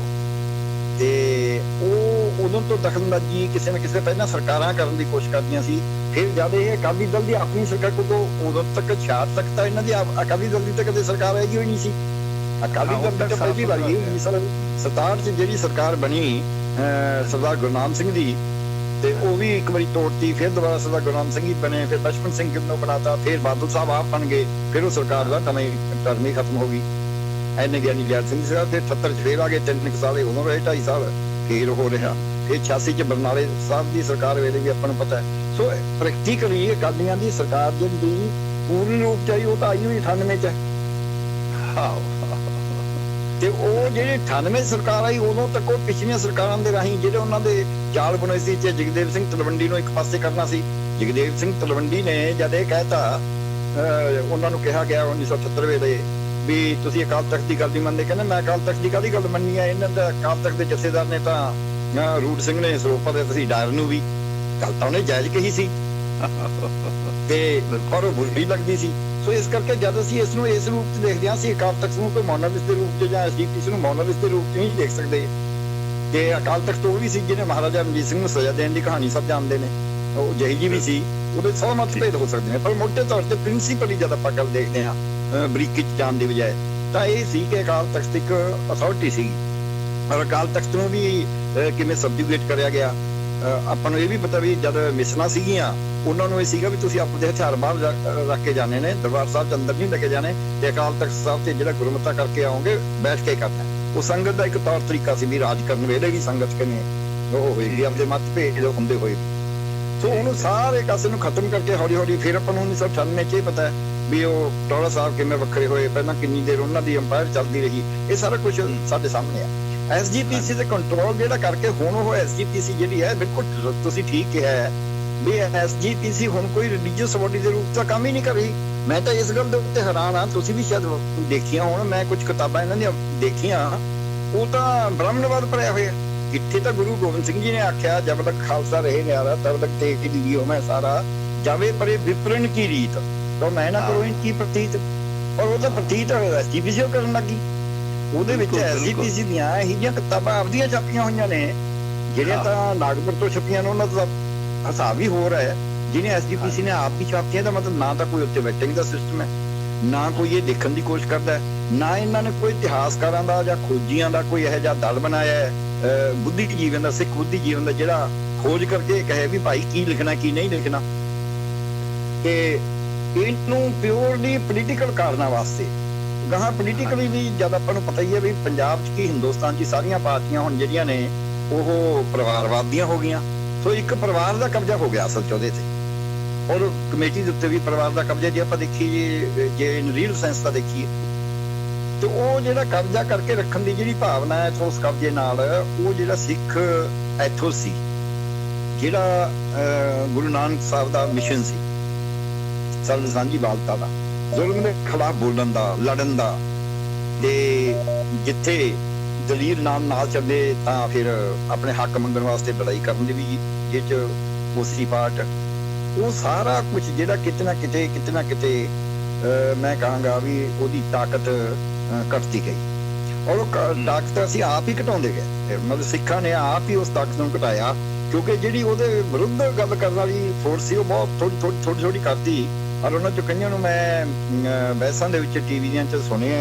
ਤੇ ਉਹ ਉਦੋਂ ਤੋਂ ਦਖਲਅੰਦਾਜ਼ੀ ਕਿਸੇ ਨਾ ਕਿਸੇ ਪਹਿਲਾਂ ਸਰਕਾਰਾਂ ਕਰਨ ਦੀ ਕੋਸ਼ਿਸ਼ ਕਰਦੀਆਂ ਸੀ। ਫਿਰ ਜਦ ਇਹ ਅਕਾਲੀ ਦਲ ਦੀ ਆਪਣੀ ਸਰਕਾਰ ਕੋਲ ਉਦੋਂ ਤੱਕ 66 ਤੱਕ ਤਾਂ ਇਹਨਾਂ ਦੀ ਅਕਾਲੀ ਦਲ ਦੀ ਤਾਂ ਕਦੇ ਸਰਕਾਰ ਆਈ ਹੋਈ ਨਹੀਂ ਸੀ। ਅਕਾਲੀ ਦਲ ਦੀ ਤਾਂ ਪਹਿਲੀ ਵਾਰੀ 1967 ਚ ਜਿਹੜੀ ਸਰਕਾਰ ਬਣੀ ਸਰਦਾਰ ਗੁਰਨਾਮ ਸਿੰਘ ਦੀ, ਤੇ ਉਹ ਵੀ ਇੱਕ ਵਾਰੀ ਤੋੜਤੀ, ਫਿਰ ਦੁਬਾਰਾ ਸਰਦਾਰ ਗੁਰਨਾਮ ਸਿੰਘ ਹੀ ਬਣੇ, ਫਿਰ ਬਚਪਨ ਸਿੰਘ ਨੂੰ ਬਣਾਤਾ, ਫਿਰ ਬਾਦਲ ਸਾਹਿਬ ਆਪ ਬਣ ਗਏ, ਫਿਰ ਉਹ ਸਰਕਾਰ ਦਾ ਟਰਮ ਹੀ ਖਤਮ ਹੋ ਗਈ। ਐਨੇ ਗਿਆਨੀ ਲਿਆਰ ਸਿੰਘ ਸੀਗਾ, ਫਿਰ 78 ਚ ਫੇਰ ਆ ਗਏ 3 ਸਾਲ, ਉਦੋਂ ਰਹੇ 2.5 ਸਾਲ, ਫੇਰ ਹੋ ਰਿਹਾ। ਫਿਰ 86 ਚ ਬਰਨਾਲੇ ਸਾਹਿਬ ਦੀ ਸਰਕਾਰ ਵੇਲੇ ਵੀ ਆਪਾਂ ਨੂੰ ਪਤਾ ਹੈ। ਸੋ ਪ੍ਰੈਕਟੀਕਲੀ ਅਕਾਲੀਆਂ ਦੀ ਸਰਕਾਰ ਜਿਹੜੀ ਪੂਰਨ ਰੂਪ ਚ ਆਈ ਉਹ ਤਾਂ ਆਈ ਹੋਈ 98 ਚ। ਤੇ ਉਹ ਜਿਹੜੀ 98 ਸਰਕਾਰ ਆਈ ਉਦੋਂ ਤੱਕ ਉਹ ਪਿਛਲੀਆਂ ਸਰਕਾਰਾਂ ਦੇ ਰਾਹੀਂ ਜਿਹੜੇ ਉਹਨਾਂ ਦੇ ਜਾਲ ਬਣੇ ਸੀ, ਜੇ ਜਗਦੇਵ ਸਿੰਘ ਤਲਵੰਡੀ ਨੂੰ ਇੱਕ ਪਾਸੇ ਕਰਨਾ ਸੀ। ਜਗਦੇਵ ਸਿੰਘ ਤਲਵੰਡੀ ਨੇ ਜਦ ਇਹ ਕਹਿਤਾ, ਉਹਨਾਂ ਨੂੰ ਕਿਹਾ ਗਿਆ 1978 ਵੇਲੇ ਵੀ ਤੁਸੀਂ ਅਕਾਲ ਤਖਤ ਦੀ ਗੱਲ ਨਹੀਂ ਮੰਨਦੇ, ਕਹਿੰਦੇ ਮੈਂ ਅਕਾਲ ਤਖਤ ਦੀ ਕਾਹਦੀ ਗੱਲ ਮੰਨੀ ਆ, ਇਹਨਾਂ ਦਾ ਅਕਾਲ ਤਖਤ ਦੇ ਜਥੇਦਾਰ ਨੇ ਤਾਂ ਰੂਟ ਸਿੰਘ ਨੇ ਸਰੋਪਾ ਦੇ ਤੁਸੀਂ ਡਾਇਰ ਨੂੰ ਵੀ ਗੱਲ ਤਾਂ ਉਹਨੇ ਜਾਇਜ਼ ਕਹੀ ਸੀ ਤੇ ਪਰ ਉਹ ਬੁਰੀ ਲੱਗਦੀ ਸੀ। ਸੋ ਇਸ ਕਰਕੇ ਜਦ ਅਸੀਂ ਇਸ ਨੂੰ ਇਸ ਰੂਪ ਚ ਦੇਖਦੇ ਹਾਂ, ਅਸੀਂ ਅਕਾਲ ਤਖਤ ਨੂੰ ਕੋਈ ਮੋਨੋਲਿਥ ਦੇ ਰੂਪ ਚ ਜਾਂ ਐਸਜੀਪੀਸੀ ਨੂੰ ਮੋਨੋਲਿਥ ਦੇ ਰੂਪ ਚ ਨਹੀਂ ਦੇਖ ਸਕਦੇ। ਤੇ ਅਕਾਲ ਤਖਤ ਉਹ ਵੀ ਸੀ ਜਿਹਨੇ ਮਹਾਰਾਜਾ ਰਣਜੀਤ ਸਿੰਘ ਨੂੰ ਸਜ਼ਾ ਦੇਣ ਦੀ ਕਹਾਣੀ ਸਭ ਜਾਣਦੇ ਨੇ, ਉਹ ਜਿਹੀ ਜੀ ਵੀ ਸੀ, ਉਹਦੇ 100 ਮਤਭੇਦ ਹੋ ਸਕਦੇ ਨੇ, ਪਰ ਮੋਟੇ ਤੌਰ ਤੇ ਪ੍ਰਿੰਸੀਪਲੀ ਜਦ ਆਪਾਂ ਗੱਲ ਦੇਖਦੇ ਹਾਂ ਬਰੀਕੀ ਚ ਜਾਣ ਦੀ ਬਜਾਏ, ਤਾਂ ਇਹ ਸੀ ਕਿ ਅਕਾਲ ਤਖਤ ਇੱਕ ਅਥਾਰਟੀ ਸੀ। ਔਰ ਅਕਾਲ ਤਖਤ ਨੂੰ ਵੀ ਕਿਵੇਂ ਸਬਜੂਗੇਟ ਕਰਿਆ ਗਿਆ, ਆਪਾਂ ਨੂੰ ਇਹ ਵੀ ਪਤਾ ਵੀ ਜਦ ਮਿਸਲਾਂ ਸੀਗੀਆਂ ਉਹਨਾਂ ਨੂੰ ਇਹ ਸੀਗਾ ਵੀ ਤੁਸੀਂ ਆਪਣੇ ਹਥਿਆਰ ਬਾਹਰ ਰੱਖ ਕੇ ਜਾਣੇ ਨੇ, ਦਰਬਾਰ ਸਾਹਿਬ ਚ ਅੰਦਰ ਨਹੀਂ ਲੈ ਕੇ ਜਾਣੇ, ਤੇ ਅਕਾਲ ਤਖਤ ਸਾਹਿਬ ਤੇ ਜਿਹੜਾ ਗੁਰਮਤਾ ਕਰਕੇ ਆਓਗੇ ਬੈਠ ਕੇ ਕਰਨਾ। ਉਹ ਸੰਗਤ ਦਾ ਇੱਕ ਤੌਰ ਤਰੀਕਾ ਸੀ ਵੀ ਰਾਜ ਕਰਨ ਵੇਲੇ ਵੀ ਸੰਗਤ ਕਿਵੇਂ ਉਹ ਹੋਏਗੀ ਆਪਣੇ ਮਤਭੇਦ ਹੁੰਦੇ ਹੋਏ। ਸੋ ਉਹਨੂੰ ਸਾਰੇ ਕਾਸੇ ਨੂੰ ਖਤਮ ਕਰਕੇ ਹੌਲੀ ਹੌਲੀ ਫਿਰ ਆਪਾਂ ਨੂੰ 1998 ਚ ਇਹ ਪਤਾ ਹੈ ਵੀ ਉਹ ਟੋੜਾ ਸਾਹਿਬ ਕਿਵੇਂ ਵੱਖਰੇ ਹੋਏ, ਪਹਿਲਾਂ ਕਿੰਨੀ ਦੇਰ ਉਹਨਾਂ ਦੀ ਅੰਪਾਇਰ ਚੱਲਦੀ ਰਹੀ, ਇਹ ਸਾਰਾ ਕੁਝ ਸਾਡੇ ਸਾਹਮਣੇ ਆ। ਐਸਜੀਪੀਸੀ ਦੇ ਕੰਟਰੋਲ ਜਿਹੜਾ ਕਰਕੇ ਹੁਣ ਉਹ ਐਸਜੀਪੀਸੀ ਜਿਹੜੀ ਹੈ, ਬਿਲਕੁਲ ਤੁਸੀਂ ਠੀਕ ਕਿਹਾ ਹੈ ਵੀ ਐਸਜੀਪੀਸੀ ਹੁਣ ਕੋਈ ਰਿਲੀਜੀਅਸ ਬੋਡੀ ਦੇ ਰੂਪ ਚ ਕੰਮ ਹੀ ਨਹੀਂ ਕਰ ਰਹੀ। ਮੈਂ ਤਾਂ ਇਸ ਗੱਲ ਦੇ ਉੱਤੇ ਹੈਰਾਨ ਹਾਂ, ਤੁਸੀਂ ਵੀ ਸ਼ਾਇਦ ਦੇਖੀਆਂ ਹੋਣ, ਮੈਂ ਕੁਝ ਕਿਤਾਬਾਂ ਇਹਨਾਂ ਦੀਆਂ ਦੇਖੀਆਂ, ਉਹ ਤਾਂ ਬ੍ਰਾਹਮਣਵਾਦ ਭਰਿਆ ਹੋਇਆ। ਇੱਥੇ ਤਾਂ ਗੁਰੂ ਗੋਬਿੰਦ ਸਿੰਘ ਜੀ ਨੇ ਆਖਿਆ, ਜਬ ਤੱਕ ਖਾਲਸਾ ਰਹੇ ਨਿਆਰਾ ਤਬ ਤੱਕ ਤੇਗ ਕੀ ਦਿਓ ਮੈਂ ਸਾਰਾ, ਜਾਵੇ ਪਰੇ ਵਿਪਰਨ ਕੀ ਰੀਤ ਤਾਂ ਮੈਂ ਨਾ ਕਰੋ ਇਨਕੀ ਪ੍ਰਤੀਤ। ਔਰ ਉਹ ਤਾਂ ਪ੍ਰਤੀਤ ਐਸਜੀਪੀਸੀ ਉਹ ਕਰਨ ਲੱਗੀ। ਉਹਦੇ ਵਿੱਚ ਐਸਜੀਪੀਸੀ ਦੀਆਂ ਇਹੋ ਜਿਹੀਆਂ ਕਿਤਾਬਾਂ ਆਪਦੀਆਂ ਛਾਪੀਆਂ ਹੋਈਆਂ ਨੇ ਜਿਹੜੀਆਂ ਤਾਂ ਨਾਗਪੁਰ ਤੋਂ ਛਪੀਆਂ ਨੇ, ਉਹਨਾਂ ਦਾ ਹਿਸਾਬ ਹੀ ਹੋਰ ਹੈ। ਜਿਹਨੇ ਐਸਜੀਪੀਸੀ ਨੇ ਆਪ ਹੀ ਛਾਪੀਆਂ ਦਾ ਮਤਲਬ ਨਾ ਤਾਂ ਕੋਈ ਉੱਤੇ ਵੈਟਿੰਗ ਦਾ ਸਿਸਟਮ ਹੈ, ਨਾ ਕੋਈ ਇਹ ਦੇਖਣ ਦੀ ਕੋਸ਼ਿਸ਼ ਕਰਦਾ ਹੈ, ਨਾ ਇਹਨਾਂ ਨੇ ਕੋਈ ਇਤਿਹਾਸਕਾਰਾਂ ਦਾ ਜਾਂ ਖੋਜੀਆਂ ਦਾ ਕੋਈ ਇਹੋ ਜਿਹਾ ਦਲ ਬਣਾਇਆ ਹੈ, ਬੁੱਧੀ ਜੀਵਨ ਦਾ, ਸਿੱਖ ਬੁੱਧੀ ਜੀਵਨ ਦਾ, ਜਿਹੜਾ ਖੋਜ ਕਰਕੇ ਕਹੇ ਵੀ ਭਾਈ ਕੀ ਲਿਖਣਾ ਕੀ ਨਹੀਂ ਲਿਖਣਾ। ਤੇ ਇਹਨੂੰ ਪਿਓਰਲੀ ਪੋਲੀਟੀਕਲ ਕਾਰਨਾਂ ਵਾਸਤੇ ਗਾਹਾਂ ਪੋਲੀਟੀਕਲੀ ਵੀ ਜਦ ਆਪਾਂ ਨੂੰ ਪਤਾ ਹੀ ਹੈ ਵੀ ਪੰਜਾਬ 'ਚ ਕੀ ਹਿੰਦੁਸਤਾਨ 'ਚ ਸਾਰੀਆਂ ਪਾਰਟੀਆਂ ਹੁਣ ਜਿਹੜੀਆਂ ਨੇ ਉਹ ਪਰਿਵਾਰਵਾਦੀਆਂ ਹੋ ਗਈਆਂ। ਸੋ ਇੱਕ ਪਰਿਵਾਰ ਦਾ ਕਬਜ਼ਾ ਹੋ ਗਿਆ ਅਸਲ 'ਚ ਉਹਦੇ ਤੇ, ਔਰ ਕਮੇਟੀ ਦੇ ਉੱਤੇ ਵੀ ਪਰਿਵਾਰ ਦਾ ਕਬਜ਼ਾ ਜੇ ਆਪਾਂ ਦੇਖੀਏ, ਜੇ ਰੀਅਲ ਸੈਂਸ ਦਾ ਦੇਖੀਏ, ਤੇ ਉਹ ਜਿਹੜਾ ਕਬਜ਼ਾ ਕਰਕੇ ਰੱਖਣ ਦੀ ਜਿਹੜੀ ਭਾਵਨਾ ਹੈ, ਉਸ ਕਬਜ਼ੇ ਨਾਲ ਉਹ ਜਿਹੜਾ ਸਿੱਖ ਐਥੋਸ ਸੀ, ਜਿਹੜਾ ਗੁਰੂ ਨਾਨਕ ਸਾਹਿਬ ਦਾ ਮਿਸ਼ਨ ਸੀ, ਸਰਬ ਸਾਂਝੀ ਵਾਲਤਾ ਦਾ, ਜ਼ੁਲਮ ਦੇ ਖਿਲਾਫ ਬੋਲਣ ਦਾ, ਲੜਨ ਦਾ, ਤੇ ਜਿੱਥੇ ਦਲੀਲ ਨਾਮ ਨਾਲ ਚੱਲੇ ਤਾਂ ਫਿਰ ਆਪਣੇ ਹੱਕ ਮੰਗਣ ਵਾਸਤੇ ਲੜਾਈ ਕਰਨ ਦੀ ਵੀ ਜਿਹ 'ਚ ਉਸੀ ਪਾਰਟ, ਉਹ ਸਾਰਾ ਕੁਝ ਜਿਹੜਾ ਕਿਤੇ ਨਾ ਕਿਤੇ ਮੈਂ ਕਹਾਂਗਾ ਵੀ ਉਹਦੀ ਤਾਕਤ ਘਟਦੀ ਗਈ। ਔਰ ਉਹ ਤਾਕਤ ਅਸੀਂ ਆਪ ਹੀ ਘਟਾਉਂਦੇ ਗਏ, ਮਤਲਬ ਸਿੱਖਾਂ ਨੇ ਆਪ ਹੀ ਉਸ ਤਾਕਤ ਨੂੰ ਘਟਾਇਆ, ਕਿਉਂਕਿ ਜਿਹੜੀ ਉਹਦੇ ਵਿਰੁੱਧ ਗੱਲ ਕਰਨ ਵਾਲੀ ਫੋਰਸ ਸੀ ਉਹ ਬਹੁਤ ਥੋੜੀ ਕਰਦੀ। ਔਰ ਉਹਨਾਂ ਚੋਂ ਕਈਆਂ ਨੂੰ ਮੈਂ ਬਹਿਸਾਂ ਦੇ ਵਿੱਚ ਟੀਵੀ ਦੀਆਂ 'ਚ ਸੁਣਿਆ,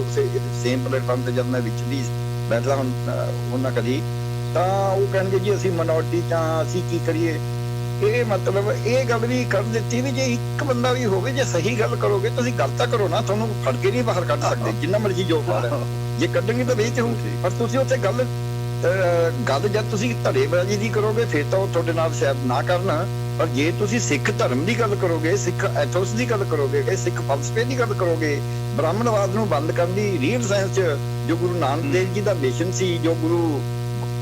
ਉਸੇ ਸੇਮ ਪਲੇਟਫਾਰਮ ਤੇ ਜਦ ਮੈਂ ਵਿੱਚ ਦੀ ਬੈਠਦਾ ਹੁਣ ਨਾ ਕਦੀ, ਤਾਂ ਉਹ ਕਹਿਣਗੇ ਜੀ ਅਸੀਂ ਮਿਨੋਰਟੀ ਤਾਂ ਅਸੀਂ ਕੀ ਕਰੀਏ। ਇਹ ਮਤਲਬ ਇਹ ਗੱਲ ਵੀ ਕਰ ਦਿੱਤੀ ਵੀ ਜੇ ਇੱਕ ਬੰਦਾ ਵੀ ਹੋਵੇ, ਜੇ ਸਹੀ ਗੱਲ ਕਰੋਗੇ ਤੁਸੀਂ ਗੱਲ ਤਾਂ ਕਰੋ ਨਾ, ਤੁਹਾਨੂੰ ਫੜ ਕੇ ਨਹੀਂ ਬਾਹਰ ਕੱਢ ਸਕਦੇ ਜਿੰਨਾ ਮਰਜ਼ੀ ਜੋ ਕਰ ਜੇ ਕੱਢਣਗੇ ਤਾਂ ਵੇਚ ਹੋਊ। ਪਰ ਤੁਸੀਂ ਉੱਥੇ ਗੱਲ ਜਦ ਤੁਸੀਂ ਧੜੇਬਾਜ਼ੀ ਦੀ ਕਰੋਗੇ ਫਿਰ ਤਾਂ ਉਹ ਤੁਹਾਡੇ ਨਾਲ ਸ਼ਾਇਦ ਨਾ ਕਰਨ, ਪਰ ਜੇ ਤੁਸੀਂ ਸਿੱਖ ਧਰਮ ਦੀ ਗੱਲ ਕਰੋਗੇ, ਸਿੱਖ ਐਥੋਸ ਦੀ ਗੱਲ ਕਰੋਗੇ, ਸਿੱਖ ਫਲਸਫੇ ਦੀ ਗੱਲ ਕਰੋਗੇ, ਬ੍ਰਾਹਮਣਵਾਦ ਨੂੰ ਬੰਦ ਕਰਨ ਦੀ ਰੀਅਲ ਸੈਂਸ 'ਚ ਜੋ ਗੁਰੂ ਨਾਨਕ ਦੇਵ ਜੀ ਦਾ ਮਿਸ਼ਨ ਸੀ, ਜੋ ਗੁਰੂ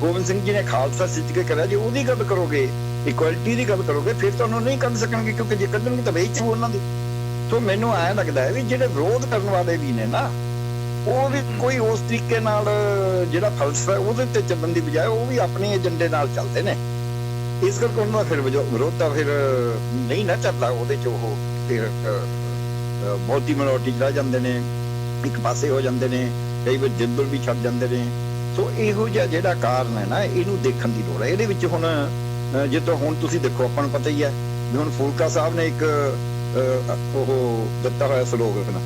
ਗੋਬਿੰਦ ਸਿੰਘ ਜੀ ਨੇ ਖਾਲਸਾ ਸਿੱਜ ਕੇ ਕਰਿਆ, ਜੇ ਉਹਦੀ ਗੱਲ ਕਰੋਗੇ, ਇਕੁਐਲਿਟੀ ਦੀ ਗੱਲ ਕਰੋਗੇ, ਫਿਰ ਤੁਹਾਨੂੰ ਨਹੀਂ ਕੱਢ ਸਕਣਗੇ, ਕਿਉਂਕਿ ਜੇ ਕੱਢਣਗੇ ਤਾਂ ਵੇਚ ਉਹਨਾਂ ਦੀ। ਸੋ ਮੈਨੂੰ ਐਂ ਲੱਗਦਾ ਹੈ ਵੀ ਜਿਹੜੇ ਵਿਰੋਧ ਕਰਨ ਵਾਲੇ ਵੀ ਨੇ ਨਾ, ਉਹ ਵੀ ਕੋਈ ਉਸ ਤਰੀਕੇ ਨਾਲ ਜਿਹੜਾ ਫਲਸਫਾ ਉਹਦੇ ਤੇ ਚੱਲਣ ਦੀ ਬਜਾਏ ਉਹ ਵੀ ਆਪਣੇ ਏਜੰਡੇ ਨਾਲ ਚੱਲਦੇ ਨੇ। ਇਸ ਕਰਕੇ ਉਹਨਾਂ ਦਾ ਫਿਰ ਵਿਰੋਧ ਤਾਂ ਫਿਰ ਨਹੀਂ ਨਾ ਚੱਲਦਾ, ਉਹਦੇ 'ਚ ਉਹ ਫਿਰ ਬਹੁਤੀ ਮਿਨੋਰਟੀ 'ਚ ਰਹਿ ਜਾਂਦੇ ਨੇ, ਇੱਕ ਪਾਸੇ ਹੋ ਜਾਂਦੇ ਨੇ, ਕਈ ਵਾਰ ਜਿੱਦਲ ਵੀ ਛੱਡ ਜਾਂਦੇ ਨੇ। ਸੋ ਇਹੋ ਜਿਹਾ ਜਿਹੜਾ ਕਾਰਨ ਹੈ ਨਾ, ਇਹਨੂੰ ਦੇਖਣ ਦੀ ਲੋੜ ਹੈ। ਇਹਦੇ ਵਿੱਚ ਹੁਣ ਜਿੱਦੋਂ ਹੁਣ ਤੁਸੀਂ ਦੇਖੋ, ਆਪਾਂ ਨੂੰ ਪਤਾ ਹੀ ਹੈ ਵੀ ਹੁਣ ਫੂਲਕਾ ਸਾਹਿਬ ਨੇ ਇੱਕ ਉਹ ਦਿੱਤਾ ਹੋਇਆ ਸਲੋਗਨ,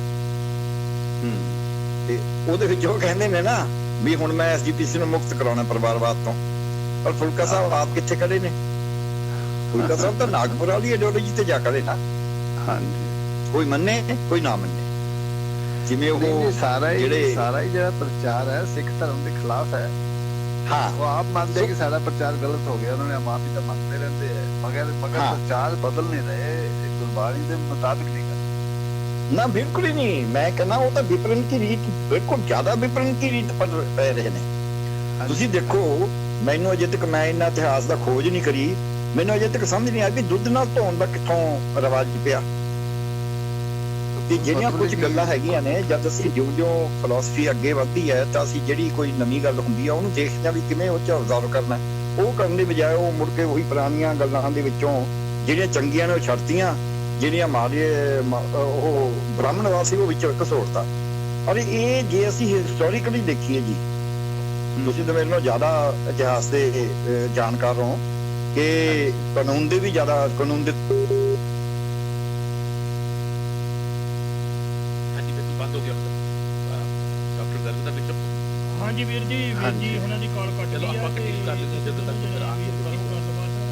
ਤੇ ਉਹਦੇ ਵਿੱਚ ਉਹ ਕਹਿੰਦੇ ਨੇ ਨਾ ਵੀ ਹੁਣ ਮੈਂ SGPC ਨੂੰ ਮੁਕਤ ਕਰਾਉਣਾ ਪਰਿਵਾਰਵਾਦ ਤੋਂ, ਪਰ ਫੂਲਕਾ ਸਾਹਿਬ ਆਪ ਕਿੱਥੇ ਖੜੇ ਨੇ? ਫੂਲਕਾ ਸਾਹਿਬ ਤਾਂ ਨਾਗਪੁਰ ਵਾਲੀ ਆਈਡੀਓਲੋਜੀ ਤੇ ਜਾ ਖੜੇ ਨਾ। ਹਾਂਜੀ, ਕੋਈ ਮੰਨੇ ਕੋਈ ਨਾ ਮੰਨੇ, ਜਿਵੇਂ ਉਹ ਸਾਰਾ ਹੀ ਜਿਹੜੇ ਜਿਹੜਾ ਪ੍ਰਚਾਰ ਹੈ ਸਿੱਖ ਧਰਮ ਦੇ ਖਿਲਾਫ ਹੈ। ਹਾਂ, ਉਹ ਆਪ ਮੰਨਦੇ ਕਿ ਸਾਡਾ ਪ੍ਰਚਾਰ ਗਲਤ ਹੋ ਗਿਆ, ਉਹਨਾਂ ਨੇ ਮਾਫੀ ਤਾਂ ਮੰਗਦੇ ਰਹਿੰਦੇ ਹੈ, ਮਗਰ ਪ੍ਰਚਾਰ ਬਦਲ ਨਹੀਂ ਰਹੇ, ਗੁਰਬਾਣੀ ਦੇ ਮੁਤਾਬਿਕ ਨਹੀਂ ਕਰਦੇ। ਨਾ ਬਿਲਕੁਲ ਹੀ ਨਹੀਂ। ਮੈਂ ਕਹਿੰਦਾ ਉਹ ਤਾਂ ਵਿਪਰਨ ਕੀ ਰੀਤ, ਬਿਲਕੁਲ ਜ਼ਿਆਦਾ ਵਿਪਰਨ ਕੀ ਰੀਤ ਪੈ ਰਹੇ ਨੇ। ਤੁਸੀਂ ਦੇਖੋ, ਮੈਨੂੰ ਅਜੇ ਤੱਕ, ਮੈਂ ਇਹਨਾਂ ਇਤਿਹਾਸ ਦਾ ਖੋਜ ਨਹੀਂ ਕਰੀ, ਮੈਨੂੰ ਅਜੇ ਤੱਕ ਸਮਝ ਨਹੀਂ ਆਈ ਵੀ ਦੁੱਧ ਨਾਲ ਧੋਣ ਦਾ ਕਿੱਥੋਂ ਰਿਵਾਜ ਪਿਆ। ਤੇ ਜਿਹੜੀਆਂ ਕੁਝ ਗੱਲਾਂ ਹੈਗੀਆਂ ਨੇ, ਜਦ ਅਸੀਂ ਜਿਉਂ ਫਿਲਾਸਫੀ ਅੱਗੇ ਵੱਧਦੀ ਹੈ ਤਾਂ ਅਸੀਂ ਜਿਹੜੀ ਕੋਈ ਨਵੀਂ ਗੱਲ ਹੁੰਦੀ ਆ ਉਹਨੂੰ ਦੇਖਦੇ ਹਾਂ ਵੀ ਕਿਵੇਂ ਉਹ 'ਚ ਅਬਜ਼ਰਵ ਕਰਨਾ। ਉਹ ਕਰਨ ਦੀ ਬਜਾਏ ਉਹ ਮੁੜ ਕੇ ਉਹੀ ਪੁਰਾਣੀਆਂ ਗੱਲਾਂ ਦੇ ਵਿੱਚੋਂ ਜਿਹੜੀਆਂ ਚੰਗੀਆਂ ਨੇ ਉਹ ਛੱਡਤੀਆਂ, ਜਿਹੜੀਆਂ ਮਾੜੇ ਉਹ ਬ੍ਰਾਹਮਣਵਾਦ ਸੀ ਉਹ ਵਿੱਚੋਂ ਘਸੋੜਤਾ। ਔਰ ਇਹ ਜੇ ਅਸੀਂ ਹਿਸਟੋਰੀਕਲੀ ਦੇਖੀਏ ਜੀ, ਤੁਸੀਂ ਤਾਂ ਮੇਰੇ ਨਾਲੋਂ ਜ਼ਿਆਦਾ ਇਤਿਹਾਸ ਦੇ ਜਾਣਕਾਰ ਹੋ, ਕਿ ਕਾਨੂੰਨ ਦੇ ਵੀ ਜ਼ਿਆਦਾ ਕਾਨੂੰਨ ਦੇ ਬੰਦ ਹੋ ਗਿਆ ਡਾਕਟਰ ਦਰਦ ਦਾ ਵਿੱਚ। ਹਾਂਜੀ ਵੀਰ ਜੀ ਉਹਨਾਂ ਦੀ ਕਾਲ ਕੱਟ ਚਲੋ ਗਈ ਆਪਾਂ ਕੰਟੀਨਿਊ ਕਰ ਲੈਂਦੇ ਜਦੋਂ ਤੱਕ ਫਿਰ ਆ ਗਏ।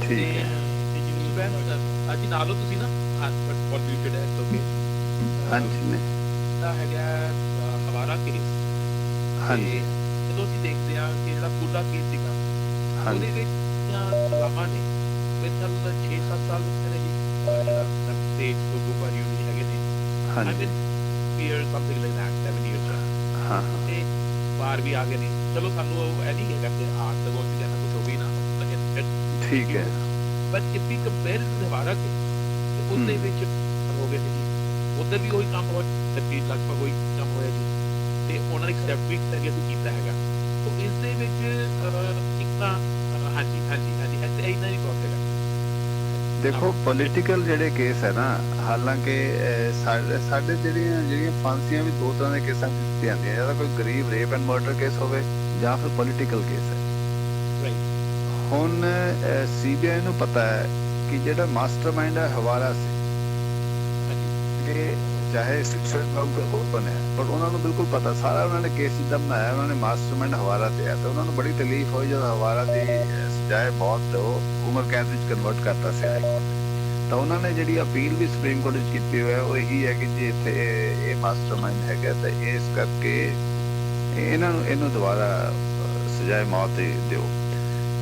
ਠੀਕ ਹੈ। ਅੱਜ ਨਾਲੋਂ ਤੁਸੀਂ ਨਾ ਕੰਟਰੀਬਿਊਟਡ ਹੈ ਓਕੇ। ਹਾਂਜੀ ਨੇ ਦਾ ਹੈਗਾ ਹਵਾਰਾ ਕੇਸ। ਹਾਂਜੀ, ਜਦੋਂ ਅਸੀਂ ਦੇਖਦੇ ਆ ਕਿ ਜਿਹੜਾ ਪੂਰਾ ਕੇਸ ਸੀਗਾ ਉਹਦੇ ਵਿੱਚ ਸਲਾਮਾਂ ਨੇ ਵਿੱਚ 6-7 ਸਾਲ ਉੱਤੇ ਰਹੀ ਸਟੇਜ ਤੋਂ ਦੋ ਵਾਰੀ ਹੋਈ ਹੈਗੇ ਨੇ। ਹਾਂਜੀ, years something like that 7 years ਹਾਂ ਤੇ ਬਾਹਰ ਵੀ ਆ ਗਏ ਨੇ। ਚਲੋ ਸਾਨੂੰ ਉਹ ਇਹ ਨਹੀਂ ਹੈਗਾ ਕਿ ਆਜ ਤੱਕ ਉਹ ਚੀਜ਼ਾਂ ਕੁਝ ਹੋ ਵੀ ਨਾ ਠੀਕ ਹੈ। But if we compare to Hawara ਕੇ ਉਹਦੇ ਵਿੱਚ ਹੋ ਗਏ ਸੀ, ਉੱਧਰ ਵੀ ਉਹੀ ਕੰਮ ਹੋਇਆ, 30 ਲੱਖ ਦਾ ਕੋਈ ਕੰਮ ਹੋਇਆ ਜੀ, ਤੇ ਉਹਨਾਂ ਨੇ ਐਕਸੈਪਟ ਵੀ ਕੀਤਾ ਕਿ ਅਸੀਂ ਕੀਤਾ ਹੈਗਾ। ਸੋ ਇਸ ਦੇ ਵਿੱਚ ਇੱਕ ਤਾਂ ਹਾਂਜੀ ਇੰਨਾ ਹੀ ਬਹੁਤ ਹੈਗਾ। ਦੇਖੋ ਪੋਲੀਟੀਕਲ ਜਿਹੜੇ ਕੇਸ ਹੈ ਨਾ, ਹਾਲਾਂਕਿ ਸਾਡੇ ਜਿਹੜੀਆਂ ਫਾਂਸੀਆਂ ਵੀ ਦੋ ਤਰ੍ਹਾਂ ਦੇ ਕੇਸਾਂ ਵਿੱਚ ਦਿੱਤੀਆਂ ਜਾਂਦੀਆਂ, ਜਾਂ ਤਾਂ ਕੋਈ ਗਰੀਬ ਰੇਪ ਐਂਡ ਮਰਡਰ ਕੇਸ ਹੋਵੇ ਜਾਂ ਫਿਰ ਪੋਲੀਟੀਕਲ ਕੇਸ ਹੈ। ਹੁਣ CBI ਨੂੰ ਪਤਾ ਹੈ ਕਿ ਜਿਹੜਾ ਮਾਸਟਰਮਾਈਂਡ ਹੈ ਹਵਾਰਾ ਸੀ, ਕਿ ਚਾਹੇ ਓਪਨ ਹੈ, ਪਰ ਉਹਨਾਂ ਨੂੰ ਬਿਲਕੁਲ ਪਤਾ, ਸਾਰਾ ਉਹਨਾਂ ਨੇ ਕੇਸ ਜਿੱਦਾਂ ਬਣਾਇਆ, ਉਹਨਾਂ ਨੇ ਮਾਸਟਰਮਾਈਂਡ ਹਵਾਰਾ ਤੇ ਹੈ। ਤੇ ਉਹਨਾਂ ਨੂੰ ਬੜੀ ਤਕਲੀਫ ਹੋਈ ਜਦੋਂ ਹਵਾਰਾ ਦੀ ਸਜ਼ਾਏ ਬਹੁਤ ਉਮਰ ਕੈਦ ਵਿੱਚ ਕਨਵਰਟ ਕਰਤਾ ਸੀ। ਤਾਂ ਉਹਨਾਂ ਨੇ ਜਿਹੜੀ ਅਪੀਲ ਵੀ ਸੁਪਰੀਮ ਕੋਰਟ ਵਿੱਚ ਕੀਤੀ ਹੋਈ ਹੈ ਉਹ ਇਹੀ ਹੈ ਕਿ ਜੇ ਇੱਥੇ ਇਹ ਮਾਸਟਰਮਾਈਂਡ ਹੈਗਾ ਤਾਂ ਇਸ ਕਰਕੇ ਇਹਨੂੰ ਦੁਬਾਰਾ ਸਜ਼ਾਏ ਮੌਤ ਦਿਓ।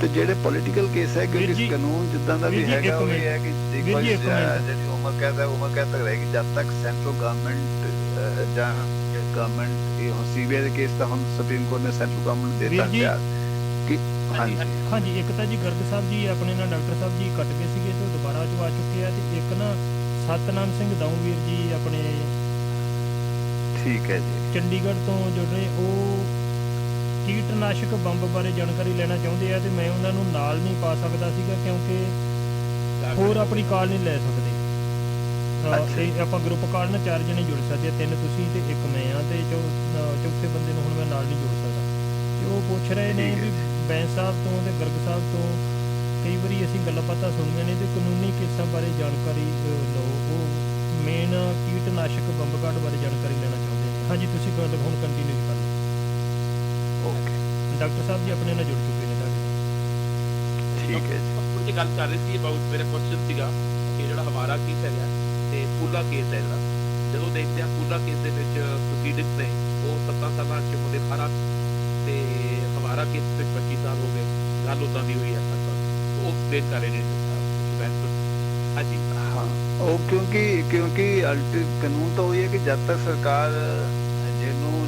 ਤੇ ਜਿਹੜੇ ਪੋਲੀਟੀਕਲ ਕੇਸ ਹੈ, ਕਿਉਂਕਿ ਕਾਨੂੰਨ ਜਿੱਦਾਂ ਦਾ ਵੀ ਹੈਗਾ ਉਹ ਇਹ ਹੈ ਕਿ ਜਿਹੜੀ ਉਮਰ ਕੈਦ ਤੱਕ ਰਹੇਗੀ ਜਦ ਤੱਕ ਸੈਂਟਰਲ ਗਵਰਨਮੈਂਟ ਜਾਂ ਗਵਰਨਮੈਂਟ, ਇਹ CBI ਦੇ ਕੇਸ ਤਾਂ ਹੁਣ ਸੁਪਰੀਮ ਕੋਰਟ ਨੇ ਸੈਂਟਰਲ ਗਵਰਨਮੈਂਟ ਦੇ ਦਿੱਤਾ ਕਿ ਹਾਂਜੀ। ਇੱਕ ਤਾਂ ਜੀ ਗਰਗ ਸਾਹਿਬ ਜੀ ਆਪਣੇ ਨਾਲ ਡਾਕਟਰ ਸਾਹਿਬ ਜੀ ਕੱਟ ਗਏ ਸੀਗੇ ਤੇ ਦੁਬਾਰਾ ਜੋ ਆ ਚੁੱਕੇ ਆ, ਤੇ ਇੱਕ ਨਾ ਸਤਨਾਮ ਸਿੰਘ ਦਾਊਵੀਰ ਜੀ ਆਪਣੇ ਠੀਕ ਹੈ ਜੀ ਚੰਡੀਗੜ੍ਹ ਤੋਂ ਜੁੜ ਰਹੇ, ਉਹ ਕੀਟਨਾਸ਼ਕ ਬੰਬ ਬਾਰੇ ਜਾਣਕਾਰੀ ਲੈਣਾ ਚਾਹੁੰਦੇ ਆ, ਤੇ ਮੈਂ ਉਹਨਾਂ ਨੂੰ ਨਾਲ ਨਹੀਂ ਪਾ ਸਕਦਾ ਸੀਗਾ ਕਿਉਂਕਿ ਹੋਰ ਆਪਣੀ ਕਾਲ ਨਹੀਂ ਲੈ ਸਕਦੇ। ਤੇ ਆਪਾਂ ਗਰੁੱਪ ਕਾਲ ਨਾਲ 4 ਜਣੇ ਜੁੜ ਸਕਦੇ ਆ, 3 ਤੁਸੀਂ ਤੇ 1 ਮੈਂ ਆ, ਤੇ ਚੌਥੇ ਬੰਦੇ ਨੂੰ ਹੁਣ ਮੈਂ ਨਾਲ ਨਹੀਂ ਜੋੜ ਸਕਦਾ। ਤੇ ਉਹ ਪੁੱਛ ਰਹੇ ਨੇ ਵੀ ਬੈਂਸ ਸਾਹਿਬ ਤੋਂ ਤੇ ਗਰਗ ਸਾਹਿਬ ਤੋਂ ਕਈ ਵਾਰੀ ਅਸੀਂ ਗੱਲਾਂ ਬਾਤਾਂ ਸੁਣੀਆਂ ਨੇ, ਤੇ ਕਾਨੂੰਨੀ ਕੇਸਾਂ ਬਾਰੇ ਜਾਣਕਾਰੀ ਲਓ। ਉਹ ਮੇਨ ਕੀਟਨਾਸ਼ਕ ਬੰਬ ਘਾਟ ਬਾਰੇ ਜਾਣਕਾਰੀ ਲੈਣਾ ਚਾਹੁੰਦੇ ਨੇ। ਹਾਂਜੀ, ਤੁਸੀਂ ਗੱਲ ਹੁਣ ਕੰਟੀਨਿਊ ਕਰ ਲਓ। ਓਕੇ। ਡਾਕਟਰ ਸਾਹਿਬ ਜੀ ਆਪਣੇ ਨਾਲ ਜੁੜ ਚੁੱਕੇ ਨੇ ਤੁਹਾਡੇ ਨਾਲ। ਠੀਕ ਹੈ ਜੀ। ਆਪਾਂ ਇਹ ਗੱਲ ਕਰ ਰਹੇ ਸੀ ਅਬਾਊਟ, ਮੇਰਾ ਕੁਐਸਚਨ ਸੀਗਾ ਕਿ ਜਿਹੜਾ ਹਵਾਰਾ ਕੇਸ ਹੈਗਾ ਤੇ ਪੂਲਾ ਕੇਸ ਹੈ ਜਿਹੜਾ, ਜਦੋਂ ਦੇਖਦੇ ਆ ਪੂਲਾ ਕੇਸ ਦੇ ਵਿੱਚ ਪ੍ਰੋਸੀਡਿੰਗਸ ਨੇ ਉਹ 7 ਸਾਲਾਂ 'ਚ ਮੁੰਡੇ 18 ਤੇ ਹਵਾਰਾ ਕੇਸ ਵਿੱਚ 25 ਸਾਲ ਹੋ ਗਏ, ਗੱਲ ਉੱਦਾਂ ਦੀ ਹੋਈ ਹੈ ਉਹ ਐਕਸਪਲੇਨ ਕਰ ਰਹੇ ਨੇ ਹਾਂਜੀ। हाँ वो क्योंकि कानून तो वही है कि जब तक सरकार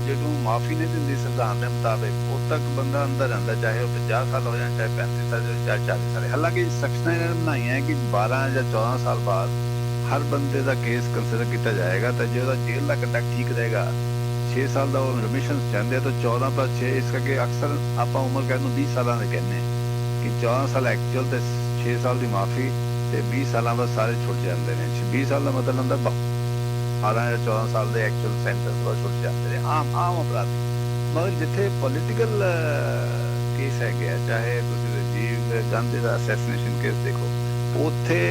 ਜਿਹਨੂੰ ਮਾਫੀ ਨਹੀਂ ਦਿੰਦੀ ਸੰਵਿਧਾਨ ਦੇ ਮੁਤਾਬਿਕ ਉਦ ਤੱਕ ਬੰਦਾ ਅੰਦਰ ਰਹਿੰਦਾ, ਚਾਹੇ ਉਹ 50 ਸਾਲ ਹੋ ਜਾਣ, ਚਾਹੇ 35 ਸਾਲ ਹੋ ਜਾਣ, ਚਾਹੇ 40 ਸਾਲ। ਹਾਲਾਂਕਿ ਸੈਕਸ਼ਨਾਂ ਇਹਨਾਂ ਨੇ ਬਣਾਈਆਂ ਹੈ ਕਿ 12 ਜਾਂ 14 ਸਾਲ ਬਾਅਦ ਹਰ ਬੰਦੇ ਦਾ ਕੇਸ ਕੰਸੀਡਰ ਕੀਤਾ ਜਾਏਗਾ, ਤਾਂ ਜੇ ਉਹਦਾ ਜੇਲ੍ਹ ਦਾ ਕੰਡਕਟ ਠੀਕ ਰਹੇਗਾ, 6 ਸਾਲ ਦਾ ਉਹ ਰਿਮਿਸ਼ਨ ਚਾਹੁੰਦੇ ਤਾਂ 14 + 6, ਇਸ ਕਰਕੇ ਅਕਸਰ ਆਪਾਂ ਉਮਰ ਕਹਿ ਨੂੰ 20 ਸਾਲਾਂ ਦੇ ਕਹਿੰਦੇ ਕਿ 14 ਸਾਲ ਐਕਚੁਅਲ ਤੇ 6 ਸਾਲ ਦੀ ਮਾਫੀ ਤੇ 20 ਸਾਲਾਂ ਬਾਅਦ ਸਾਰੇ ਛੁੱਟ ਜਾਂਦੇ ਨੇ। 20 ਸਾਲ ਦਾ ਮਤਲਬ ਹੁੰਦਾ 12 ਜਾਂ 14 ਸਾਲ ਦੇ ਐਕਚੁਅਲ ਸੈਂਟੈਂਸ ਬਾਅਦ ਛੁੱਟ ਜਾਂਦੇ ਨੇ ਆਮ ਅਪਰਾਧੀ। ਮਗਰ ਜਿੱਥੇ ਪੋਲੀਟੀਕਲ ਕੇਸ ਹੈਗੇ ਆ, ਚਾਹੇ ਤੁਸੀਂ ਰਾਜੀਵ ਗਾਂਧੀ ਦਾ ਅਸੈਸੀਨੇਸ਼ਨ ਕੇਸ ਦੇਖੋ, ਉੱਥੇ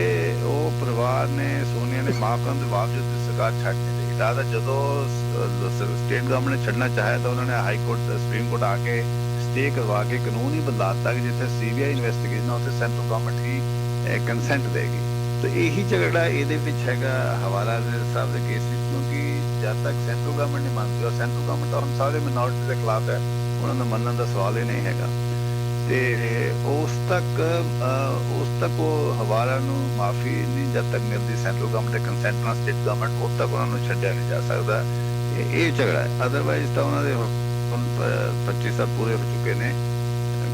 ਉਹ ਪਰਿਵਾਰ ਨੇ ਸੋਨੀਆ ਨੇ ਮਾਫ ਕਰਨ ਦੇ ਬਾਵਜੂਦ ਸਰਕਾਰ ਛੱਡ ਨਹੀਂ ਰਹੀ। ਤਾਂ ਜਦੋਂ ਸਟੇਟ ਗਵਰਨਮੈਂਟ ਨੇ ਛੱਡਣਾ ਚਾਹਿਆ ਤਾਂ ਉਹਨਾਂ ਨੇ ਹਾਈ ਕੋਰਟ ਸੁਪਰੀਮ ਕੋਰਟ ਆ ਕੇ ਸਟੇ ਕਰਵਾ ਕੇ ਕਾਨੂੰਨ ਹੀ ਬਦਲਾ ਦਿੱਤਾ ਕਿ ਜਿੱਥੇ CBI ਇਨਵੈਸਟੀਗੇਸ਼ਨ ਆ ਉੱਥੇ ਸੈਂਟਰਲ ਗਵਰਨਮੈਂਟ ਹੀ ਕੰਸੈਂਟ ਦੇਗੀ। तो यही झगड़ा ਇਹਦੇ ਵਿੱਚ ਹੈਗਾ ਹਵਾਲਾ ਦੇ ਸਾਹਿਬ ਦੇ ਕੇਸ ਵਿੱਚ, ਕਿਉਂਕਿ ਜਦ ਤੱਕ ਸੈਂਟਰਲ ਗਵਰਨਮੈਂਟ ਨਹੀਂ ਮੰਨਦੀ, ਔਰ ਸੈਂਟਰਲ ਗਵਰਨਮੈਂਟ ਹੁਣ ਸਾਰੇ ਮਿਨੋਰਿਟੀ ਦੇ ਖਿਲਾਫ ਹੈ, ਉਹਨਾਂ ਦਾ ਮੰਨਣ ਦਾ ਸਵਾਲ ਹੀ ਨਹੀਂ ਹੈਗਾ, ਤੇ ਉਸ ਤੱਕ ਉਹ ਹਵਾਲਾ ਨੂੰ ਮਾਫੀ ਨਹੀਂ ਜਦ ਤੱਕ ਮਿਲਦੀ ਸੈਂਟਰਲ ਗਵਰਨਮੈਂਟ ਦੇ ਕੰਸੈਂਟ ਨਾਲ ਸਟੇਟ ਗਵਰਨਮੈਂਟ, ਉਦ ਤੱਕ ਉਹਨਾਂ ਨੂੰ ਛੱਡਿਆ ਨਹੀਂ ਜਾ ਸਕਦਾ। ਇਹ ਝਗੜਾ ਹੈ। ਅਦਰਵਾਈਜ਼ ਤਾਂ ਉਹਨਾਂ ਦੇ ਹੁਣ 25 ਸਾਲ ਪੂਰੇ ਹੋ ਚੁੱਕੇ ਨੇ,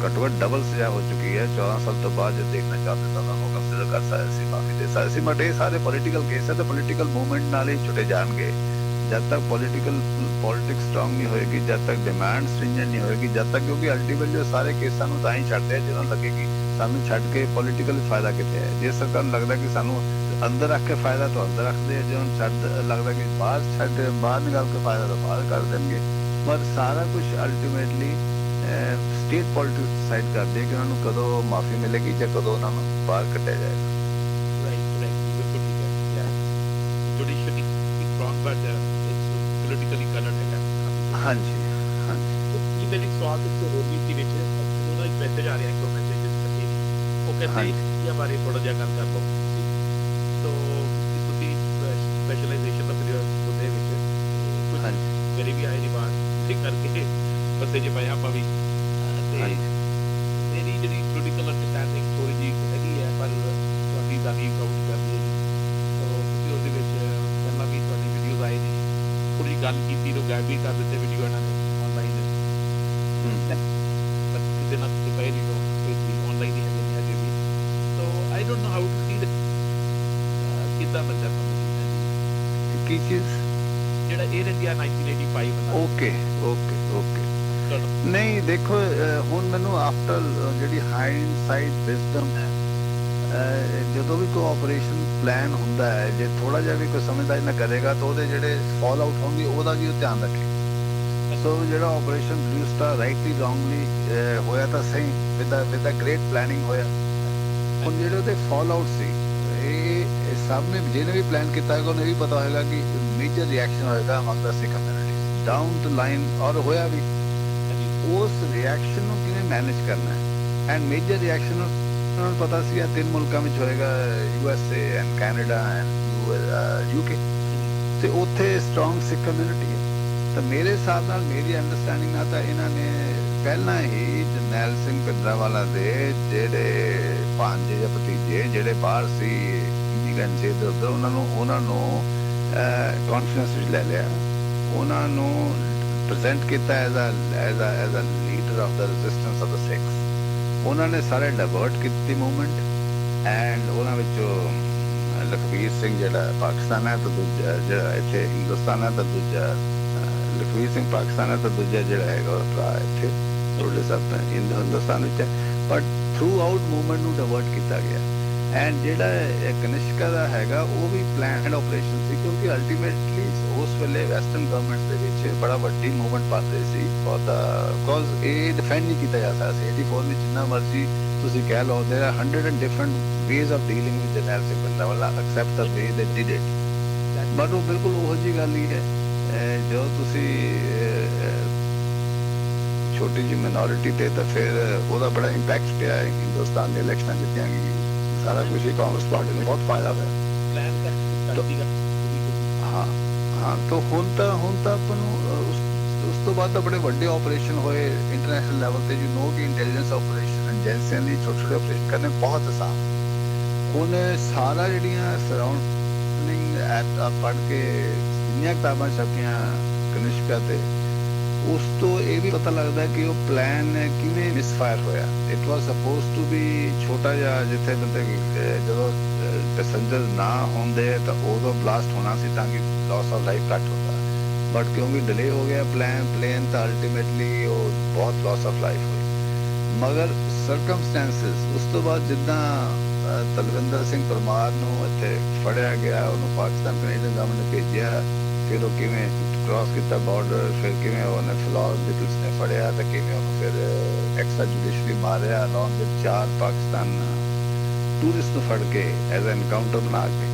ਘੱਟੋ ਘੱਟ ਡਬਲ ਸਜ਼ਾ ਹੋ ਚੁੱਕੀ ਹੈ। 14 ਸਾਲ ਤੋਂ ਬਾਅਦ ਜੇ ਦੇਖਣਾ ਚਾਹੁੰਦੇ ਤਾਂ ਉਹਨਾਂ ਨੂੰ ਕੰਸੀਡਰ ਕਰ ਸਕਦੇ ਸੀ, ਮਾਫੀ ਦੇ ਸਕਦੇ ਸੀ। ਬਟ ਇਹ ਸਾਰੇ ਪੋਲੀਟੀਕਲ ਕੇਸ ਹੈ ਤੇ ਪੋਲੀਟੀਕਲ ਮੂਵਮੈਂਟ ਨਾਲ ਹੀ ਛੁੱਟੇ ਜਾਣਗੇ। ਜਦ ਤੱਕ ਪੋਲੀਟਿਕਸ ਸਟਰੋਂਗ ਨਹੀਂ ਹੋਏਗੀ, ਜਦ ਤੱਕ ਡਿਮਾਂਡ ਸਟ੍ਰਿੰਜੈਂਟ ਨਹੀਂ ਹੋਏਗੀ, ਜਦ ਤੱਕ, ਕਿਉਂਕਿ ਅਲਟੀਮੇਟਲੀ ਸਾਰੇ ਕੇਸਾਂ ਨੂੰ ਤਾਂ ਹੀ ਛੱਡਦੇ ਆ ਜਦੋਂ ਲੱਗੇ ਕਿ ਸਾਨੂੰ ਛੱਡ ਕੇ ਪੋਲੀਟੀਕਲ ਫਾਇਦਾ ਕਿੱਥੇ ਹੈ। ਜੇ ਸਰਕਾਰ ਨੂੰ ਲੱਗਦਾ ਕਿ ਸਾਨੂੰ ਅੰਦਰ ਰੱਖ ਕੇ ਫਾਇਦਾ ਤਾਂ ਅੰਦਰ ਰੱਖਦੇ ਆ, ਜਦੋਂ ਛੱਡ ਲੱਗਦਾ ਕਿ ਬਾਹਰ ਨਿਕਾਲ ਕੇ ਫਾਇਦਾ ਤਾਂ ਬਾਹਰ ਕਰ ਦੇਣਗੇ। ਪਰ ਸਾਰਾ ਕੁਝ ਅਲਟੀਮੇਟਲੀ ਸਟੇਟ ਪੋਲਿਟਿਕਸ ਡਿਸਾਈਡ ਕਰਦੇ ਕਿ ਉਹਨਾਂ ਨੂੰ ਕਦੋਂ ਮਾਫੀ ਮਿਲੇਗੀ ਜਾਂ ਕਦੋਂ ਉਹਨਾਂ ਨੂੰ ਬਾਹਰ ਕੱਢਿਆ ਜਾਏਗਾ। ਬਿਲਕੁਲ ਠੀਕ ਹੈ। Judiciary strong but it's politically coloured ਹੈਗਾ। ਹਾਂਜੀ ਇਹ ਮੇਰੀ ਸਵਾਲ ਇੱਕ ਹੋਰ ਵੀ ਸੀ ਵਿੱਚ, ਉਹਦਾ ਇੱਕ ਮੈਸੇਜ ਆ ਰਿਹਾ ਕਿ ਉਹ ਮੈਸੇਜ ਉਹ ਕਹਿੰਦੇ ਇੰਡੀਆ ਬਾਰੇ ਥੋੜਾ ਜਿਹਾ ਗੱਲ ਕਰ ਲਓ। ਸੋ ਤੁਸੀਂ ਸਪੈਸ਼ਲਾਈਜ਼ੇਸ਼ਨ ਦਾ ਉਹਦੇ ਵਿੱਚ ਕੁਝ ਮੇਰੀ ਵੀ ਆਈ ਦੀ ਬਾਤ ਠੀਕ ਕਰਕੇ ਬੱਸੇ 'ਚ ਪਏ ਆਪਾਂ ਵੀ, ਤੇ ਮੇਰੀ ਜਿਹੜੀ ਪੋਲੀਟੀਕਲ ਅੰਡਰਸਟੈਂਡਿੰਗ ਥੋੜੀ ਜਿਹੀ ਹੈਗੀ ਹੈ, ਪਰ ਤੁਹਾਡੀ ਜ਼ਾਦੀ ਕਾਊਂਟ ਕਰਦੀ ਹੈ। ਸੋ ਤੁਸੀਂ ਉਹਦੇ ਵਿੱਚ ਪਹਿਲਾਂ ਵੀ ਤੁਹਾਡੀ ਵੀਡੀਓਜ਼ ਆਏ ਨੇ, ਥੋੜੀ ਜਿਹੀ ਗੱਲ ਕੀਤੀ ਤੋਂ ਗਾਇਬ ਵੀ ਕਰ ਦਿੱਤੇ ਵੀਡੀਓ ਇਹਨਾਂ ਨੇ ਆਨਲਾਈਨ, ਪਰ ਕਿਸੇ ਨਾਲ ਤੁਸੀਂ ਪਏ ਨਹੀਂ ਹੋ ਕੋਈ ਆਨਲਾਈਨ ਹੀ ਹੈਗੇ ਨੇ ਅਜੇ ਵੀ। So I don't know how to see ਕਿੱਦਾਂ ਬੰਦਾ ਸਮਝਦਾ ਕੀ ਚੀਜ਼ ਜਿਹੜਾ 에ਅਰ ਇੰਡੀਆ 1985 ਓਕੇ ਨਹੀਂ ਦੇਖੋ, ਹੁਣ ਮੈਨੂੰ ਆਫਟਰ ਜਿਹੜੀ ਹਾਈਂਡਸਾਈਟ ਵਿਜ਼ਡਮ ਹੈ, ਜਦੋਂ ਵੀ ਕੋਈ ਆਪਰੇਸ਼ਨ ਪਲਾਨ ਹੁੰਦਾ ਹੈ, ਜੇ ਥੋੜਾ ਜਿਹਾ ਵੀ ਕੋਈ ਸਮਝਦਾਰੀ ਨਾ ਕਰੇਗਾ ਤਾਂ ਉਹਦੇ ਜਿਹੜੇ ਫਾਲ ਆਊਟ ਹੋਣਗੇ ਉਹਦਾ ਵੀ ਉਹ ਧਿਆਨ ਰੱਖੇ। ਸੋ ਜਿਹੜਾ ਆਪਰੇਸ਼ਨ ਬਲੂ ਸਟਾਰ ਰਾਈਟਲੀ ਰੋਂਗਲੀ ਹੋਇਆ ਤਾਂ ਸਹੀ, ਵਿਦ ਅ ਗ੍ਰੇਟ ਪਲੈਨਿੰਗ ਹੋਇਆ। ਹੁਣ ਜਿਹੜੇ ਉਹਦੇ ਫਾਲ ਆਊਟ ਸੀ, ਇਹ ਸਭ ਨੇ ਜਿਹਨੇ ਵੀ ਪਲਾਨ ਕੀਤਾ ਹੈਗਾ ਉਹਨੂੰ ਇਹ ਵੀ ਪਤਾ ਹੋਏਗਾ ਕਿ ਮੇਜਰ ਰਿਐਕਸ਼ਨ ਹੋਏਗਾ among the Sikh community down to line, ਔਰ ਹੋਇਆ ਵੀ। ਉਸ ਰਿਐਕਸ਼ਨ ਨੂੰ ਕਿਵੇਂ ਮੈਨੇਜ ਕਰਨਾ ਹੈ, ਐਂਡ ਮੇਜਰ ਰਿਐਕਸ਼ਨ ਉਹਨਾਂ ਨੂੰ ਪਤਾ ਸੀ 3 ਮੁਲਕਾਂ ਵਿੱਚ ਹੋਏਗਾ, USA and Canada and UK, ਤੇ ਉੱਥੇ ਸਟਰੋਂਗ ਸਿੱਖ ਕਮਿਊਨਿਟੀ ਹੈ। ਤਾਂ ਮੇਰੇ ਹਿਸਾਬ ਨਾਲ, ਮੇਰੀ ਅੰਡਰਸਟੈਂਡਿੰਗ ਨਾਲ ਤਾਂ ਇਹਨਾਂ ਨੇ ਪਹਿਲਾਂ ਹੀ ਜਰਨੈਲ ਸਿੰਘ ਭਿੰਡਰਾਂਵਾਲਾ ਦੇ ਜਿਹੜੇ ਭਾਂਜੇ ਜਾਂ ਭਤੀਜੇ ਜਿਹੜੇ ਬਾਹਰ ਸੀ ਇਮੀਗ੍ਰੈਂਟ ਸੀ ਇੱਧਰ ਉੱਧਰ, ਉਹਨਾਂ ਨੂੰ ਕੌਨਫੀਡੈਂਸ ਵਿੱਚ ਲੈ ਲਿਆ, ਉਹਨਾਂ ਨੂੰ ਪ੍ਰੈਜ਼ੈਂਟ ਕੀਤਾ as a leader of the resistance of the Sikhs. ਉਹਨਾਂ ਨੇ ਸਾਰੇ ਡਾਇਵਰਟ ਕੀਤੀ ਮੂਵਮੈਂਟ, ਐਂਡ ਉਹਨਾਂ ਵਿੱਚੋਂ ਲਖਵੀਰ ਸਿੰਘ ਜਿਹੜਾ ਪਾਕਿਸਤਾਨ ਹੈ ਤਾਂ ਦੂਜਾ ਜਿਹੜਾ ਇੱਥੇ ਹਿੰਦੁਸਤਾਨ ਹੈ ਤਾਂ ਦੂਜਾ ਲਖਵੀਰ ਸਿੰਘ ਪਾਕਿਸਤਾਨ ਹੈ ਤਾਂ ਦੂਜਾ ਜਿਹੜਾ ਹੈਗਾ ਉਹ ਭਰਾ ਇੱਥੇ ਥੋੜੇ ਸਭ ਹਿੰਦੁਸਤਾਨ ਵਿੱਚ ਹੈ। ਬਟ ਥਰੂ ਆਊਟ ਮੂਵਮੈਂਟ ਨੂੰ ਡਾਇਵਰਟ ਕੀਤਾ ਗਿਆ, ਐਂਡ ਜਿਹੜਾ ਕਨਿਸ਼ਕਾ ਦਾ ਹੈਗਾ ਉਹ ਵੀ ਪਲੈਨਡ ਆਪਰੇਸ਼ਨ ਸੀ, ਕਿਉਂਕਿ ਅਲਟੀਮੇਟਲੀ ਉਸ ਵੇਲੇ ਵੈਸਟਰਨ ਗਵਰਨਮੈਂਟ ਦੇ ਵਿੱਚ ਬੜਾ ਵੱਡੀ ਮੂਵਮੈਂਟ ਬਣ ਰਹੀ ਸੀ, ਬਿਕੋਜ਼ ਇਹ ਡਿਫੈਂਡ ਨਹੀਂ ਕੀਤਾ ਜਾ ਸਕਦਾ ਸੀ। 84 ਵਿੱਚ ਜਿੰਨਾ ਮਰਜ਼ੀ ਤੁਸੀਂ ਕਹਿ ਲਓ, ਦੇਰ R 100 different ways of dealing with Jarnail Singh Bhindranwala except the way they did it, but ਉਹ ਬਿਲਕੁਲ ਉਹੋ ਜਿਹੀ ਗੱਲ ਹੀ ਹੈ। ਜਦੋਂ ਤੁਸੀਂ ਛੋਟੀ ਜਿਹੀ ਮਿਨੋਰਿਟੀ ਤੇ ਤਾਂ ਫਿਰ ਉਹਦਾ ਬੜਾ ਇੰਪੈਕਟ ਪਿਆ ਹੈ। ਹਿੰਦੁਸਤਾਨ ਦੇ ਇਲੈਕਸ਼ਨਾਂ ਜਿੱਤੀਆਂ ਗਈ, ਸਾਰਾ ਕੁਝ ਹੀ ਕਾਂਗਰਸ ਪਾਰਟੀ ਨੂੰ ਬਹੁਤ ਫਾਇਦਾ ਹੋਇਆ। ਪਲਾਨ ਕਰਦੀ ਹਾਂ ਹਾਂ, ਤਾਂ ਹੁਣ ਤਾਂ ਆਪਾਂ ਨੂੰ ਉਸ ਤੋਂ ਬਾਅਦ ਤਾਂ ਬੜੇ ਵੱਡੇ ਆਪਰੇਸ਼ਨ ਹੋਏ ਇੰਟਰਨੈਸ਼ਨਲ ਲੈਵਲ ਤੇ। ਯੂ ਨੋ ਕਿ ਇੰਟੈਲੀਜੈਂਸ ਆਪਰੇਸ਼ਨ ਏਜੰਸੀਆਂ ਲਈ ਛੋਟੇ ਛੋਟੇ ਆਪਰੇਸ਼ਨ ਕਰਨੇ ਬਹੁਤ ਆਸਾਨ। ਹੁਣ ਸਾਰਾ ਜਿਹੜੀਆਂ ਸਰਾਊਂਡਿੰਗ ਪੜ੍ਹ ਕੇ ਜਿੰਨੀਆਂ ਕਿਤਾਬਾਂ ਛਪੀਆਂ ਕਨਿਸ਼ਕਾ ਤੇ, ਉਸ ਤੋਂ ਇਹ ਵੀ ਪਤਾ ਲੱਗਦਾ ਕਿ ਉਹ ਪਲਾਨ ਕਿਵੇਂ ਮਿਸਫਾਇਰ ਹੋਇਆ। It was supposed to be ਛੋਟਾ ਜਿਹਾ, ਜਿੱਥੇ ਜਦੋਂ ਪੈਸੰਜਰ ਨਾ ਹੁੰਦੇ ਤਾਂ ਉਦੋਂ ਬਲਾਸਟ ਹੋਣਾ ਸੀ ਤਾਂ ਕਿ ਲਾਸ ਆਫ ਲਾਈਫ ਘੱਟ ਹੁੰਦਾ, ਬਟ ਕਿਉਂਕਿ ਡਿਲੇ ਹੋ ਗਿਆ ਪਲੇਨ ਤਾਂ ਅਲਟੀਮੇਟਲੀ ਉਹ ਬਹੁਤ ਲਾਸ ਆਫ ਲਾਈਫ ਹੋਈ। ਮਗਰ ਸਰਕਮਸਟੈਂਸਸ ਉਸ ਤੋਂ ਬਾਅਦ ਜਿੱਦਾਂ ਤਲਵਿੰਦਰ ਸਿੰਘ ਪਰਮਾਰ ਨੂੰ ਇੱਥੇ ਫੜਿਆ ਗਿਆ, ਉਹਨੂੰ ਪਾਕਿਸਤਾਨ ਕੈਨੇਡੀਅਨ ਗਵਰਨਮੈਂਟ ਨੇ ਭੇਜਿਆ, ਫਿਰ ਉਹ ਕਿਵੇਂ ਕ੍ਰਾਸ ਕੀਤਾ ਬਾਰਡਰ, ਫਿਰ ਕਿਵੇਂ ਉਹਨੇ ਫਲੌਰ ਦੀ ਪੁਲਿਸ ਨੇ ਫੜਿਆ ਤਾਂ ਕਿਵੇਂ ਉਹਨੂੰ ਫਿਰ ਐਕਸਟਰਾ ਜੁਡੀਸ਼ਰੀ ਮਾਰਿਆ ਅਲੌਂਗ ਵਿਦ 4 ਪਾਕਿਸਤਾਨ ਟੂਰਿਸਟ ਨੂੰ ਫੜ ਕੇ ਐਜ਼ ਐਨ ਐਨਕਾਊਂਟਰ ਬਣਾ ਕੇ।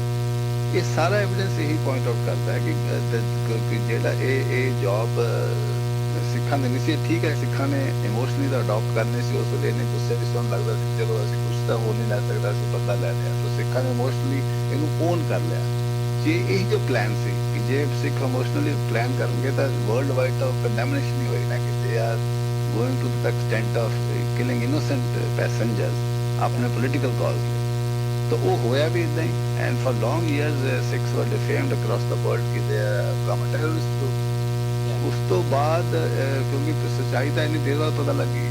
ਇਹ ਸਾਰਾ ਐਵੀਡੈਂਸ ਇਹੀ ਪੁਆਇੰਟ ਆਊਟ ਕਰਦਾ ਹੈ ਕਿ ਜਿਹੜਾ ਇਹ ਜੌਬ ਸਿੱਖਾਂ ਦੇ ਨਹੀਂ ਸੀ। ਠੀਕ ਹੈ, ਸਿੱਖਾਂ ਨੇ ਇਮੋਸ਼ਨਲੀ ਤਾਂ ਅਡਾਪਟ ਕਰਨੇ ਸੀ, ਉਸ ਵੇਲੇ ਨੇ ਗੁੱਸੇ ਵੀ ਸੁਣ ਲੱਗਦਾ ਸੀ ਚਲੋ ਅਸੀਂ ਕੁਛ ਤਾਂ ਹੋ ਨਹੀਂ ਲੈ ਸਕਦਾ, ਅਸੀਂ ਬੰਦਾ ਲੈ ਲਿਆ। ਤਾਂ ਸਿੱਖਾਂ ਨੇ ਇਮੋਸ਼ਨਲੀ ਇਹਨੂੰ ਓਨ ਕਰ ਲਿਆ। ਜੇ ਇਹ ਜੋ ਪਲਾਨ ਸੀ ਕਿ ਜੇ ਸਿੱਖ ਇਮੋਸ਼ਨਲੀ ਪਲਾਨ ਕਰਨਗੇ ਤਾਂ ਵਰਲਡ ਵਾਈਡ ਤਾਂ ਕੰਡੈਮਨੇਸ਼ਨ ਹੀ ਹੋਈ ਨਾ ਕਿ they are going to the extent of killing innocent passengers ਆਪਣੇ ਪੋਲੀਟੀਕਲ ਕਾਜ਼। तो वो होया भी इतना ही, and for long years Sikhs were defamed across the world कि they are terrorist group। उस तो बाद क्योंकि सच्चाई ਤਾਂ ਇੰਨੀ ਦੇਰ ਬਾਅਦ ਪਤਾ ਲੱਗੀ,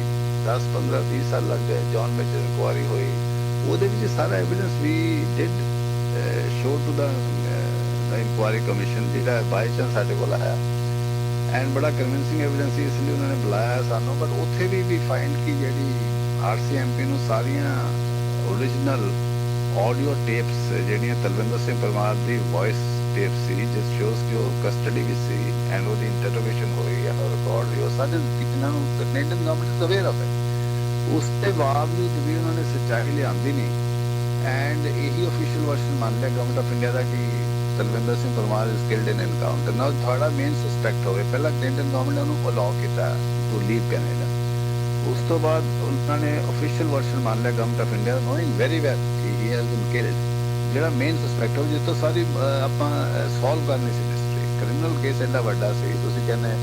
10 15 20 ਸਾਲ ਲੱਗ ਗਏ। ਜੌਨ ਮੇਜਰ ਇਨਕੁਆਰੀ ਹੋਈ, ਉਹਦੇ ਵਿੱਚ ਸਾਰਾ evidence we did show to the inquiry commission ਜਿਹੜਾ ਬਾਈ ਚਾਂਸ ਸਾਡੇ ਕੋਲ ਆਇਆ, ਐਂਡ ਬੜਾ ਕਨਵਿੰਸਿੰਗ ਐਵੀਡੈਂਸ ਸੀ, ਇਸ ਲਈ ਉਹਨਾਂ ਨੇ ਬੁਲਾਇਆ ਸਾਨੂੰ। ਬਟ ਉੱਥੇ ਵੀ ਫਾਈਂਡ ਕਿ ਜਿਹੜੀ RCMP ਨੂੰ ਸਾਰੀਆਂ ਓਰੀਜਨਲ ਆਡੀਓ ਟੇਪਸ ਜਿਹੜੀਆਂ ਤਲਵਿੰਦਰ ਸਿੰਘ ਪਰਮਾਰ ਦੀ ਵੌਇਸ ਟੇਪ ਸੀ, ਜਿਸ ਸ਼ੋਜ਼ ਕਿ ਉਹ ਕਸਟਡੀ ਵਿੱਚ ਸੀ ਐਂਡ ਉਹਦੀ ਇੰਟਰੋਗੇਸ਼ਨ ਹੋਈ ਜਾਂ ਰਿਕਾਰਡ ਹੋਈ, ਉਹ ਸਾਰੇ ਕਿਤਨਾ ਨੂੰ ਕੈਨੇਡੀਅਨ ਗਵਰਨਮੈਂਟ ਅਵੇਅਰ ਆਫ ਹੈ। ਉਸ ਦੇ ਬਾਵਜੂਦ ਵੀ ਉਹਨਾਂ ਨੇ ਸੱਚਾਈ ਲਿਆਂਦੀ ਨਹੀਂ, ਐਂਡ ਇਹੀ ਆਫੀਸ਼ੀਅਲ ਵਰਸ਼ਨ ਮੰਨ ਲਿਆ ਗਵਰਨਮੈਂਟ ਆਫ ਇੰਡੀਆ ਦਾ ਕਿ Talwinder Singh Parmar is killed in encounter. Now ਤੁਹਾਡਾ ਮੇਨ ਸਸਪੈਕਟ ਹੋਵੇ, ਪਹਿਲਾਂ ਕੈਨੇਡੀਅਨ ਗਵਰਨਮੈਂਟ ਨੇ ਉਹਨੂੰ ਅਲਾਉ ਕੀਤਾ ਟੂ ਲੀਵ ਕੈਨੇਡਾ। ਉਸ ਤੋਂ ਬਾਅਦ ਉਹਨਾਂ ਨੇ ਆਫੀਸ਼ੀਅਲ ਵਰਸ਼ਨ ਮੰਨ ਲਿਆ government of India, knowing very well ਕਿ ਹੀ ਹੈਜ਼ ਬੀਨ ਕਿਲਡ। ਜਿਹੜਾ ਮੇਨ ਸਸਪੈਕਟ ਹੋ ਜਿਸ ਤੋਂ ਸਾਰੀ ਆਪਾਂ ਸੋਲਵ ਕਰਨੀ ਸੀ ਮਿਸਟਰੀ, ਕ੍ਰਿਮੀਨਲ ਕੇਸ ਇੰਨਾ ਵੱਡਾ ਸੀ, ਤੁਸੀਂ ਕਹਿੰਦੇ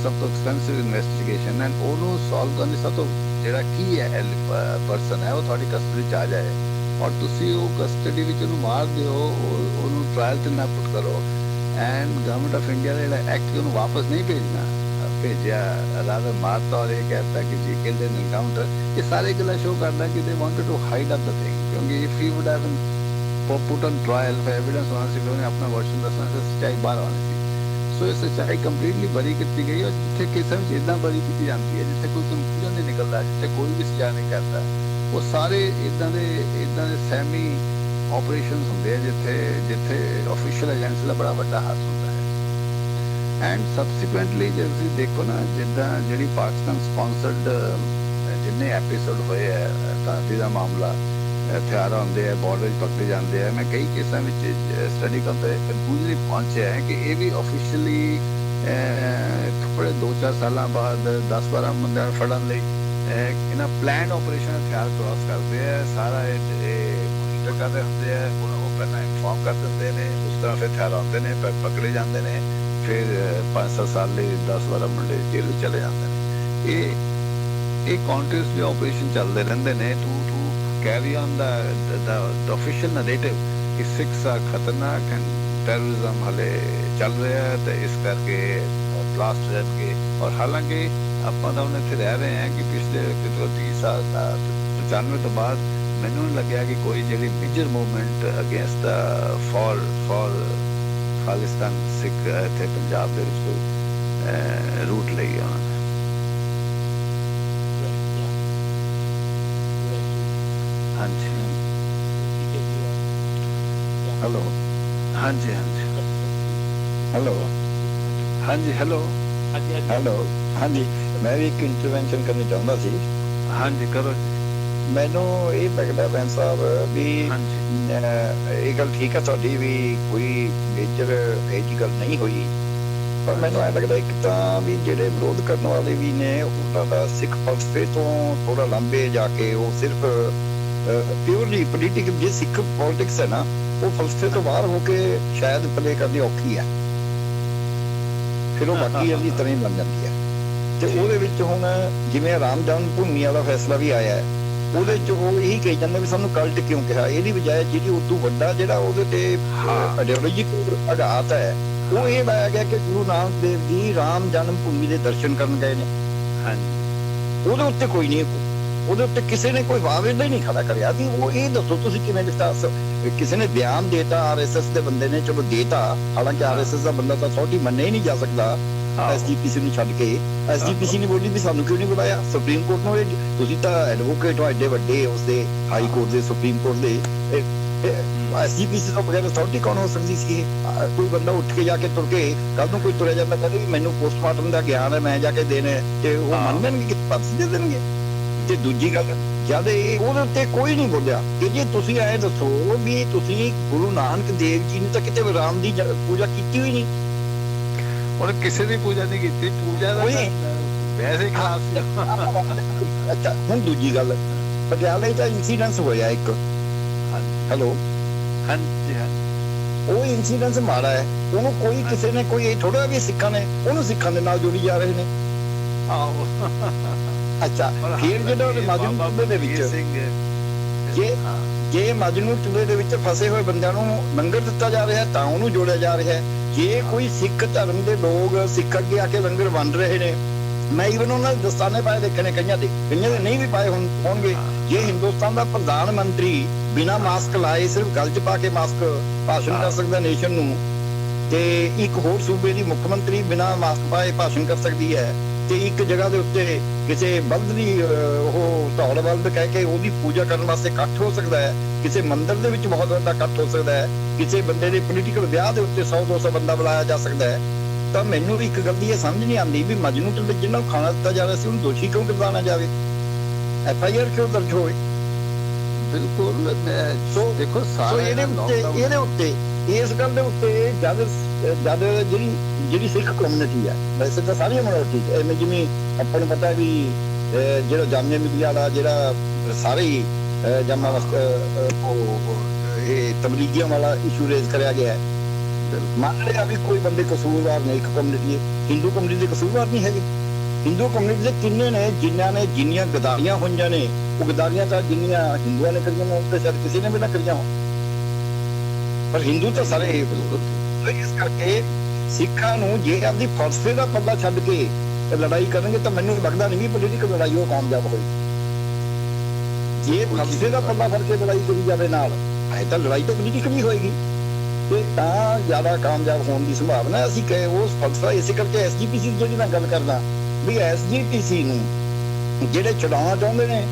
ਸਭ ਤੋਂ ਐਕਸਪੈਂਸਿਵ ਇਨਵੈਸਟੀਗੇਸ਼ਨ, ਐਂਡ ਉਹਨੂੰ ਸੋਲਵ ਕਰਨੀ ਸਭ ਤੋਂ ਜਿਹੜਾ ਕੀ ਹੈ ਪਰਸਨ ਹੈ ਉਹ ਤੁਹਾਡੀ ਕਸਟਡੀ 'ਚ ਆ ਜਾਏ ਔਰ ਤੁਸੀਂ ਉਹ ਕਸਟਡੀ ਵਿੱਚ ਉਹਨੂੰ ਮਾਰ ਦਿਓ, ਉਹਨੂੰ ਟ੍ਰਾਇਲ 'ਤੇ ਨਾ ਪੁੱਟ ਕਰੋ, ਐਂਡ ਗਵਰਨਮੈਂਟ ਆਫ ਇੰਡੀਆ ਦਾ ਜਿਹੜਾ ਐਕਟ ਉਹਨੂੰ ਵਾਪਸ ਨਹੀਂ ਭੇਜਣਾ, ਭੇਜਿਆ ਰਾਦਰ ਮਾਰਤਾ ਔਰ ਇਹ ਕਹਿਤਾ ਕਿ ਜੀ ਕਿਲਡ ਇਨ ਐਨਕਾਊਂਟਰ। ਇਹ ਸਾਰੇ ਗੱਲਾਂ ਸ਼ੋ ਕਰਦਾ ਕਿ they wanted to hide up the thing, ਕਿਉਂਕਿ if he would have put on trial for evidence ਹੋਣਾ ਸੀ, ਉਹਨੇ ਆਪਣਾ ਵਰਸ਼ਨ ਦੱਸਣਾ ਸੀ, ਸੱਚਾਈ ਬਾਹਰ ਆਉਣੀ ਸੀ। ਸੋ ਇਹ ਸੱਚਾਈ ਕੰਪਲੀਟਲੀ ਬਰੀ ਕੀਤੀ ਗਈ, ਔਰ ਜਿੱਥੇ ਕੇਸਾਂ ਵਿੱਚ ਇੱਦਾਂ ਬਰੀ ਕੀਤੀ ਜਾਂਦੀ ਹੈ ਜਿੱਥੇ ਕੋਈ ਕਨਫਿਊਜ਼ਨ ਨਹੀਂ ਨਿਕਲਦਾ, ਜਿੱਥੇ ਕੋਈ ਵੀ ਸਜ਼ਾ ਨਹੀਂ ਕਰਦਾ, ਉਹ ਸਾਰੇ ਇੱਦਾਂ ਦੇ ਸੈਮੀ ਆਪਰੇਸ਼ਨਸ ਹੁੰਦੇ ਆ ਜਿੱਥੇ ਆਫੀਸ਼ੀਅਲ ਏਜੰਸੀ ਦਾ ਬੜਾ ਵੱਡਾ ਹੱਥ ਹੁੰਦਾ ਹੈ। ਐਂਡ ਸਬਸੀਕੁਐਂਟਲੀ ਜੇ ਤੁਸੀਂ ਦੇਖੋ ਨਾ, ਜਿੱਦਾਂ ਜਿਹੜੀ ਪਾਕਿਸਤਾਨ ਸਪਾਂਸਰਡ ਜਿੰਨੇ ਐਪੀਸੋਡ ਹੋਏ ਹੈ ਧਾਂਦੀ ਦਾ ਮਾਮਲਾ, ਹਥਿਆਰ ਆਉਂਦੇ ਆ, ਬਾਰਡਰ 'ਚ ਪਕੜੇ ਜਾਂਦੇ ਆ, ਮੈਂ ਕਈ ਕੇਸਾਂ ਵਿੱਚ ਸਟੱਡੀ ਕਰਦੇ ਕਨਕਲੂਜਨ ਪਹੁੰਚਿਆ ਹੈ ਕਿ ਇਹ ਵੀ ਆਫੀਸ਼ੀਅਲੀ ਥੋੜ੍ਹੇ 2-4 ਸਾਲਾਂ ਬਾਅਦ 10-12 ਬੰਦਿਆਂ ਨੂੰ ਫੜਨ ਲਈ ਇਹਨਾਂ ਪਲਾਨ ਆਪਰੇਸ਼ਨ ਹਥਿਆਰ ਕ੍ਰਾਸ ਕਰਦੇ ਆ, ਸਾਰਾ ਇਹ ਮੋਨੀਟਰ ਕਰਦੇ ਹੁੰਦੇ ਆ, ਉਹ ਪਹਿਲਾਂ ਇਨਫੋਰਮ ਕਰ ਦਿੰਦੇ ਨੇ, ਉਸ ਤਰ੍ਹਾਂ ਫਿਰ ਹਥਿਆਰ ਆਉਂਦੇ ਨੇ, ਪਕੜੇ ਜਾਂਦੇ ਨੇ, ਫਿਰ 5-7 ਸਾਲ ਲਈ 10-12 ਮੁੰਡੇ ਜੇਲ੍ਹ ਵਿੱਚ ਚਲੇ ਜਾਂਦੇ ਨੇ। ਇਹ ਕੰਟੀਨਿਊਸਲੀ ਆਪਰੇਸ਼ਨ ਚੱਲਦੇ ਰਹਿੰਦੇ ਨੇ to carry on the official narrative ਕਿ ਸਿੱਖਸ ਆ ਖਤਰਨਾਕ ਐਂਡ ਟੈਰਰਿਜ਼ਮ ਹਲੇ ਚੱਲ ਰਿਹਾ ਹੈ ਤੇ ਇਸ ਕਰਕੇ ਬਲਾਸਟ ਰਹਿਣਗੇ। ਔਰ ਹਾਲਾਂਕਿ ਆਪਾਂ ਤਾਂ ਹੁਣ ਇੱਥੇ ਰਹਿ ਰਹੇ ਹਾਂ ਕਿ ਪਿਛਲੇ 30 ਸਾਲ 95 ਤੋਂ ਬਾਅਦ ਮੈਨੂੰ ਨਹੀਂ ਲੱਗਿਆ ਕਿ ਕੋਈ ਜਿਹੜੀ major movement against the for Khalistan Sikh ਇੱਥੇ ਪੰਜਾਬ ਦੇ ਵਿੱਚ ਕੋਈ ਰੂਟ ਲਈ ਉਹਨਾਂ ਨੇ। ਹਾਂਜੀ ਹੈਲੋ, ਹਾਂਜੀ ਹੈਲੋ, ਹਾਂਜੀ ਹੈਲੋ, ਹਾਂਜੀ ਮੈਂ ਵੀ ਇੱਕ ਇੰਟਰਵੈਂਸ਼ਨ ਕਰਨੀ ਚਾਹੁੰਦਾ ਸੀ। ਹਾਂਜੀ ਕਰੋ ਜੀ। ਮੈਨੂੰ ਇਹ ਲੱਗਦਾ ਬੈਂਸ ਸਾਹਿਬ ਵੀ ਇਹ ਗੱਲ ਠੀਕ ਹੈ ਤੁਹਾਡੀ ਵੀ ਕੋਈ ਮੇਜਰ ਇਹ ਜਿਹੀ ਗੱਲ ਨਹੀਂ ਹੋਈ, ਪਰ ਮੈਨੂੰ ਐਂ ਲੱਗਦਾ ਇੱਕ ਤਾਂ ਵੀ ਜਿਹੜੇ ਵਿਰੋਧ ਕਰਨ ਵਾਲੇ ਵੀ ਨੇ ਉਹਨਾਂ ਦਾ ਸਿੱਖ ਫਲਸਫੇ ਤੋਂ ਥੋੜਾ ਲੰਬੇ ਜਾ ਕੇ ਉਹ ਸਿਰਫ ਪਿਓਰਲੀ ਪੋਲੀਟਿਕਲ ਜੇ ਸਿੱਖ ਪੋਲਿਟਿਕਸ ਹੈ ਨਾ ਉਹ ਫਲਸਫੇ ਤੋਂ ਬਾਹਰ ਹੋ ਕੇ ਸ਼ਾਇਦ ਪਲੇ ਕਰਨੀ ਔਖੀ ਹੈ, ਫਿਰ ਉਹ ਬਾਕੀ ਦੀ ਤਰ੍ਹਾਂ ਹੀ ਬਣ ਜਾਂਦੀ ਹੈ। ਤੇ ਉਹਦੇ ਵਿੱਚ ਹੁਣ ਜਿਵੇਂ ਰਾਮ ਜਨਮ ਭੂਮੀ ਵਾਲਾ ਫੈਸਲਾ ਵੀ ਆਇਆ ਹੈ, ਉਹਦੇ ਚ ਉਹ ਇਹੀ ਕਹੀ ਜਾਂਦੇ ਵੀ ਸਾਨੂੰ ਕਲਟ ਕਿਉਂ ਕਿਹਾ, ਇਹਦੀ ਬਜਾਏ ਜਿਹੜੀ ਉਦੋਂ ਵੱਡਾ ਜਿਹੜਾ ਉਹਦੇ ਤੇ ਆਈਡੀਓਲੋਜੀਕਲ ਆਘਾਤ ਹੈ ਉਹ ਇਹ ਲਾਇਆ ਗਿਆ ਕਿ ਗੁਰੂ ਨਾਨਕ ਦੇਵ ਜੀ ਰਾਮ ਜਨਮ ਭੂਮੀ ਦੇ ਦਰਸ਼ਨ ਕਰਨ ਗਏ ਨੇ। ਹਾਂਜੀ, ਉਹਦੇ ਉੱਤੇ ਕੋਈ ਨਹੀਂ, ਉਹਦੇ ਉੱਤੇ ਕਿਸੇ ਨੇ ਕੋਈ ਵਾਅਦਾ ਹੀ ਨਹੀਂ ਖੜਾ ਕਰਿਆ ਵੀ ਉਹ ਇਹ ਦੱਸੋ ਤੁਸੀਂ ਕਿਵੇਂ ਦਿੱਤਾ। ਕਿਸੇ ਨੇ ਬਿਆਨ ਦੇਤਾ ਆਰਐਸਐਸ ਦੇ ਬੰਦੇ ਨੇ, ਚਲੋ ਦੇਤਾ, ਹਾਲਾਂਕਿ ਆਰਐਸਐਸ ਦਾ ਬੰਦਾ ਤਾਂ ਅਥਾਰਟੀ ਮੰਨਿਆ ਹੀ ਨਹੀਂ ਜਾ ਸਕਦਾ ਐਸਜੀਪੀਸੀ ਨੂੰ ਛੱਡ ਕੇ। ਐਸਜੀਪੀਸੀ ਨੇ ਬੋਲੀ ਵੀ ਸਾਨੂੰ ਕਿਉਂ ਨਹੀਂ ਬੁਲਾਇਆ, ਸੁਪਰੀਮ ਕੋਰਟ ਨੂੰ ਤੁਸੀਂ ਤਾਂ ਐਡਵੋਕੇਟ ਹੋ ਐਡੇ ਵੱਡੇ, ਉਸਦੇ ਹਾਈ ਕੋਰਟ ਦੇ ਸੁਪਰੀਮ ਕੋਰਟ ਦੇ, ਐਸਜੀਪੀਸੀ ਤੋਂ ਬਗੈਰ ਅਥਾਰਟੀ ਕੌਣ ਹੋ ਸਕਦੀ ਸੀ? ਕੋਈ ਬੰਦਾ ਉੱਠ ਕੇ ਜਾ ਕੇ ਤੁਰ ਕੇ ਕੱਲ ਨੂੰ ਕੋਈ ਤੁਰਿਆ ਜਾਂਦਾ ਕਹਿੰਦੇ ਵੀ ਮੈਨੂੰ ਪੋਸਟਮਾਰਟਮ ਦਾ ਗਿਆਨ ਹੈ ਮੈਂ ਜਾ ਕੇ ਦੇਣਾ, ਤੇ ਉਹ ਮੰਨ ਲੈਣਗੇ ਕਿ ਪਰਸ ਦੇ ਦੇਣਗੇ। ਤੇ ਦੂਜੀ ਗੱਲ ਜਦ ਉਹਦੇ ਉੱਤੇ ਕੋਈ ਨਹੀਂ ਬੋਲਿਆ ਕਿ ਜੇ ਤੁਸੀਂ ਐ ਦੱਸੋ ਵੀ ਤੁਸੀਂ ਗੁਰੂ ਨਾਨਕ ਦੇਵ ਜੀ ਨੇ ਤਾਂ ਕਿਤੇ ਰਾਮ ਦੀ ਪੂਜਾ ਕੀਤੀ ਹੋਈ ਨਹੀਂ, ਉਹਨੇ ਕਿਸੇ ਦੀ ਪੂਜਾ ਨਹੀਂ ਕੀਤੀ, ਪੂਜਾ ਦਾ ਵੈਸੇ ਖਾਸ ਸੀ। ਅੱਛਾ, ਹੁਣ ਦੂਜੀ ਗੱਲ ਪਟਿਆਲੇ ਦਾ ਇਨਸੀਡੈਂਸ ਹੋਇਆ ਇੱਕ, ਹੈਲੋ, ਹਾਂਜੀ ਹਾਂਜੀ, ਉਹ ਇਨਸੀਡੈਂਸ ਮਾੜਾ ਹੈ, ਉਹਨੂੰ ਕੋਈ ਕਿਸੇ ਨੇ ਕੋਈ ਇਹ ਥੋੜਾ ਵੀ ਸਿੱਖਾਂ ਨੇ ਉਹਨੂੰ ਸਿੱਖਾਂ ਦੇ ਨਾਲ ਜੋੜੀ ਜਾ ਰਹੇ ਨੇ। ਆਹੋ, ਅੱਛਾ, ਫਿਰ ਜਿਹੜਾ ਉਹਦੇ ਮਜਨੂ ਟਿੱਲੇ ਦੇ ਵਿੱਚ ਜੇ ਮਜਨੂ ਟਿੱਲੇ ਦੇ ਵਿੱਚ ਫਸੇ ਹੋਏ ਬੰਦਿਆਂ ਨੂੰ ਲੰਗਰ ਦਿੱਤਾ ਜਾ ਰਿਹਾ ਤਾਂ ਉਹਨੂੰ ਜੋੜਿਆ ਜਾ ਰਿਹਾ ਹੈ। ਜੇ ਕੋਈ ਸਿੱਖ ਧਰਮ ਦੇ ਲੋਕ ਸਿੱਖ ਅੱਗੇ ਆ ਕੇ ਲੰਗਰ ਵੰਡ ਰਹੇ ਨੇ, ਮੈਂ ਈਵਨ ਉਹਨਾਂ ਦੇ ਦਸਤਾਨੇ ਪਾਏ ਦੇਖੇ ਨੇ, ਕਈਆਂ ਦੇ ਨਹੀਂ ਵੀ ਪਾਏ ਹੋਣਗੇ। ਜੇ ਹਿੰਦੁਸਤਾਨ ਦਾ ਪ੍ਰਧਾਨ ਮੰਤਰੀ ਬਿਨਾਂ ਮਾਸਕ ਲਾਏ ਸਿਰਫ ਗਲ 'ਚ ਪਾ ਕੇ ਮਾਸਕ ਭਾਸ਼ਣ ਕਰ ਸਕਦਾ ਨੇਸ਼ਨ ਨੂੰ, ਤੇ ਇੱਕ ਹੋਰ ਸੂਬੇ ਦੀ ਮੁੱਖ ਮੰਤਰੀ ਬਿਨਾਂ ਮਾਸਕ ਪਾਏ ਭਾਸ਼ਣ ਕਰ ਸਕਦੀ ਹੈ, ਤੇ ਇੱਕ ਜਗ੍ਹਾ ਦੇ ਉੱਤੇ ਕਿਸੇ ਬਲਦ ਦੀ ਉਹ ਧੌਲ ਬਲਦ ਕਹਿ ਕੇ ਉਹਦੀ ਪੂਜਾ ਕਰਨ ਵਾਸਤੇ ਇਕੱਠ ਹੋ ਸਕਦਾ ਹੈ, ਕਿਸੇ ਮੰਦਿਰ ਦੇ ਵਿੱਚ ਬਹੁਤ ਵੱਡਾ ਇਕੱਠ ਹੋ ਸਕਦਾ ਹੈ, ਕਿਸੇ ਬੰਦੇ ਦੇ ਪੋਲੀਟੀਕਲ ਵਿਆਹ ਦੇ ਉੱਤੇ 100-200 ਬੰਦਾ ਬੁਲਾਇਆ ਜਾ ਸਕਦਾ ਹੈ, ਤਾਂ ਮੈਨੂੰ ਵੀ ਇੱਕ ਗੱਲ ਦੀ ਇਹ ਸਮਝ ਨਹੀਂ ਆਉਂਦੀ ਵੀ ਮਜਨੂ ਟਿੱਲੇ ਜਿਹਨਾਂ ਨੂੰ ਖਾਣਾ ਦਿੱਤਾ ਜਾ ਰਿਹਾ ਸੀ ਉਹਨੂੰ ਦੋਸ਼ੀ ਕਿਉਂ ਕਰਵਾਉਣਾ ਜਾਵੇ, FIR ਕਿਉਂ ਦਰਜ ਹੋਵੇ। ਬਿਲਕੁਲ। ਦੇਖੋ ਸਾਰੇ ਇਹਦੇ ਉੱਤੇ ਇਸ ਗੱਲ ਦੇ ਉੱਤੇ ਜਦ ਜਿਹੜੀ ਸਿੱਖ ਕਮਿਊਨਿਟੀ ਹੈ, ਵੈਸੇ ਤਾਂ ਸਾਰੀਆਂ ਮਿਨੋਰਟੀਜ਼ ਐਵੇਂ ਜਿਵੇਂ ਆਪਾਂ ਨੂੰ ਪਤਾ ਵੀ ਜਿਹੜਾ ਜਾਮੀਆ ਮਿਲੀਆ ਵਾਲਾ ਜਿਹੜਾ ਸਾਰੇ ਹੀ ਜਾਮਾ ਇਹ ਤਬਲੀਗੀਆਂ ਵਾਲਾ ਇਸ਼ੂ ਰੇਜ਼ ਕਰਿਆ ਗਿਆ ਹੈ, ਮੰਨ ਲਿਆ ਵੀ ਕੋਈ ਬੰਦੇ ਕਸੂਰਵਾਰ ਨੇ, ਇੱਕ ਕਮਿਊਨਿਟੀ ਹਿੰਦੂ ਕਮਿਊਨਿਟੀ ਦੇ ਕਸੂਰਵਾਰ ਨਹੀਂ ਹੈਗੇ। ਹਿੰਦੂ ਕਮਿਊਨਿਟੀ ਦੇ ਕਿੰਨੇ ਨੇ ਜਿਨ੍ਹਾਂ ਨੇ ਜਿੰਨੀਆਂ ਗਦਾਰੀਆਂ ਹੋਈਆਂ ਨੇ, ਉਹ ਗਦਾਰੀਆਂ ਤਾਂ ਜਿੰਨੀਆਂ ਹਿੰਦੂਆਂ ਨੇ ਕਰੀਆਂ ਨੇ ਉਹ ਤਾਂ ਸ਼ਾਇਦ ਕਿਸੇ ਨੇ ਵੀ ਨਾ ਕਰੀਆਂ ਹੋਣ, ਪਰ ਹਿੰਦੂ ਤਾਂ ਸਾਰੇ ਬਿਲਕੁਲ। ਇਸ ਕਰਕੇ ਸਿੱਖਾਂ ਨੂੰ ਜੇ ਆਪਦੀ ਫਲਸਫੇ ਦਾ ਪੱਲਾ ਛੱਡ ਕੇ ਲੜਾਈ ਕਰਨਗੇ ਤਾਂ ਮੈਨੂੰ ਲੱਗਦਾ ਨਹੀਂ ਵੀ ਪੋਲੀਟੀਕਲ ਲੜਾਈ ਉਹ ਕਾਮਯਾਬ ਹੋਈ। ਜੇ ਫਲਸਫੇ ਦਾ ਪੱਲਾ ਫੜ ਕੇ ਲੜਾਈ ਕਰੀ ਜਾਵੇ ਨਾਲ, ਐ ਤਾਂ ਲੜਾਈ ਤਾਂ ਪੋਲੀਟੀਕਲ ਹੀ ਹੋਏਗੀ, ਤੇ ਤਾਂ ਜ਼ਿਆਦਾ ਕਾਮਯਾਬ ਹੋਣ ਦੀ ਸੰਭਾਵਨਾ। ਅਸੀਂ ਕਹੇ ਉਸ ਫਲਸਫਾ ਇਸੇ ਕਰਕੇ ਐਸਜੀਪੀਸੀ ਦੀ ਜਿਹੜੀ ਮੈਂ ਗੱਲ ਕਰਦਾ ਵੀ ਐਸਜੀਪੀਸੀ ਨੂੰ ਜਿਹੜੇ ਛਡਾਉਣਾ ਚਾਹੁੰਦੇ ਨੇ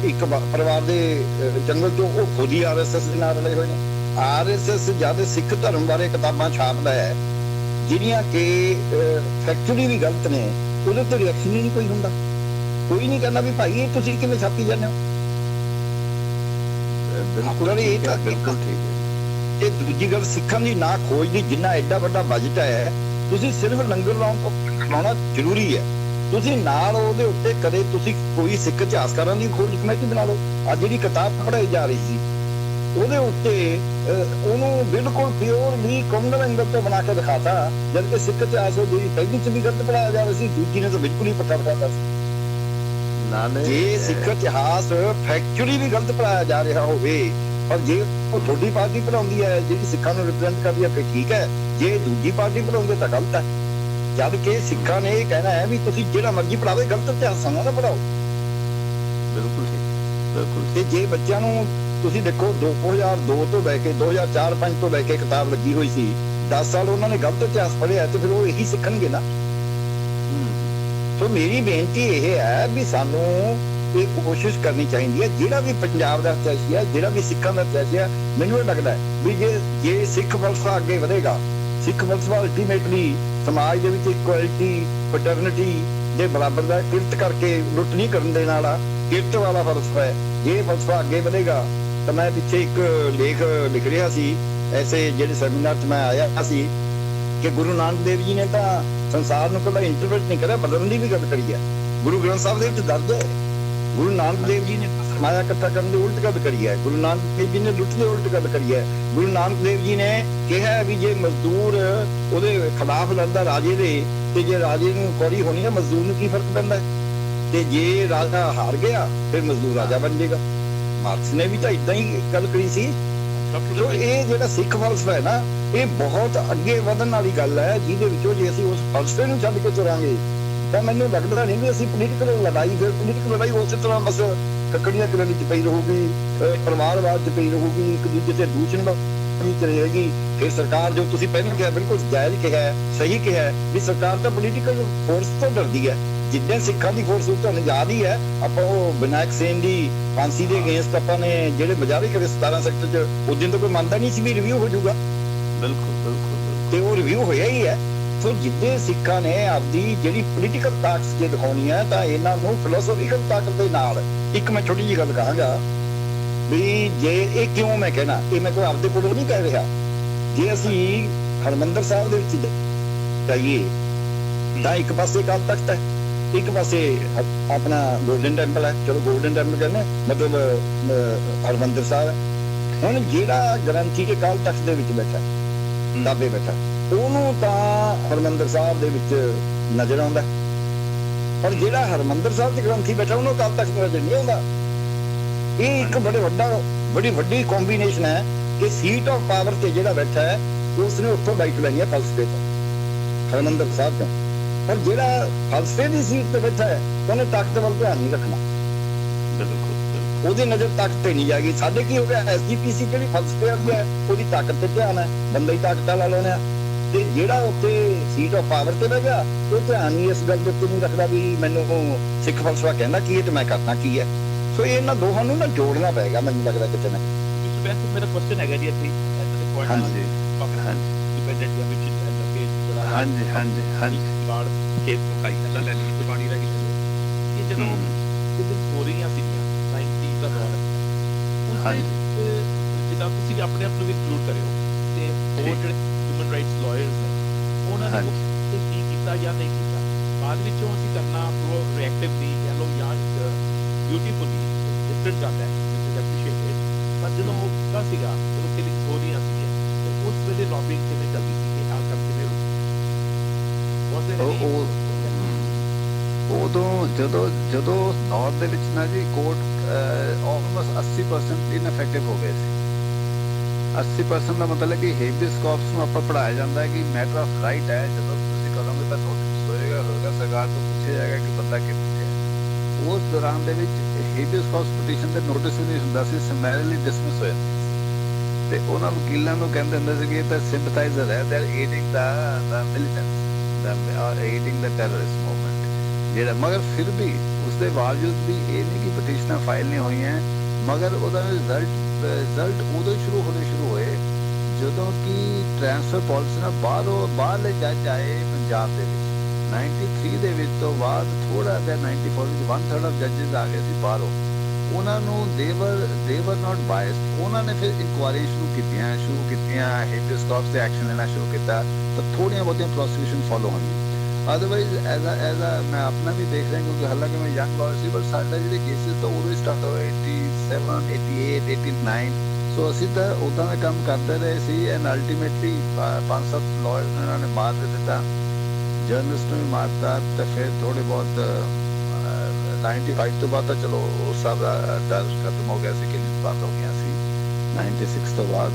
ਇੱਕ ਪਰਿਵਾਰ ਦੇ ਜੰਗਲ ਚੋਂ, ਉਹ ਖੁਦ ਹੀ ਆਰਐਸਐਸ ਦੇ ਨਾਲ ਰਲੇ ਹੋਏ ਨੇ। ਆਰਐਸਐਸ ਜਦ ਸਿੱਖ ਧਰਮ ਬਾਰੇ ਕਿਤਾਬਾਂ ਛਾਪਦਾ ਹੈ ਜਿਹੜੀਆਂ ਕਿ ਫੈਕਚੁਅਲੀ ਵੀ ਗਲਤ ਨੇ, ਉਹਦੇ ਤੇ ਰਿਐਕਸ਼ਨ ਹੀ ਨਹੀਂ ਕੋਈ ਹੁੰਦਾ, ਕੋਈ ਨਹੀਂ ਕਹਿੰਦਾ ਵੀ ਭਾਈ ਇਹ ਤੁਸੀਂ ਕਿਵੇਂ ਛਾਪੀ ਜਾਂਦੇ ਹੋ। ਬਿਲਕੁਲ ਠੀਕ ਹੈ, ਬਿਲਕੁਲ ਠੀਕ ਹੈ। ਤੇ ਦੂਜੀ ਗੱਲ ਸਿੱਖਾਂ ਦੀ ਨਾ ਖੋਜ ਦੀ, ਜਿੰਨਾ ਐਡਾ ਵੱਡਾ ਬਜਟ ਹੈ, ਤੁਸੀਂ ਸਿਰਫ ਲੰਗਰ ਲਾਉਣਾ ਜ਼ਰੂਰੀ ਹੈ, ਤੁਸੀਂ ਨਾਲ ਉਹਦੇ ਉੱਤੇ ਕਦੇ ਤੁਸੀਂ ਕੋਈ ਸਿੱਖ ਇਤਿਹਾਸਕਾਰਾਂ ਦੀ ਖੋਜ ਕਮੇਟੀ ਬਣਾ ਲਓ। ਅੱਜ ਜਿਹੜੀ ਕਿਤਾਬ ਪੜ੍ਹਾਈ ਜਾ ਰਹੀ ਸੀ ਉਹਦੇ ਉੱਤੇ ਉਹਨੂੰ ਬਿਲਕੁਲ ਪਿਓਰਲੀ ਕਮਿਊਨਲ ਐਂਗਲ ਤੋਂ ਬਣਾ ਕੇ ਦਿਖਾਤਾ, ਜਦ ਕਿ ਸਿੱਖ ਇਤਿਹਾਸ ਦੀ ਪਹਿਲੀ ਚ ਵੀ ਗਲਤ ਪੜਾਇਆ ਜਾ ਰਿਹਾ ਸੀ, ਦੂਜੀ ਨੇ ਤਾਂ ਬਿਲਕੁਲ ਹੀ ਪੱਕਾ ਪੜਾਇਆ ਸੀ। ਜੇ ਸਿੱਖ ਇਤਿਹਾਸ ਫੈਕਚੁਅਲੀ ਵੀ ਗਲਤ ਪੜਾਇਆ ਜਾ ਰਿਹਾ ਹੋਵੇ, ਪਰ ਜੇ ਉਹ ਤੁਹਾਡੀ ਪਾਰਟੀ ਪੜਾਉਂਦੀ ਹੈ ਜਿਹੜੀ ਸਿੱਖਾਂ ਨੂੰ ਰਿਪਰੈਜ਼ੈਂਟ ਕਰਦੀ ਹੈ ਫਿਰ ਠੀਕ ਹੈ, ਜੇ ਦੂਜੀ ਪਾਰਟੀ ਪੜਾਉਂਦੇ ਤਾਂ ਗਲਤ ਹੈ। ਜਦ ਕਿ ਸਿੱਖਾਂ ਨੇ ਇਹ ਕਹਿਣਾ ਹੈ ਵੀ ਤੁਸੀਂ ਜਿਹੜਾ ਮਰਜ਼ੀ ਪੜਾਵੇ, ਗਲਤ ਇਤਿਹਾਸ ਨਾ ਪੜਾਓ। ਬਿਲਕੁਲ ਬਿਲਕੁਲ। ਤੇ ਜੇ ਬੱਚਿਆਂ ਨੂੰ ਤੁਸੀਂ ਦੇਖੋ 2002 ਤੋਂ ਲੈ ਕੇ 2004-05 ਤੋਂ ਲੈ ਕੇ ਕਿਤਾਬ ਲੱਗੀ ਹੋਈ ਸੀ, 10 ਸਾਲ ਉਹਨਾਂ ਨੇ ਗਲਤ ਇਤਿਹਾਸ ਪੜ੍ਹਿਆ ਤੇ ਫਿਰ ਉਹ ਇਹੀ ਸਿੱਖਣਗੇ ਨਾ। ਸੋ ਮੇਰੀ ਬੇਨਤੀ ਇਹ ਹੈ ਵੀ ਸਾਨੂੰ ਇਹ ਕੋਸ਼ਿਸ਼ ਕਰਨੀ ਚਾਹੀਦੀ ਹੈ, ਜਿਹੜਾ ਵੀ ਪੰਜਾਬ ਦਾ ਇਤਿਹਾਸ ਹੈ, ਜਿਹੜਾ ਵੀ ਸਿੱਖਾਂ ਦਾ ਇਤਿਹਾਸ ਹੈ, ਮੈਨੂੰ ਇਹ ਲੱਗਦਾ ਹੈ ਵੀ ਜੇ ਸਿੱਖ ਫਲਸਫਾ ਅੱਗੇ ਵਧੇਗਾ, ਸਿੱਖ ਫਲਸਫਾ ਅਲਟੀਮੇਟਲੀ ਸਮਾਜ ਦੇ ਵਿੱਚ ਇਕੁਐਲਿਟੀ, ਫੈਟਰਨਿਟੀ ਦੇ ਬਰਾਬਰ ਦਾ ਕਿਰਤ ਕਰਕੇ ਲੁੱਟ ਨਹੀਂ ਕਰਨ ਦੇ ਨਾਲ ਆ, ਕਿਰਤ ਵਾਲਾ ਫਲਸਫਾ ਹੈ। ਜੇ ਫਲਸਫਾ ਅੱਗੇ ਵਧੇਗਾ ਤਾਂ ਮੈਂ ਪਿੱਛੇ ਇੱਕ ਲੇਖ ਲਿਖ ਰਿਹਾ ਸੀ ਐਸੇ ਜਿਹੜੇ ਸੈਮੀਨਾਰ 'ਚ ਮੈਂ ਆਇਆ ਸੀ ਕਿ ਗੁਰੂ ਨਾਨਕ ਦੇਵ ਜੀ ਨੇ ਤਾਂ ਸੰਸਾਰ ਨੂੰ ਕੋਈ ਇੰਟਰਵੈਂਟ ਨਹੀਂ ਕਰਿਆ, ਬਦਲਣ ਦੀ ਵੀ ਗੱਲ ਕਰੀ ਹੈ। ਗੁਰੂ ਗ੍ਰੰਥ ਸਾਹਿਬ ਦੇ ਵਿੱਚ ਦਰਜ ਹੈ ਗੁਰੂ ਨਾਨਕ ਦੇਵ ਜੀ ਨੇ ਸਰਮਾਇਆ ਇਕੱਠਾ ਕਰਨ ਦੀ ਉਲਟ ਗੱਲ ਕਰੀ ਹੈ, ਗੁਰੂ ਨਾਨਕ ਦੇਵ ਜੀ ਨੇ ਲੁੱਟ ਦੀ ਉਲਟ ਗੱਲ ਕਰੀ ਹੈ। ਗੁਰੂ ਨਾਨਕ ਦੇਵ ਜੀ ਨੇ ਕਿਹਾ ਵੀ ਜੇ ਮਜ਼ਦੂਰ ਉਹਦੇ ਖਿਲਾਫ ਲੜਦਾ ਰਾਜੇ ਦੇ, ਤੇ ਜੇ ਰਾਜੇ ਨੂੰ ਕੌੜੀ ਹੋਣੀ ਹੈ, ਮਜ਼ਦੂਰ ਨੂੰ ਕੀ ਫਰਕ ਪੈਂਦਾ ਹੈ? ਤੇ ਜੇ ਰਾਜਾ ਹਾਰ ਗਿਆ ਫਿਰ ਮਜ਼ਦੂਰ ਰਾਜਾ ਬਣ ਜਾਏਗਾ। ਮਾਰਕਸ ਨੇ ਵੀ ਤਾਂ ਇਦਾਂ ਹੀ ਗੱਲ ਕਰੀ ਸੀ। ਸੋ ਇਹ ਜਿਹੜਾ ਸਿੱਖ ਫਲਸਫਾ ਹੈ ਨਾ, ਇਹ ਬਹੁਤ ਅੱਗੇ ਵਧਣ ਵਾਲੀ ਗੱਲ ਹੈ, ਜਿਹਦੇ ਵਿੱਚੋਂ ਜੇ ਅਸੀਂ ਉਸ ਫਲਸਫੇ ਨੂੰ ਛੱਡ ਕੇ ਤੁਰਾਂਗੇ ਤਾਂ ਮੈਨੂੰ ਲੱਗਦਾ ਨਹੀਂ ਵੀ ਅਸੀਂ ਪੋਲੀਟੀਕਲ ਲੜਾਈ, ਫਿਰ ਪੋਲੀਟੀਕਲ ਲੜਾਈ ਉਸੇ ਤਰ੍ਹਾਂ ਬਸ ਕੱਕੜੀਆਂ ਕਰਨ ਵਿੱਚ ਪਈ ਰਹੂਗੀ, ਪਰਿਵਾਰਵਾਦ 'ਚ ਪਈ ਰਹੂਗੀ, ਇੱਕ ਦੂਜੇ ਤੇ ਦੂਸ਼ਣਬਾਜ਼ੀ ਚ ਰਹੇਗੀ। ਫਿਰ ਸਰਕਾਰ, ਜੋ ਤੁਸੀਂ ਪਹਿਲਾਂ ਕਿਹਾ ਬਿਲਕੁਲ ਜਾਇਜ਼ ਕਿਹਾ, ਸਹੀ ਕਿਹਾ, ਵੀ ਸਰਕਾਰ ਤਾਂ ਪੋਲੀਟੀਕਲ ਫੋਰਸ ਤੋਂ ਡਰਦੀ ਹੈ। ਜਿੱਦਾਂ ਸਿੱਖਾਂ ਦੀ ਫੋਰਸ ਤੁਹਾਨੂੰ ਯਾਦ ਹੀ ਹੈ, ਆਪਾਂ ਉਹ ਵਿਨਾਇਕ ਸੇਨ ਦੀ ਫਾਂਸੀ ਦੇ ਅਗੇਂਸਟ ਆਪਾਂ ਨੇ ਜਿਹੜੇ ਮੁਜ਼ਾਹਰੇ ਕਰੇ 17 ਸੈਕਟਰ 'ਚ, ਉਸ ਦਿਨ ਤਾਂ ਕੋਈ ਮੰਨਦਾ ਨਹੀਂ ਸੀ ਵੀ ਰਿਵਿਊ ਹੋ ਜਾਊਗਾ। ਬਿਲਕੁਲ ਬਿਲਕੁਲ ਤੇ ਉਹ ਰਿਵਿਊ ਹੋਇਆ ਹੀ ਹੈ। ਸੋ ਜਿੱਦੇ ਸਿੱਖਾਂ ਨੇ ਆਪਦੀ ਜਿਹੜੀ ਪੋਲੀਟੀਕਲ ਤਾਕਤ ਜੇ ਦਿਖਾਉਣੀ ਹੈ, ਤਾਂ ਇਹਨਾਂ ਨੂੰ ਫਿਲੋਸੋਫੀਕਲ ਤਾਕਤ ਦੇ ਨਾਲ, ਇੱਕ ਮੈਂ ਛੋਟੀ ਜਿਹੀ ਗੱਲ ਕਹਾਂਗਾ ਵੀ ਜੇ ਇਹ ਕਿਉਂ ਮੈਂ ਕਹਿਣਾ, ਇਹ ਮੈਂ ਕੋਈ ਆਪਦੇ ਕੋਲੋਂ ਨਹੀਂ ਕਹਿ ਰਿਹਾ, ਜੇ ਅਸੀਂ ਹਰਿਮੰਦਰ ਸਾਹਿਬ ਦੇ ਵਿੱਚ ਜਾਈਏ ਤਾਂ ਇੱਕ ਪਾਸੇ ਅਕਾਲ ਤਖਤ ਹੈ, ਇੱਕ ਪਾਸੇ ਆਪਣਾ ਗੋਲਡਨ ਟੈਂਪਲ ਹੈ। ਚਲੋ ਗੋਲਡਨ ਟੈਂਪਲ ਕਹਿੰਦੇ ਮਤਲਬ ਹਰਿਮੰਦਰ ਸਾਹਿਬ ਹੈ। ਹੁਣ ਜਿਹੜਾ ਗ੍ਰੰਥੀ ਅਕਾਲ ਤਖਤ ਦੇ ਵਿੱਚ ਬੈਠਾ, ਦਾਬੇ ਬੈਠਾ, ਉਹਨੂੰ ਤਾਂ ਹਰਿਮੰਦਰ ਸਾਹਿਬ ਦੇ ਵਿੱਚ ਨਜ਼ਰ ਆਉਂਦਾ, ਪਰ ਜਿਹੜਾ ਹਰਿਮੰਦਰ ਸਾਹਿਬ 'ਚ ਗ੍ਰੰਥੀ ਬੈਠਾ ਉਹਨੂੰ ਅਕਾਲ ਤਖਤ ਨਜ਼ਰ ਨਹੀਂ ਆਉਂਦਾ। ਇਹ ਇੱਕ ਬੜੀ ਵੱਡੀ ਕੰਬੀਨੇਸ਼ਨ ਹੈ ਕਿ ਸੀਟ ਆਫ ਪਾਵਰ ਤੇ ਜਿਹੜਾ ਬੈਠਾ ਹੈ ਉਸਨੇ ਉੱਥੋਂ ਬਾਈਟ ਲੈਣੀ ਹੈ ਫਲਸਫੇ ਤੋਂ, ਹਰਿਮੰਦਰ ਸਾਹਿਬ ਤੋਂ, ਪਰ ਜਿਹੜਾ ਫਲਸਫੇ ਦੀ ਸੀਟ ਤੇ ਬੈਠਾ ਹੈ ਉਹਨੇ ਤਾਕਤ ਵੱਲ ਧਿਆਨ ਨਹੀਂ ਰੱਖਣਾ। ਬਿਲਕੁਲ ਉਹਦੀ ਨਜ਼ਰ ਤਾਕਤ ਤੇ ਨਹੀਂ ਜਾਏਗੀ। ਸਾਡੇ ਕੀ ਹੋ ਗਿਆ, ਐਸਜੀਪੀਸੀ ਜਿਹੜੀ ਫਲਸਫੇ ਵਾਲੀ ਹੈ ਉਹਦੀ ਤਾਕਤ ਤੇ ਧਿਆਨ ਹੈ, ਬੰਦਾ ਹੀ ਤਾਕਤ ਵਾਲਾ ਲਾਉਣੇ ਆ, ਤੇ ਜਿਹੜਾ ਉੱਥੇ ਸੀਟ ਆਫ ਪਾਵਰ ਤੇ ਬਹਿ ਗਿਆ ਉਹ ਧਿਆਨ ਨਹੀਂ ਇਸ ਗੱਲ ਦੇ ਉੱਤੇ ਨਹੀਂ ਰੱਖਦਾ ਵੀ ਮੈਨੂੰ ਸਿੱਖ ਫਲਸਫਾ ਕਹਿੰਦਾ ਕੀ ਹੈ ਤੇ ਮੈਂ ਕਰਨਾ ਕੀ ਹੈ। ਸੋ ਇਹਨਾਂ ਦੋਹਾਂ ਨੂੰ ਨਾ ਜੋੜਨਾ ਪਏਗਾ, ਮੈਨੂੰ ਲੱਗਦਾ ਕਿਤੇ ਨਾ। ਵੈਸੇ ਮੇਰਾ ਕੁਐਸਚਨ ਹੈਗਾ ਜੀ ਇੱਥੇ ਐਸੇ ਪੁਆਇੰਟ ਹਾਂਜੀ ਡਿਪੈਂਡੈਂਟ ਜਾਂ ਵਿੱਚ ਜਿਹੜਾ ਹਾਂਜੀ ਹਾਂਜੀ ਹਾਂਜੀ ਬਾੜ ਕੇਸ ਨੂੰ ਕਾਈ ਅੱਲਾ ਲੈ ਲਈ ਕੁਰਬਾਨੀ ਰਹਿ ਗਈ। ਇਹ ਜਦੋਂ ਕਿਤੇ ਹੋ ਰਹੀਆਂ ਸੀਗੀਆਂ 90 ਦਾ ਦੌਰ ਹੈ, ਉਸ ਦੇ ਜਿੱਦਾਂ ਤੁਸੀਂ ਆਪਣੇ ਆਪ ਨੂੰ ਵੀ ਇਨਕਲੂਡ ਕਰਿਓ ਤੇ ਹੋਰ ਜਿਹੜੇ ਹਿਊਮਨ ਰਾਈਟਸ ਲਾਇਰਸ ਨੇ ਉਹਨਾਂ ਨੇ ਉਹ ਕੀ ਕੀਤਾ ਜਾਂ ਨਹੀਂ ਕੀਤਾ, ਬਾਅਦ ਵਿੱਚੋਂ ਅਸੀਂ ਕਰਨਾ ਪ੍ਰੋ ਰਿਐਕਟਿਵਲੀ ਕਹਿ ਲਓ ਜਾਂ ਬਿਊਟੀਫੁਲੀ ਡਿਫਰੈਂਟ ਜਾਂਦਾ ਹੈ, ਵਿਚ ਐਪਰੀਸ਼ੀਏਟਡ। ਪਰ ਜਦੋਂ ਉਹ ਕੀਤਾ ਸੀਗਾ, ਜਦੋਂ ਕਿਲਿੰਗ ਹੋ ਰਹੀਆਂ ਸੀਗੀਆਂ, ਤੇ ਉਸ ਵੇਲੇ ਲੌਬਿੰਗ ਕਿਵੇਂ ਚੱਲਦੀ ਸੀ ਕਿ ਆਹ ਕੰਮ ਕਿਵੇਂ ਉਦੋਂ ਜਦੋਂ ਨਾਰਥ ਦੇ ਵਿੱਚ ਨਾ ਜੀ ਕੋਰਟ ਆਲਮੋਸਟ 80% ਇਨਫੈਕਟਿਵ ਹੋ ਗਏ ਸੀ। 80% ਦਾ ਮਤਲਬ ਕਿ ਹੇਬੀਅਸ ਕਾਰਪਸ ਨੂੰ ਆਪਾਂ ਪੜ੍ਹਾਇਆ ਜਾਂਦਾ ਹੈ ਕਿ ਮੈਟਰ ਆਫ ਰਾਈਟ ਹੈ, ਜਦੋਂ ਤੁਸੀਂ ਕਰੋਗੇ ਤਾਂ ਨੋਟਿਸ ਹੋਏਗਾ ਸਰਕਾਰ ਤੋਂ ਪੁੱਛਿਆ ਜਾਏਗਾ ਕਿ ਬੰਦਾ ਕਿੱਥੇ ਹੈ। ਉਸ ਦੌਰਾਨ ਦੇ ਵਿੱਚ ਹੇਬੀਅਸ ਕਾਰਪਸ ਪਟੀਸ਼ਨ ਤੇ ਨੋਟਿਸ ਵੀ ਨਹੀਂ ਹੁੰਦਾ ਸੀ, ਸਮੈਰੀਲੀ ਡਿਸਮਿਸ ਹੋ ਜਾਂਦੀ ਸੀ, ਤੇ ਉਹਨਾਂ ਵਕੀਲਾਂ ਨੂੰ ਕਹਿੰਦੇ ਹੁੰਦੇ ਸੀ ਕਿ ਇਹ ਤਾਂ ਸਿੰਪਥਾਈਜ਼ਰ ਹੈ, ਦੇ are aiding the militants, they are aiding the terrorist movement ਜਿਹੜਾ। ਮਗਰ ਫਿਰ ਵੀ ਉਸ ਦੇ ਬਾਵਜੂਦ ਵੀ ਇਹ ਨਹੀਂ ਕਿ ਪਟੀਸ਼ਨਾਂ ਫਾਈਲ ਨਹੀਂ ਹੋਈਆਂ, ਮਗਰ ਉਹਦਾ ਰਿਜ਼ਲਟ ਉਦੋਂ ਸ਼ੁਰੂ ਹੋਏ ਜਦੋਂ ਕਿ ਟ੍ਰਾਂਸਫਰ ਪਾਲਿਸੀ ਨਾਲ ਬਾਹਰਲੇ ਜੱਜ ਆਏ ਪੰਜਾਬ ਦੇ ਵਿੱਚ 93 ਦੇ ਵਿੱਚ। ਤੋਂ ਬਾਅਦ ਥੋੜਾ ਜਿਹਾ 94 ਵਿੱਚ 1/3 ਆਫ ਜੱਜਿਸ ਆ ਗਏ ਸੀ ਬਾਹਰੋਂ। ਉਹਨਾਂ ਨੂੰ ਦੇਵਰ ਨਾਟ ਬਾਇਸਡ। ਉਹਨਾਂ ਨੇ ਫਿਰ ਇਨਕੁਆਇਰੀ ਸ਼ੁਰੂ ਕੀਤੀਆਂ ਹੇਬੀਅਸ ਕਾਰਪਸ ਤੇ ਐਕਸ਼ਨ ਲੈਣਾ ਸ਼ੁਰੂ ਕੀਤਾ, ਤਾਂ ਥੋੜੀਆਂ ਬਹੁਤੀਆਂ ਪ੍ਰੋਸੀਕਿਊਸ਼ਨ ਫੋਲੋ ਹੋਈਆਂ। ਅਦਰਵਾਈਜ਼ ਐਜ਼ ਅ ਮੈਂ ਆਪਣਾ ਵੀ ਦੇਖ ਰਿਹਾ, ਕਿਉਂਕਿ ਹਾਲਾਂਕਿ ਮੈਂ ਯੰਗ ਲਾਇਰ ਸੀ, ਪਰ ਸਾਡਾ ਜਿਹੜੇ ਕੇਸਿਸ ਤਾਂ ਉਦੋਂ ਹੀ ਸਟਾਰਟ ਹੋਏ 87 88 89। ਸੋ ਅਸੀਂ ਤਾਂ ਉੱਦਾਂ ਦਾ ਕੰਮ ਕਰਦੇ ਰਹੇ ਸੀ, ਐਂਡ ਅਲਟੀਮੇਟਲੀ 5-7 ਲਾਇਰਸ ਨੂੰ ਇਹਨਾਂ ਨੇ ਮਾਰ ਦਿੱਤਾ, ਜਰਨਲਿਸਟ ਨੂੰ ਵੀ ਮਾਰਤਾ। ਤੇ ਫਿਰ ਥੋੜੇ ਬਹੁਤ 95 ਤੋਂ ਬਾਅਦ ਤਾਂ ਚਲੋ ਉਸ ਸਭ ਦਾ ਡਰ ਖਤਮ ਹੋ ਗਿਆ ਸੀ, ਕਿਲਿੰਗ ਬੰਦ ਹੋ ਗਈਆਂ ਸੀ 96 ਤੋਂ ਬਾਅਦ।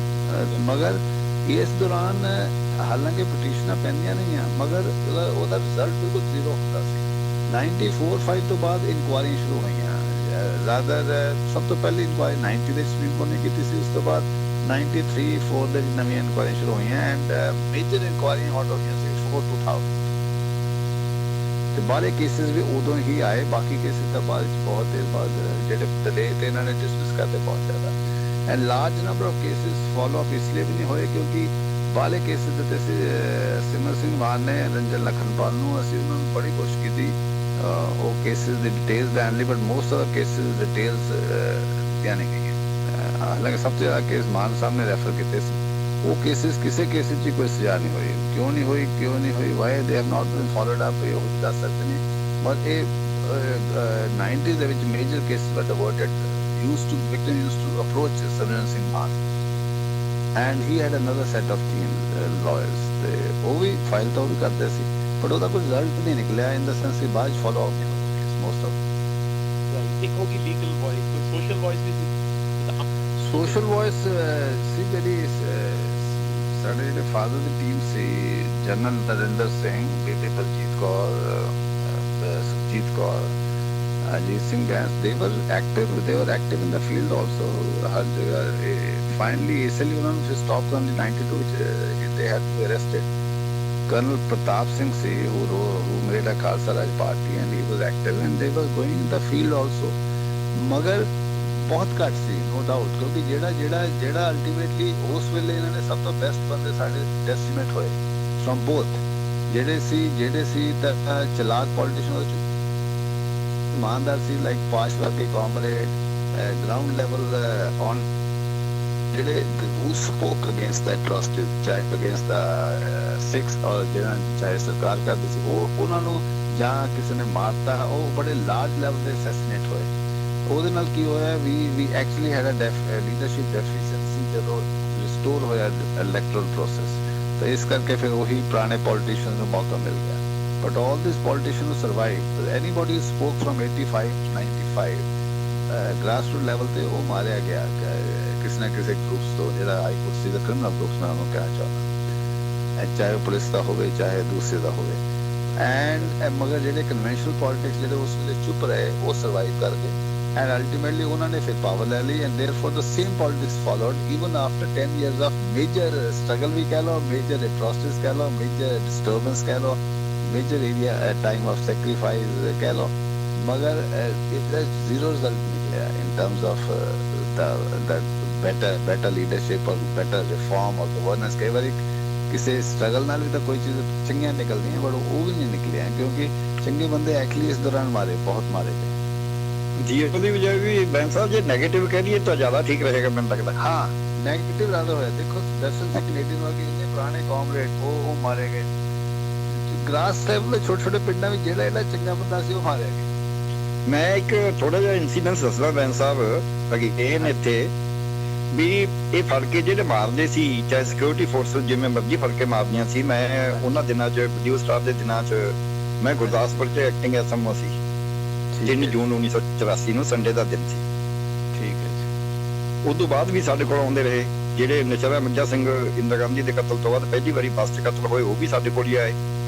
ਮਗਰ ਇਸ ਦੌਰਾਨ ਹਾਲਾਂਕਿ ਪਟੀਸ਼ਨਾਂ ਪੈਂਦੀਆਂ ਨਹੀਂ ਆ, ਮਗਰ ਉਹਦਾ ਰਿਜ਼ਲਟ ਬਿਲਕੁਲ ਜ਼ੀਰੋ ਹੁੰਦਾ ਸੀ। 94-5 ਤੋਂ ਬਾਅਦ ਇਨਕੁਆਇਰੀ ਸ਼ੁਰੂ ਹੋਈਆਂ। ਸਭ ਤੋਂ ਪਹਿਲੀ ਇਨਕੁਆਇਰੀ 90 ਦੇ ਸੁਪਰੀਮ ਕੋਰਟ ਨੇ ਕੀਤੀ ਸੀ, ਉਸ ਤੋਂ ਬਾਅਦ 93-4 ਦੇ ਨਵੀਆਂ ਇਨਕੁਆਇਰੀਆਂ ਸ਼ੁਰੂ ਹੋਈਆਂ, ਐਂਡ ਮੇਜਰ ਇਨਕੁਆਇਰੀਆਂ ਹੌਟ ਹੋ ਗਈਆਂ ਸੀ 2000। ਤੇ ਬਾਹਰੇ ਕੇਸਿਸ ਵੀ ਉਦੋਂ ਹੀ ਆਏ, ਬਾਕੀ ਕੇਸਿਸ ਤਾਂ ਬਾਅਦ ਬਹੁਤ ਦੇਰ ਬਾਅਦ ਜਿਹੜੇ ਡਿਲੇ ਤੇ ਇਹਨਾਂ ਨੇ ਡਿਸਮਿਸ ਕਰਦੇ ਬਹੁਤ ਜ਼ਿਆਦਾ। And large number of cases follow up ਇਸ ਲਈ ਵੀ ਨਹੀਂ ਹੋਏ ਕਿਉਂਕਿ ਬਾਹਰਲੇ ਕੇਸਿਸ ਦਿੱਤੇ ਸੀ। ਸਿਮਰ ਸਿੰਘ ਮਾਨ ਨੇ ਰੰਜਨ ਲਖਨਪਾਲ ਨੂੰ, ਅਸੀਂ ਉਹਨਾਂ ਨੂੰ ਬੜੀ ਕੋਸ਼ਿਸ਼ ਕੀਤੀ ਉਹ ਕੇਸਿਸ ਦੀ ਡਿਟੇਲਸ ਲੈਣ ਲਈ, but most of cases details ਦਿੱਤੀਆਂ ਨਹੀਂ ਗਈਆਂ। ਹਾਲਾਂਕਿ ਸਭ ਤੋਂ ਜ਼ਿਆਦਾ ਕੇਸ ਮਾਨ ਸਾਹਿਬ ਨੇ ਰੈਫਰ ਕੀਤੇ ਸੀ, वो केसेस किसी केस च कोई सजा नहीं हुई, क्यों नहीं हुई why they have not been followed up, ये हो दस सकते नहीं। बट ये 90s ਦੇ ਵਿੱਚ ਮੇਜਰ ਕੇਸਿਸ ਵਰ ਡਿਵਰਟਡ, victim used to approach Samran Singh Maan and he had another set of team lawyers, ਤੇ ਉਹ ਵੀ ਫਾਈਲ ਤਾਂ ਉਹ ਵੀ ਕਰਦੇ ਸੀ, ਬਟ ਉਹਦਾ ਕੋਈ ਰਿਜ਼ਲਟ ਨਹੀਂ ਨਿਕਲਿਆ ਇਨ ਦਾ ਸੈਂਸ ਕਿ ਬਾਅਦ ਫੋਲੋ ਅਪ ਨਹੀਂ ਹੋਇਆ ਕੇਸ ਮੋਸਟ ਆਫ। ਇੱਕ ਹੋਗੀ ਲੀਗਲ ਵੌਇਸ, ਕੋਈ ਸੋਸ਼ਲ ਵੌਇਸ ਵੀ ਸੀ। ਸੋਸ਼ਲ ਵੌਇਸ ਸੀ ਜਿਹੜੀ ਸਾਡੇ ਜਿਹੜੇ father the team C, general Narendra Singh, Bibi Baljit Kaur, Sukhjit Kaur, Ajit Singh Gans, they were active in the field also, हर जगह। Finally इसलिए उन्होंने फिर stop कर 92 they had to be arrested। Colonel Pratap Singh से who made a Khalsa Raj party and he was active and they were going in the field also, मगर बहुत घट सी no doubt, क्योंकि ਜਿਹੜਾ ultimately उस वेले ਇਹਨਾਂ ਨੇ सਭ ਤੋਂ best ਬੰਦੇ ਸਾਡੇ डेसिमेट ਹੋए from both, ਜਿਹੜੇ ਸੀ ਤਾਂ ਚਲਾਕ politician ईमानदार सी, लाइक पाशवा के कॉमरेड, ग्राउंड लेवल ऑन ਜਿਹੜੇ who spoke against the atrocities, ਚਾਹੇ against the Sikhs और ਜਿਹੜਾ ਚਾਹੇ ਸਰਕਾਰ ਕਰਦੀ ਸੀ, ਉਹ ਉਹਨਾਂ ਨੂੰ ਜਾਂ ਕਿਸੇ ਨੇ ਮਾਰਤਾ, ਉਹ ਬੜੇ ਲਾਰਜ ਲੈਵਲ ਤੇ ਅਸੈਸੀਨੇਟ ਹੋਏ। ਉਹਦੇ ਨਾਲ ਕੀ ਹੋਇਆ, we actually had a leadership deficiency ਜਦੋਂ ਰਿਸਟੋਰ ਹੋਇਆ ਇਲੈਕਟਰਲ ਪ੍ਰੋਸੈਸ, ਤਾਂ ਇਸ ਕਰਕੇ ਫਿਰ ਉਹੀ ਪੁਰਾਣੇ ਪੋਲੀਟੀਸ਼ੀਅਨ ਨੂੰ ਮੌਕਾ ਮਿਲ ਗਿਆ। But all these politicians who survived, anybody who spoke from 85 to 95, grassroots level ਤੇ ਉਹ ਮਾਰਿਆ ਗਿਆ ਕਿਸੇ ਨਾ ਕਿਸੇ ਗਰੁੱਪਸ ਤੋਂ, ਜਿਹੜਾ I could C the criminal groups ਨਾਲ ਉਹਨੂੰ ਕਹਿਣਾ ਚਾਹੁੰਦਾ, ਚਾਹੇ ਉਹ ਪੁਲਿਸ ਦਾ ਹੋਵੇ ਚਾਹੇ ਦੂਸਰੇ ਦਾ ਹੋਵੇ। ਐਂਡ ਮਗਰ ਜਿਹੜੇ ਕਨਵੈਨਸ਼ਨਲ ਪੋਲਿਟਿਕਸ ਜਿਹੜੇ ਉਸ ਵੇਲੇ ਚੁੱਪ ਰਹੇ, ਉਹ ਸਰਵਾਈਵ ਕਰ ਗਏ ਐਂਡ ਅਲਟੀਮੇਟਲੀ ਉਹਨਾਂ ਨੇ ਫਿਰ ਪਾਵਰ ਲੈ ਲਈ and therefore the same politics followed even after 10 years of major struggle ਵੀ ਕਹਿ ਲਓ, ਮੇਜਰ ਐਟਰੋਸਿਟੀਜ਼ ਕਹਿ ਲਓ, ਮੇਜਰ ਡਿਸਟਰਬੈਂਸ ਕਹਿ ਲਓ, major area time of sacrifice कह लो, मगर zero result निकला in terms of the better leadership or better reform or governance। कई बार किसी स्ट्रगल नाल भी तो कोई चीज़ चंगियां निकलती हैं, बट वो भी नहीं निकली हैं क्योंकि चंगे बंदे एक्चुअली इस दौरान बहुत मारे गए। जी ਉਹਦੀ ਵਜ੍ਹਾ ਵੀ ਬੈਂਸ ਸਾਹਿਬ ਜੇ ਨੈਗੇਟਿਵ ਕਹਿ ਦਈਏ ਤਾਂ ਜ਼ਿਆਦਾ ਠੀਕ ਰਹੇਗਾ ਮੈਨੂੰ ਲੱਗਦਾ। हाँ नेगेटिव ज़्यादा होया। देखो दरअसल से कनेडियन वर्ग इतने पुराने कॉमरेड वो मारे गए, ਗ੍ਰਾਸ ਲੈਵਲ ਛੋਟੇ ਛੋਟੇ ਪਿੰਡਾਂ ਵਿੱਚ ਜਿਹੜਾ ਚੰਗਾ ਬੰਦਾ ਸੀ ਉਹ ਮਾਰਿਆ ਗਿਆ। ਮੈਂ ਇੱਕ ਥੋੜਾ ਜਿਹਾ ਇਨਸੀਡੈਂਸ ਦੱਸਦਾ ਬੈਂਸ ਸਾਹਿਬ, ਅਗੀ ਇਹ ਨੇ ਇੱਥੇ ਵੀ ਇਹ ਫੜ ਕੇ ਜਿਹੜੇ ਮਾਰਦੇ ਸੀ, ਚਾਹੇ ਸਿਕਿਉਰਿਟੀ ਫੋਰਸਿਸ ਜਿਵੇਂ ਮਰਜ਼ੀ ਫੜ ਕੇ ਮਾਰਦੀਆਂ ਸੀ। ਮੈਂ ਉਹਨਾਂ ਦਿਨਾਂ 'ਚ ਵੀਡੀਓ ਸਟਾਰ ਦੇ ਦਿਨਾਂ 'ਚ ਮੈਂ ਗੁਰਦਾਸਪੁਰ 'ਚ ਐਕਟਿੰਗ ਐਸਐਮਓ ਸੀ। 3 ਜੂਨ 1984 ਨੂੰ ਸੰਡੇ ਦਾ ਦਿਨ ਸੀ। ਠੀਕ ਹੈ ਜੀ। ਉਸ ਤੋਂ ਬਾਅਦ ਵੀ ਸਾਡੇ ਕੋਲ ਆਉਂਦੇ ਰਹੇ, ਜਿਹੜੇ ਨਸ਼ਰਾ ਮਿਰਜ਼ਾ ਸਿੰਘ ਇੰਦਰਾ ਗਾਂਧੀ ਦੇ ਕਤਲ ਤੋਂ ਬਾਅਦ ਪਹਿਲੀ ਵਾਰੀ ਬੱਸ 'ਚ ਕਤਲ ਹੋਏ, ਉਹ ਵੀ ਸਾਡੇ ਕੋਲ ਹੀ ਆਏ।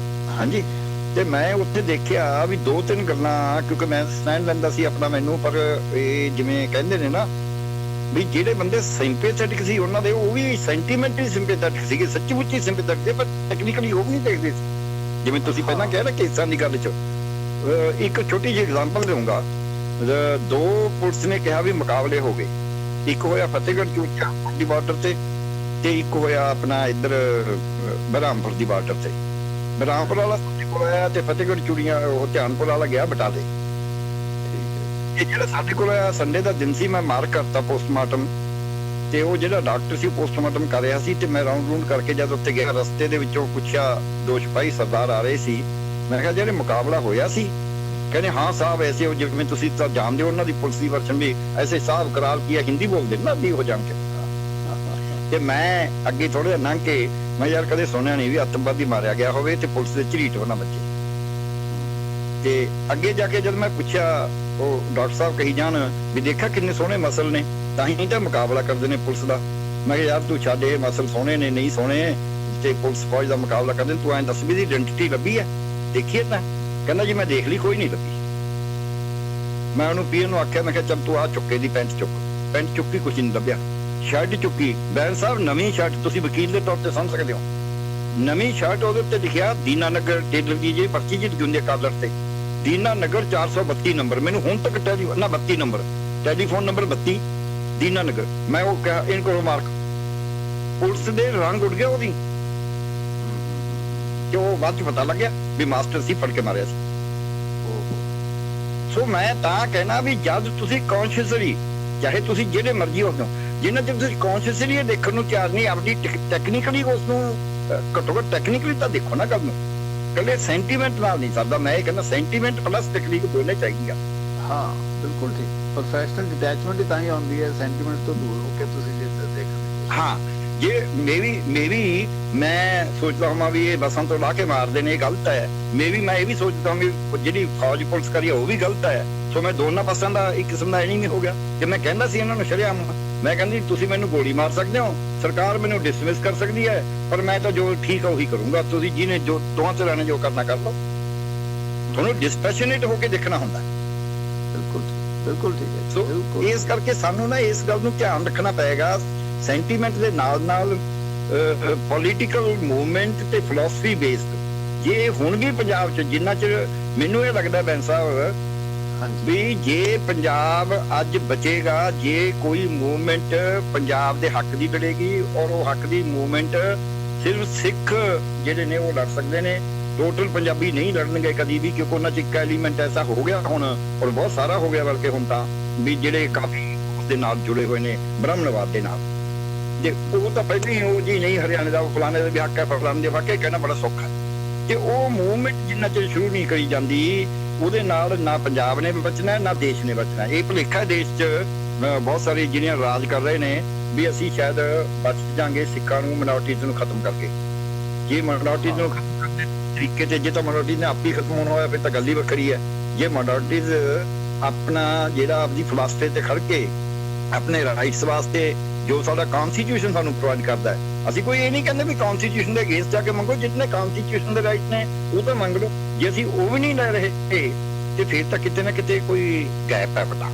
ਹਾਂਜੀ, ਤੇ ਮੈਂ ਉੱਥੇ ਦੇਖਿਆ ਵੀ 2-3 ਗੱਲਾਂ, ਕਿਉਂਕਿ ਮੈਂ ਸਟੈਂਡ ਲੈਂਦਾ ਸੀ ਆਪਣਾ ਮੈਨੂੰ, ਪਰ ਇਹ ਜਿਵੇਂ ਕਹਿੰਦੇ ਨੇ ਨਾ ਵੀ ਜਿਹੜੇ ਬੰਦੇ ਸਿੰਪੈਥੈਟਿਕ ਸੀ ਉਹਨਾਂ ਦੇ, ਉਹ ਵੀ ਸੈਂਟੀਮੈਂਟਲੀ ਸਿੰਪੈਥੈਟਿਕ ਸੀਗੇ, ਸੱਚੀ ਮੁੱਚੀ ਸਿੰਪੈਥੈਟਿਕ ਸੀ, ਪਰ ਟੈਕਨੀਕਲੀ ਉਹ ਵੀ ਨਹੀਂ ਦੇਖਦੇ ਸੀ। ਜਿਵੇਂ ਤੁਸੀਂ ਪਹਿਲਾਂ ਕਿਹਾ ਨਾ ਕੇਸਾਂ ਦੀ ਗੱਲ 'ਚ, ਇੱਕ ਛੋਟੀ ਜਿਹੀ ਐਗਜ਼ਾਮਪਲ ਦੇਵਾਂਗਾ। 2 ਪੁਲਿਸ ਨੇ ਕਿਹਾ ਵੀ ਮੁਕਾਬਲੇ ਹੋ ਗਏ, ਇੱਕ ਹੋਇਆ ਫਤਿਹਗੜ੍ਹ ਚੂੜੀਆਂ ਦੀ ਬਾਰਡਰ ਤੇ ਇੱਕ ਹੋਇਆ ਆਪਣਾ ਇੱਧਰ ਬਰਹਾਮਪੁਰ ਦੀ ਬਾਰਡਰ ਤੇ। ਬਰਹਾਮਪੁਰ ਵਾਲਾ ਸਾਡੇ ਕੋਲ ਆਇਆ ਤੇ ਫਤਿਹਗੜ੍ਹ ਚੂੜੀਆਂ ਉਹ ਧਿਆਨਪੁਰ ਵਾਲਾ ਗਿਆ ਬਟਾਲੇ। ਇਹ ਜਿਹੜਾ ਸਾਡੇ ਕੋਲ ਆਇਆ ਸੰਡੇ ਦਾ ਦਿਨ ਸੀ, ਮੈਂ ਮਾਰਕ ਕਰਤਾ ਪੋਸਟਮਾਰਟਮ, ਤੇ ਉਹ ਜਿਹੜਾ ਡਾਕਟਰ ਸੀ ਪੋਸਟਮਾਰਟਮ ਕਰ ਰਿਹਾ ਸੀ, ਤੇ ਮੈਂ ਰਾਉਂਡ ਕਰਕੇ ਜਦ ਉੱਥੇ ਗਿਆ, ਰਸਤੇ ਦੇ ਵਿੱਚੋਂ ਪੁੱਛਿਆ, 2 ਸਿਪਾਹੀ ਸਰਦਾਰ ਆ ਰਹੇ ਸੀ, ਮੈਂ ਕਿਹਾ ਜਿਹੜੇ ਮੁਕਾਬਲਾ ਹੋਇਆ ਸੀ? ਕਹਿੰਦੇ ਹਾਂ ਸਾਹਿਬ ਐਸੇ ਹੋ, ਜਿਵੇਂ ਤੁਸੀਂ ਤਾਂ ਜਾਣਦੇ ਹੋ ਉਹਨਾਂ ਦੀ ਪੁਲਿਸ ਦੀ ਵਰਸ਼ਨ ਵੀ ਐਸੇ ਸਾਹਿਬ ਕਰਾਰ ਕੀ ਹਿੰਦੀ ਬੋਲਦੇ ਨਾ ਵੀ ਹੋ ਜਾਣ ਕੇ। ਤੇ ਮੈਂ ਅੱਗੇ ਥੋੜਾ ਜਿਹਾ ਲੰਘ ਕੇ ਮੈਂ ਯਾਰ ਕਦੇ ਸੁਣਿਆ ਨਹੀਂ ਵੀ ਅੱਤਵਾਦੀ ਮਾਰਿਆ ਗਿਆ ਹੋਵੇ ਤੇ ਪੁਲਿਸ ਦੇ ਝਰੀਟ ਉਹਨਾਂ ਬੱਚੇ। ਤੇ ਅੱਗੇ ਜਾ ਕੇ ਜਦ ਮੈਂ ਪੁੱਛਿਆ, ਉਹ ਡਾਕਟਰ ਸਾਹਿਬ ਕਹੀ ਜਾਣ ਵੀ ਦੇਖਿਆ ਕਿੰਨੇ ਸੋਹਣੇ ਮਸਲ ਨੇ, ਤਾਂ ਹੀ ਤਾਂ ਮੁਕਾਬਲਾ ਕਰਦੇ ਨੇ ਪੁਲਿਸ ਦਾ। ਮੈਂ ਕਿਹਾ ਯਾਰ ਤੂੰ ਛੱਡ, ਇਹ ਮਸਲ ਸੋਹਣੇ ਨੇ ਨਹੀਂ ਸੋਹਣੇ, ਤੇ ਪੁਲਿਸ ਫੌਜ ਦਾ ਮੁਕਾਬਲਾ ਕਰਦੇ, ਤੂੰ ਐਂ ਦੱਸ ਵੀ ਇਹਦੀ ਆਇਡੈਂਟੀਟੀ ਲੱਭੀ ਹੈ, ਦੇਖੀਏ ਤਾਂ? ਕਹਿੰਦਾ ਜੀ ਮੈਂ ਦੇਖ ਲਈ, ਕੋਈ ਨਹੀਂ ਲੱਭੀ। ਮੈਂ ਉਹਨੂੰ ਪੀਏ ਨੂੰ ਆਖਿਆ, ਮੈਂ ਕਿਹਾ ਚੱਲ ਤੂੰ ਆ ਚੁੱਕੇ ਦੀ ਪੈਂਟ ਚੁੱਕੀ, ਕੁਝ ਨਹੀਂ ਲੱਭਿਆ। ਸ਼ਰਟ ਚੁੱਕੀ, ਬੈਂਸ ਸਾਹਿਬ ਨਵੀਂ ਸ਼ਰਟ, ਤੁਸੀਂ ਵਕੀਲ ਦੇ ਤੌਰ ਤੇ ਸਮਝ ਸਕਦੇ ਹੋ, ਨਵੀਂ ਸ਼ਰਟ, ਉਹਦੇ ਉੱਤੇ ਲਿਖਿਆ ਦੀਨਾਨਗਰ, ਟੇਲਰ ਦੀ ਜਿਹੜੀ ਪਰਚੀ ਜਿਹੀ ਹੁੰਦੀ ਹੈ ਕਾਲਰ ਤੇ, ਦੀਨਾਨਗਰ 432 ਨੰਬਰ। ਮੈਨੂੰ ਹੁਣ ਤੱਕ 32 ਨੰਬਰ, ਟੈਲੀਫੋਨ ਨੰਬਰ 32 ਦੀਨਾਨਗਰ। ਮੈਂ ਉਹ ਕਿਹਾ ਇਹਨ ਕੋਲ ਮਾਰਕ, ਪੁਲਿਸ ਦੇ ਰੰਗ ਉੱਡ ਗਿਆ ਉਹਦੀ, ਕਿ ਉਹ ਬਾਅਦ ਚ ਪਤਾ ਲੱਗਿਆ ਵੀ ਮਾਸਟਰ ਸੀ, ਫੜ ਕੇ ਮਾਰਿਆ ਸੀ। ਸੋ ਮੈਂ ਤਾਂ ਕਹਿਣਾ ਵੀ ਜਦ ਤੁਸੀਂ ਕੌਨਸ਼ੀਅਸਲੀ, ਚਾਹੇ ਤੁਸੀਂ ਜਿਹੜੇ ਮਰਜ਼ੀ ਹੋ, ਜਿੰਨਾ ਚਿਰ ਤੁਸੀਂ ਕੌਨਸ਼ੀਅਸਲੀ ਇਹ ਦੇਖਣ ਨੂੰ ਤਿਆਰ ਨਹੀਂ, ਆਪਣੀ ਟੈਕਨੀਕਲੀ ਉਸ ਨੂੰ ਘੱਟੋ ਘੱਟ ਟੈਕਨੀਕਲੀ ਤਾਂ ਦੇਖੋ ਨਾ ਗੱਲ ਨੂੰ, ਇਕੱਲੇ ਸੈਂਟੀਮੈਂਟ ਨਾਲ ਨਹੀਂ ਸਰਦਾ। ਮੈਂ ਇਹ ਕਹਿੰਦਾ ਸੈਂਟੀਮੈਂਟ ਪਲੱਸ ਟੈਕਨੀਕ ਦੋਨੇ ਚਾਹੀਦੀ ਆ। ਹਾਂ ਬਿਲਕੁਲ ਠੀਕ। ਪ੍ਰੋਫੈਸ਼ਨਲ ਡਿਟੈਚਮੈਂਟ ਹੀ ਤਾਂ ਹੀ ਆਉਂਦੀ ਹੈ ਸੈਂਟੀਮੈਂਟ ਤੋਂ ਦੂਰ ਹੋ ਕੇ ਤੁਸੀਂ ਜੇ ਦੇਖਦੇ। ਹਾਂ ਜੇ ਮੈਂ ਸੋਚਦਾ ਹਾਂ ਵੀ ਇਹ ਬੱਸਾਂ ਤੋਂ ਲਾ ਕੇ ਮਾਰਦੇ ਨੇ, ਇਹ ਗਲਤ ਹੈ। ਮੈਂ ਇਹ ਵੀ ਸੋਚਦਾ ਹਾਂ ਵੀ ਜਿਹੜੀ ਫੌਜ ਪੁਲਿਸ ਕਰੀ ਉਹ ਵੀ ਗਲਤ ਹੈ। ਸੋ ਮੈਂ ਦੋਨਾਂ ਪਾਸਿਆਂ ਦਾ ਇੱਕ ਕਿਸਮ ਦਾ ਐਨੀਮੀ ਹੋ ਗਿਆ। ਤੇ ਮੈਂ ਕਹਿੰਦਾ ਸੀ ਇਹਨਾਂ ਨੂੰ ਸ਼ਰੇਆਮ, ਮੈਂ ਕਹਿੰਦੀ ਤੁਸੀਂ ਮੈਨੂੰ ਗੋਲੀ ਮਾਰ ਸਕਦੇ ਹੋ, ਸਰਕਾਰ ਮੈਨੂੰ ਡਿਸਮਿਸ ਕਰ ਸਕਦੀ ਹੈ, ਪਰ ਮੈਂ ਤਾਂ ਜੋ ਠੀਕ ਆ ਉਹੀ ਕਰੂੰਗਾ। ਤੁਸੀਂ ਜਿਹਨੇ ਜੋ ਦੋਹਾਂ ਧਿਰਾਂ ਨੇ ਜੋ ਕਰਨਾ ਕਰ ਲਓ। ਤੁਹਾਨੂੰ ਡਿਸਪੈਸ਼ਨੇਟ ਹੋ ਕੇ ਦੇਖਣਾ ਹੁੰਦਾ। ਬਿਲਕੁਲ ਠੀਕ ਹੈ। ਸੋ ਇਸ ਕਰਕੇ ਸਾਨੂੰ ਨਾ ਇਸ ਗੱਲ ਨੂੰ ਧਿਆਨ ਰੱਖਣਾ ਪਏਗਾ, ਸੈਂਟੀਮੈਂਟ ਦੇ ਨਾਲ ਨਾਲ ਪੋਲੀਟੀਕਲ ਮੂਵਮੈਂਟ ਤੇ ਫਿਲਾਸਫੀ ਬੇਸਡ। ਜੇ ਹੁਣ ਵੀ ਪੰਜਾਬ 'ਚ ਜਿੰਨਾ ਚਿਰ ਮੈਨੂੰ ਇਹ ਲੱਗਦਾ ਬੈਂਸ ਸਾਹਿਬ ਵੀ ਜੇ ਪੰਜਾਬ ਅੱਜ ਬਚੇਗਾ, ਜੇ ਕੋਈ ਮੂਵਮੈਂਟ ਪੰਜਾਬ ਦੇ ਹੱਕ ਦੀ ਲੜੇਗੀ, ਔਰ ਉਹ ਹੱਕ ਦੀ ਮੂਵਮੈਂਟ ਸਿਰਫ ਸਿੱਖ ਜਿਹੜੇ ਨੇ ਉਹ ਲੜ ਸਕਦੇ ਨੇ, ਟੋਟਲ ਪੰਜਾਬੀ ਨਹੀਂ ਲੜਨਗੇ ਕਦੀ ਵੀ, ਕਿਉਂਕਿ ਉਹਨਾਂ 'ਚ ਇੱਕ ਐਲੀਮੈਂਟ ਐਸਾ ਹੋ ਗਿਆ ਹੁਣ, ਔਰ ਬਹੁਤ ਸਾਰਾ ਹੋ ਗਿਆ ਬਲਕਿ ਹੁਣ ਤਾਂ, ਵੀ ਜਿਹੜੇ ਕਾਫੀ ਦੇ ਨਾਲ ਜੁੜੇ ਹੋਏ ਨੇ ਬ੍ਰਾਹਮਣਵਾਦ ਦੇ ਨਾਲ। ਜੇ ਉਹ ਤਾਂ ਪਹਿਲਾਂ ਹੀ ਉਹ ਜੀ ਨਹੀਂ ਹਰਿਆਣੇ ਦਾ ਫਲਾਣੇ ਦਾ ਵੀ ਹੱਕ ਹੈ, ਫਲਾਣੇ ਦੇ ਹੱਕ ਹੈ, ਕਹਿਣਾ ਬੜਾ ਸੌਖਾ ਹੈ। ਤੇ ਉਹ ਮੂਵਮੈਂਟ ਜਿੰਨਾ ਚਿਰ ਸ਼ੁਰੂ ਨਹੀਂ ਕਰੀ ਜਾਂਦੀ, ਉਹਦੇ ਨਾਲ ਨਾ ਪੰਜਾਬ ਨੇ ਬਚਣਾ ਨਾ ਦੇਸ਼ ਨੇ ਬਚਣਾ। ਇਹ ਭੁਲੇਖਾ ਦੇਸ਼ 'ਚ ਬਹੁਤ ਸਾਰੇ ਜਿਹੜੀਆਂ ਰਾਜ ਕਰ ਰਹੇ ਨੇ ਵੀ ਅਸੀਂ ਸ਼ਾਇਦ ਬਚ ਜਾਾਂਗੇ ਸਿੱਖਾਂ ਨੂੰ, ਮਿਨੋਰਟੀਜ਼ ਨੂੰ ਖਤਮ ਕਰਕੇ। ਜੇ ਮਿਨੋਰਟੀਜ਼ ਨੂੰ ਖਤਮ ਕਰਦੇ ਤਰੀਕੇ ਤੇ, ਜੇ ਤਾਂ ਮਿਨੋਰਟੀ ਨੇ ਆਪ ਹੀ ਖਤਮ ਹੋਣਾ ਹੋਇਆ ਫਿਰ ਤਾਂ ਗੱਲ ਹੀ ਵੱਖਰੀ ਹੈ। ਜੇ ਮਿਨੋਰਟੀਜ਼ ਆਪਣਾ ਜਿਹੜਾ ਆਪਦੀ ਫਲਸਫੇ ਤੇ ਖੜ ਕੇ ਆਪਣੇ ਰਾਈਟਸ ਵਾਸਤੇ ਜੋ ਸਾਡਾ ਕਨਸਟੀਟਿਊਸ਼ਨ ਸਾਨੂੰ ਪ੍ਰੋਵਾਈਡ ਕਰਦਾ ਹੈ, ਅਸੀਂ ਕੋਈ ਇਹ ਨਹੀਂ ਕਹਿੰਦੇ ਵੀ ਕਨਸਟੀਟਿਊਸ਼ਨ ਦੇ ਅਗੇਂਸਟ ਜਾ ਕੇ ਮੰਗੋ, ਜਿਤਨੇ ਕਨਸਟੀਟਿਊਸ਼ਨ ਦੇ ਰਾਈਟ ਨੇ ਉਹ ਤਾਂ ਮੰਗ ਲਓ। ਜੇ ਅਸੀਂ ਉਹ ਵੀ ਨਹੀਂ ਲੈ ਰਹੇ ਤੇ ਫਿਰ ਤਾਂ ਕਿਤੇ ਨਾ ਕਿਤੇ ਕੋਈ ਗੈਪ ਹੈ ਵੱਡਾ,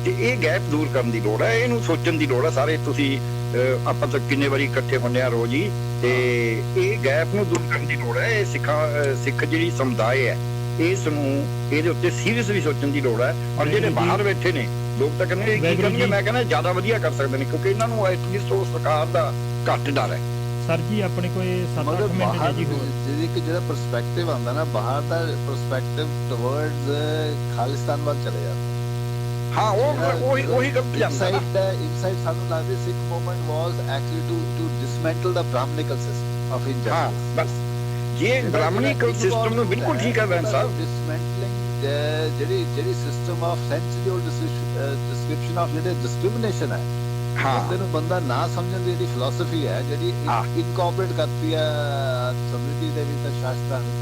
ਤੇ ਇਹ ਗੈਪ ਦੂਰ ਕਰਨ ਦੀ ਲੋੜ ਹੈ। ਇਹਨੂੰ ਸੋਚਣ ਦੀ ਲੋੜ ਹੈ ਸਾਰੇ। ਤੁਸੀਂ ਆਪਾਂ ਤਾਂ ਕਿੰਨੇ ਵਾਰੀ ਇਕੱਠੇ ਹੁੰਦੇ ਆ ਰੋਜ਼ ਹੀ, ਤੇ ਇਹ ਗੈਪ ਨੂੰ ਦੂਰ ਕਰਨ ਦੀ ਲੋੜ ਹੈ। ਇਹ ਸਿੱਖ ਜਿਹੜੀ ਸਮੁਦਾਇ ਹੈ, ਇਸ ਨੂੰ ਇਹਦੇ ਉੱਤੇ ਸੀਰੀਅਸ ਵੀ ਸੋਚਣ ਦੀ ਲੋੜ ਹੈ। ਔਰ ਜਿਹੜੇ ਬਾਹਰ ਬੈਠੇ ਨੇ ਲੋਕ ਤਾਂ ਕਹਿੰਦੇ ਕੀ ਕਰਨਗੇ, ਮੈਂ ਕਹਿੰਦਾ ਜ਼ਿਆਦਾ ਵਧੀਆ ਕਰ ਸਕਦੇ ਨੇ, ਕਿਉਂਕਿ ਇਹਨਾਂ ਨੂੰ ਐਟਲੀਸਟ ਉਹ ਸਰਕਾਰ ਦਾ ਘੱਟ ਡਰ ਹੈ। ਸਰ ਜੀ ਆਪਣੇ ਕੋਈ 7-8 ਮਿੰਟ ਨੇ ਜੀ ਹੋਰ। ਜਿਹੜਾ ਪਰਸਪੈਕਟਿਵ ਆਉਂਦਾ ਨਾ ਬਾਹਰ ਦਾ, ਪਰਸਪੈਕਟਿਵ ਟੁਵਰਡਸ ਖਾਲਿਸਤਾਨ ਵੱਲ ਚਲੇ ਜਾਂਦਾ। ਹਾਂ ਉਹੀ ਗੱਲ ਜਾਂਦਾ ਨਾ। ਇਨਸਾਈਡ ਸਾਨੂੰ ਲੱਗਦਾ Sikh movement was actually to dismantle the brahmanical system of India. ਹਾਂ ਬਸ ਜੇ ਬ੍ਰਾਹਮਣਿਕਲ ਸਿਸਟਮ ਨੂੰ ਬਿਲਕੁਲ ਠੀਕ ਹੈ ਬੈਂਸ ਸਾਹਿਬ। ਡਿਸਮੈਂਟਲਿੰਗ ਜਿਹੜੀ system of century old description of ਜਿਹੜੇ ਡਿਸਕ੍ਰਿਮੀਨੇਸ਼ਨ ਹੈ, ਬੰਦੇ ਨੂੰ ਬੰਦਾ ਨਾ ਸਮਝਣ ਦੀ ਜਿਹੜੀ ਫਿਲਾਸਫੀ ਹੈ, ਜਿਹੜੀ ਇਨਕੋਰਪੋਰੇਟ ਕਰਤੀ ਹੈ ਸਮ੍ਰਿਤੀ ਦੇ ਵਿੱਚ ਸ਼ਾਸਤਰਾਂ ਨੇ,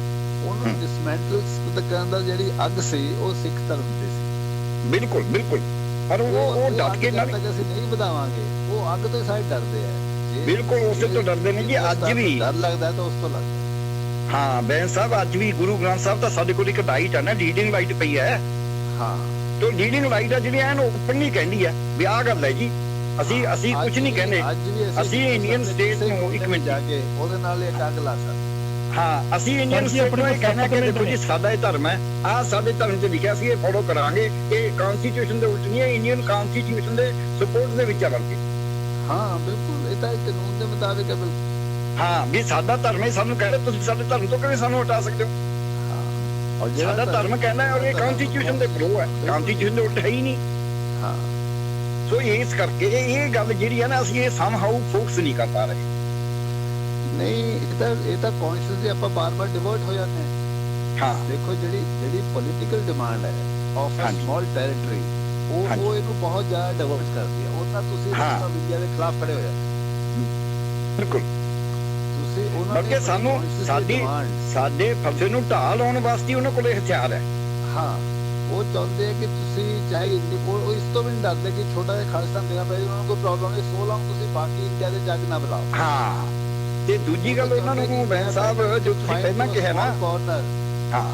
ਉਹਨੂੰ ਡਿਸਮੈਂਟਲ ਕਰਨ ਦਾ ਜਿਹੜੀ ਅੱਗ ਸੀ ਉਹ ਸਿੱਖ ਧਰਮ ਤੇ ਸੀ। ਬਿਲਕੁਲ ਪਰ ਉਹ ਡਟ ਕੇ ਨਾਲ ਅਸੀਂ ਨਹੀਂ ਵਧਾਵਾਂਗੇ, ਉਹ ਅੱਗ ਤੋਂ ਸਾਰੇ ਡਰਦੇ ਆ। ਬਿਲਕੁਲ ਉਸੇ ਤੋਂ ਡਰਦੇ ਨੇ ਜੀ। ਅੱਜ ਵੀ ਡਰ ਲੱਗਦਾ ਤਾਂ ਉਸ ਤੋਂ ਲੱਗਦਾ। ਹਾਂ ਬੈਂਸ ਸਾਹਿਬ, ਅੱਜ ਵੀ ਗੁਰੂ ਗ੍ਰੰਥ ਸਾਹਿਬ ਤਾਂ ਸਾਡੇ ਕੋਲ ਇੱਕ ਲਾਈਟ ਹੈ ਨਾ, ਲੀਡਿੰਗ ਲਾਈਟ ਪਈ ਹੈ। ਹਾਂ ਤੇ ਲੀਡਿੰਗ ਲਾਈਟ ਆ ਜਿਹੜੀ ਐਨ ਓਪਨਲੀ ਕਹਿੰਦੀ ਹੈ ਵੀ ਆਹ ਗੱਲ ਹੈ ਜੀ, ਅਸੀਂ ਕੁਝ ਨਹੀਂ ਕਹਿੰਦੇ। ਅਸੀਂ ਇੰਡੀਅਨ ਸਟੇਟ ਨੂੰ ਇੱਕ ਮਿੰਟ ਜਾ ਕੇ ਉਹਦੇ ਨਾਲ ਇੱਕ ਅੱਗ ਲਾ ਸਕਦੇ। ਹਾਂ ਅਸੀਂ ਇੰਡੀਅਨ ਸਟੇਟ ਨੂੰ ਇਹ ਕਹਿਣਾ ਕਿ ਦੇਖੋ ਜੀ ਸਾਡਾ ਇਹ ਧਰਮ ਹੈ, ਆਹ ਸਾਡੇ ਧਰਮ 'ਚ ਲਿਖਿਆ ਸੀ, ਇਹ ਫੋਲੋ ਕਰਾਂਗੇ। ਇਹ ਕਨਸਟੀਟਿਊਸ਼ਨ ਦੇ ਉਲਟ ਨਹੀਂ ਹੈ, ਇੰਡੀਅਨ ਕਨਸਟੀਟਿਊਸ਼ਨ ਦੇ ਸਪੋਰਟ ਦੇ ਵਿੱਚ ਆ ਬਲਕਿ। ਹਾਂ ਬਿਲਕੁਲ, ਇਹ ਤਾਂ ਕਾਨੂੰਨ ਦੇ ਮੁਤਾਬਿਕ ਹੈ। ਬਿਲਕੁਲ ਹਾਂ ਵੀ ਸਾਡਾ ਧਰਮ ਹੈ, ਸਾਨੂੰ ਕਹਿੰਦੇ ਤੁਸੀਂ ਸਾਡੇ ਧਰਮ ਤੋਂ ਕਿਵੇਂ ਸਾਨੂੰ ਹਟਾ ਸਕਦੇ ਹੋ? ਔਰ ਸਾਡਾ ਧਰਮ ਕਹਿੰਦਾ ਹੈ, ਔਰ ਇਹ ਕਨਸਟੀਟਿਊਸ਼ਨ ਦੇ ਫਲੋ ਹੈ, ਕਨਸਟੀਟਿਊਸ਼ਨ ਦੇ ਉਲਟ ਹੈ ਹੀ ਨਹੀਂ। ਹਾਂ ਸੋ ਇਸ ਕਰਕੇ ਇਹ ਗੱਲ ਜਿਹੜੀ ਹੈ ਨਾ, ਅਸੀਂ ਇਹ ਸਮਹਾਊ ਫੋਕਸ ਨਹੀਂ ਕਰ ਪਾ ਰਹੇ। ਨਹੀਂ ਇਹ ਤਾਂ ਕੌਨਸ਼ੀਅਸਲੀ ਆਪਾਂ ਬਾਰ-ਬਾਰ ਡਿਵਰਟ ਹੋ ਜਾਂਦੇ ਹਾਂ। ਹਾਂ ਦੇਖੋ ਜਿਹੜੀ ਪੋਲੀਟੀਕਲ ਡਿਮਾਂਡ ਹੈ ਆਫ ਅ ਸਮਾਲ ਟੈਰੀਟਰੀ, ਉਹ ਇਹਨੂੰ ਬਹੁਤ ਜ਼ਿਆਦਾ ਡਿਵਰਟ ਕਰਦੀ ਹੈ। ਉਹਨਾਂ ਤੁਸੀਂ ਇੰਡੀਆ ਦੇ ਖਿਲਾਫ ਖੜੇ ਹੋ ਜਾਂਦੇ। ਬਿਲਕੁਲ ਤੁਸੀਂ ਉਹਨਾਂ ਦੇ ਸਾਨੂੰ ਸਾਡੇ ਫਸੇ ਨੂੰ ਢਾਹ ਲਾਉਣ ਵਾਸਤੇ ਉਹਨਾਂ ਕੋਲ ਹਥਿਆਰ ਹੈ। ਹਾਂ ਉਹ ਚਾਹੁੰਦੇ ਆ ਕਿ ਤੁਸੀਂ ਚਾਹੇ ਉਹ ਇਸ ਤੋਂ ਵੀ ਨਹੀਂ ਡਰਦੇ ਕਿ ਛੋਟਾ ਜਿਹਾ ਖਾਲਿਸਤਾਨ ਦੇਣਾ ਪਏ, ਉਹਨਾਂ ਨੂੰ ਕੋਈ ਪ੍ਰੋਬਲਮ ਨਹੀਂ। 16 ਤੁਸੀਂ ਬਾਕੀ ਇੰਡੀਆ ਦੇ ਜੱਗ ਨਾ ਬੁਲਾਓ। ਹਾਂ ਤੇ ਦੂਜੀ ਗੱਲ ਉਹਨਾਂ ਨੂੰ ਬੈਂਸ ਸਾਹਿਬ ਜੋ ਤੁਸੀਂ ਪਹਿਲਾਂ ਕਿਹਾ ਨਾ, ਹਾਂ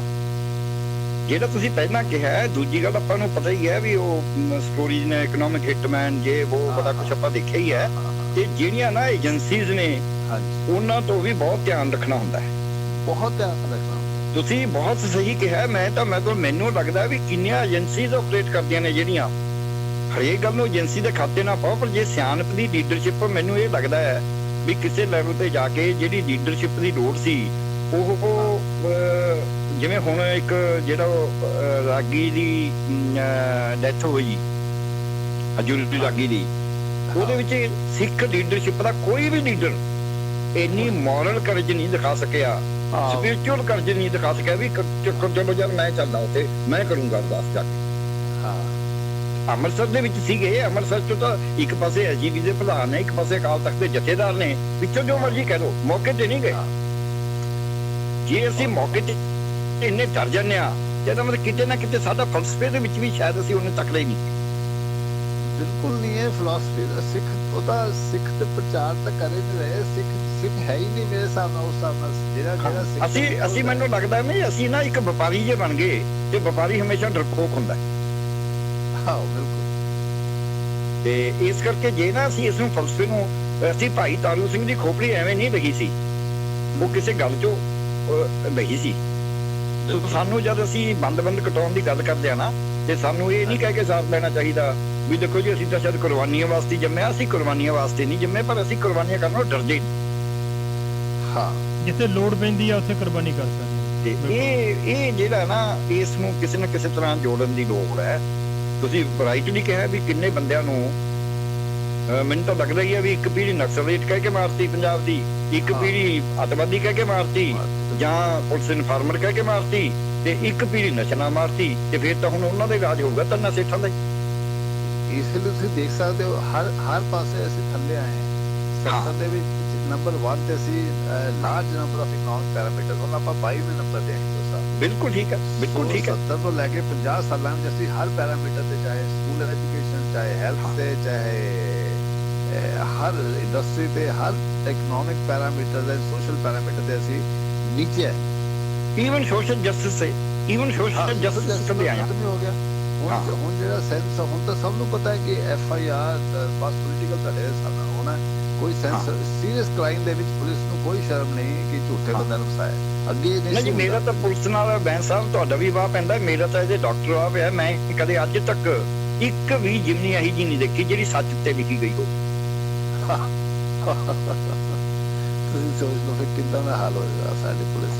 ਜਿਹੜਾ ਤੁਸੀਂ ਪਹਿਲਾਂ ਕਿਹਾ, ਦੂਜੀ ਗੱਲ ਆਪਾਂ ਨੂੰ ਪਤਾ ਹੀ ਹੈ ਵੀ ਉਹ ਸਟੋਰੀਜ਼ ਨੇ, ਇਕਨੋਮਿਕ ਹਿਟਮੈਨ ਜੇ ਉਹ ਬੜਾ ਕੁਛ ਆਪਾਂ ਦੇਖਿਆ ਹੀ ਹੈ। ਤੇ ਜਿਹੜੀਆਂ ਨਾ ਏਜੰਸੀਜ਼ ਨੇ ਉਹਨਾਂ ਤੋਂ ਵੀ ਬਹੁਤ ਧਿਆਨ ਰੱਖਣਾ ਹੁੰਦਾ ਹੈ, ਬਹੁਤ ਧਿਆਨ ਰੱਖਣਾ। ਤੁਸੀਂ ਬਹੁਤ ਸਹੀ ਕਿਹਾ। ਮੈਨੂੰ ਲੱਗਦਾ ਵੀ ਕਿੰਨੀਆਂ ਏਜੰਸੀਜ਼ ਆਪਰੇਟ ਕਰਦੀਆਂ ਨੇ ਜਿਹੜੀਆਂ, ਹਰੇਕ ਗੱਲ ਨੂੰ ਏਜੰਸੀ ਦੇ ਖਾਤੇ ਨਾ ਪਾਓ, ਪਰ ਜੇ ਸਿਆਣਪ ਦੀ ਲੀਡਰਸ਼ਿਪ, ਮੈਨੂੰ ਇਹ ਲੱਗਦਾ ਹੈ ਵੀ ਕਿਸੇ ਲੈਵਲ ਤੇ ਜਾ ਕੇ ਜਿਹੜੀ ਲੀਡਰਸ਼ਿਪ ਦੀ ਲੋੜ ਸੀ, ਉਹ ਜਿਵੇਂ ਹੁਣ ਇੱਕ ਜਿਹੜਾ ਰਾਗੀ ਦੀ ਡੈਥ ਹੋਈ, ਹਜ਼ੂਰੀ ਰਾਗੀ ਦੀ, ਉਹਦੇ ਵਿੱਚ ਸਿੱਖ ਲੀਡਰਸ਼ਿਪ ਦਾ ਕੋਈ ਵੀ ਲੀਡਰ ਇੰਨੀ ਮੋਰਲ ਕਰਜ ਨਹੀਂ ਦਿਖਾ ਸਕਿਆ, ਸਪਿਰਿਚੁਅਲ ਕਰਜ ਨਹੀਂ ਦਿਖਾ ਸਕਿਆ ਵੀ ਚਲੋ ਯਾਰ ਮੈਂ ਚੱਲਦਾ ਉੱਥੇ, ਮੈਂ ਕਰੂੰਗਾ ਅਰਦਾਸ ਜਾ ਕੇ। ਅੰਮ੍ਰਿਤਸਰ ਦੇ ਵਿੱਚ ਸੀਗੇ, ਅੰਮ੍ਰਿਤਸਰ ਚੋਂ ਤਾਂ ਇੱਕ ਪਾਸੇ ਐਸਜੀਪੀ ਦੇ ਪ੍ਰਧਾਨ ਨੇ, ਇੱਕ ਪਾਸੇ ਅਕਾਲ ਤਖਤ ਦੇ ਜਥੇਦਾਰ ਨੇ, ਵਿੱਚੋਂ ਜੋ ਮਰਜ਼ੀ ਕਹਿ ਲਓ, ਮੌਕੇ ਤੇ ਨਹੀਂ ਗਏ। ਜੇ ਅਸੀਂ ਮੌਕੇ ਤੇ ਇੰਨੇ ਡਰ ਜਾਂਦੇ ਆ, ਇਹਦਾ ਮਤਲਬ ਕਿਤੇ ਨਾ ਕਿਤੇ ਸਾਡਾ ਫਲਸਫੇ ਦੇ ਵਿੱਚ ਵੀ ਸ਼ਾਇਦ ਅਸੀਂ ਉਹਨੇ ਤਕੜੇ ਨਹੀਂ। ਬਿਲਕੁਲ ਨਹੀਂ ਹੈ ਫਿਲਾਸਫੀ ਦਾ। ਸਿੱਖ ਉਹਦਾ ਸਿੱਖ ਤੇ ਪ੍ਰਚਾਰ ਤਾਂ ਕਰੇ ਨਹੀਂ ਰਹੇ, ਸਿੱਖ ਹੈ ਹੀ ਨਹੀਂ ਮੇਰੇ ਹਿਸਾਬ ਨਾਲ। ਉਸ ਹਿਸਾਬ ਨਾਲ ਜਿਹੜਾ ਸਿੱਖ ਅਸੀਂ ਮੈਨੂੰ ਲੱਗਦਾ ਨਹੀਂ, ਅਸੀਂ ਨਾ ਇੱਕ ਵਪਾਰੀ ਜੇ ਬਣ ਗਏ, ਤੇ ਵਪਾਰੀ ਹਮੇਸ਼ਾ ਡਰਪੋਕ ਹੁੰਦਾ ਹੈ। ਹਾਂ ਬਿਲਕੁਲ। ਤੇ ਇਸ ਕਰਕੇ ਜੇ ਨਾ ਅਸੀਂ ਇਸ ਨੂੰ ਫਲਸਫੇ ਨੂੰ, ਅਸੀਂ ਭਾਈ ਤਾਰੂ ਸਿੰਘ ਦੀ ਖੋਪੜੀ ਐਵੇਂ ਨਹੀਂ ਰਹੀ ਸੀ, ਉਹ ਕਿਸੇ ਗੱਲ ਚੋਂ ਰਹੀ ਸੀ। ਸਾਨੂੰ ਜਦ ਅਸੀਂ ਬੰਦ ਕਟਾਉਣ ਦੀ ਗੱਲ ਕਰਦੇ ਆ ਨਾ, ਤੇ ਸਾਨੂੰ ਇਹ ਨਹੀਂ ਕਹਿ ਕੇ ਸਾਥ ਲੈਣਾ ਚਾਹੀਦਾ ਵੀ ਦੇਖੋ ਜੀ ਅਸੀਂ ਤਾਂ ਸ਼ਾਇਦ ਕੁਰਬਾਨੀਆਂ ਵਾਸਤੇ ਜੰਮੇ, ਅਸੀਂ ਕੁਰਬਾਨੀਆਂ ਵਾਸਤੇ ਨਹੀਂ ਜੰਮੇ, ਪਰ ਅਸੀਂ ਕੁਰਬਾਨੀਆਂ ਕਰਨ ਨੂੰ ਡਰਦੇ ਨਹੀਂ। ਹਾਂ, ਜਿੱਥੇ ਲੋੜ ਪੈਂਦੀ ਆ ਉੱਥੇ ਕੁਰਬਾਨੀ ਕਰ ਸਕਦੇ। ਤੇ ਇਹ ਜਿਹੜਾ ਨਾ, ਇਸ ਨੂੰ ਕਿਸੇ ਨਾ ਕਿਸੇ ਤਰ੍ਹਾਂ ਜੋੜਨ ਦੀ ਲੋੜ ਹੈ। ਤੁਸੀਂ ਰਾਈਟਲੀ ਕਿਹਾ ਵੀ ਕਿੰਨੇ ਬੰਦਿਆਂ ਨੂੰ, ਮੈਨੂੰ ਤਾਂ ਲੱਗਦਾ ਹੀ ਹੈ ਵੀ ਇੱਕ ਪੀੜ੍ਹੀ ਨਕਸਲੇਟ ਕਹਿ ਕੇ ਮਾਰਤੀ ਪੰਜਾਬ ਦੀ, ਇੱਕ ਪੀੜ੍ਹੀ ਅੱਤਵਾਦੀ ਕਹਿ ਕੇ ਮਾਰਤੀ, ਜਾਂ ਪੁਲਿਸ ਇਨਫਾਰਮਰ ਕਹਿ ਕੇ ਮਾਰਤੀ, ਤੇ ਇੱਕ ਪੀੜ੍ਹੀ ਨਸ਼ਾ ਮਾਰਤੀ, ਤੇ ਫਿਰ ਤਾਂ ਹੁਣ ਉਹਨਾਂ ਦੇ ਰਾਜ ਹੋਊਗਾ ਤਾਂ ਸੇਠਾਂ ਦਾ। ਇਸ ਲਈ ਤੁਸੀਂ ਦੇਖ ਸਕਦੇ ਹੋ ਹਰ ਪਾਸੇ ਅਸੀਂ ਥੱਲੇ ਆਏ ਹਾਂ। ਸੈਕਟਰ ਦੇ ਵਿੱਚ ਨੰਬਰ 1 ਤੇ ਅਸੀਂ large number of economic parameter, ਹੁਣ ਆਪਾਂ 22ਵੇਂ ਨੰਬਰ ਤੇ ਹਾਂ। ਬਿਲਕੁਲ ਠੀਕ ਹੈ, ਬਿਲਕੁਲ ਠੀਕ ਹੈ। 70 ਤੋਂ ਲੈ ਕੇ 50 ਸਾਲਾਂ ਵਿੱਚ ਅਸੀਂ ਹਰ ਪੈਰਾਮੀਟਰ ਤੇ, ਚਾਹੇ ਸਕੂਲ ਐਜੂਕੇਸ਼ਨ, ਚਾਹੇ ਹੈਲਥ ਤੇ, ਚਾਹੇ ਹਰ ਇੰਡਸਟਰੀ ਤੇ, ਹਰ ਇਕਨੋਮਿਕ ਪੈਰਾਮੀਟਰ ਤੇ, ਸੋਸ਼ਲ ਪੈਰਾਮੀਟਰ ਤੇ ਅਸੀਂ ਨੀਚੇ ਹੈ। ਈਵਨ ਸੋਸ਼ਲ ਜਸਟਿਸ ਸੇ, ਈਵਨ ਸੋਸ਼ਲ ਜਸਟਿਸ ਤੇ ਆਇਆ ਹੋ ਗਿਆ। ਹੁਣ ਜਿਹੜਾ ਸੈਂਸ, ਹੁਣ ਤਾਂ ਸਭ ਨੂੰ ਪਤਾ ਹੈ ਕਿ FIR ਬਸ ਪੋਲੀਟੀਕਲ ਤੁਹਾਡੇ ਸਾਹਮਣੇ ਹੋਣਾ। ਕੋਈ ਸੈਂਸ ਸੀਰੀਅਸ ਕ੍ਰਾਈਮ ਦੇ ਵਿੱਚ ਪੁਲਿਸ ਨੂੰ ਕੋਈ ਸ਼ਰਮ ਨਹੀਂ ਕਿ ਝੂਠੇ ਬੰਦਿਆਂ ਨੂੰ ਫਸਾਇਆ। ਅੱਗੇ ਨਹੀਂ ਜੀ, ਮੇਰਾ ਤਾਂ ਪੁਲਿਸ ਨਾਲ ਬੈਂਸ ਸਾਹਿਬ, ਤੁਹਾਡਾ ਵੀ ਵਾਹ ਪੈਂਦਾ, ਮੇਰਾ ਤਾਂ ਇਹਦੇ ਡਾਕਟਰ ਆ ਪਿਆ। ਮੈਂ ਕਦੇ ਅੱਜ ਤੱਕ ਇੱਕ ਵੀ ਜਿਮਨੀ ਇਹੀ ਜੀ ਨਹੀਂ ਦੇਖੀ ਜਿਹੜੀ ਸੱਚ ਤੇ ਲਿਖੀ ਗਈ ਹੋਵੇ। ਤੁਸੀਂ ਸੋਚ ਲਓ ਫਿਰ ਕਿੰਨਾ ਦਾ ਹਾਲ ਹੋਏਗਾ ਸਾਡੀ ਪੁਲਿਸ।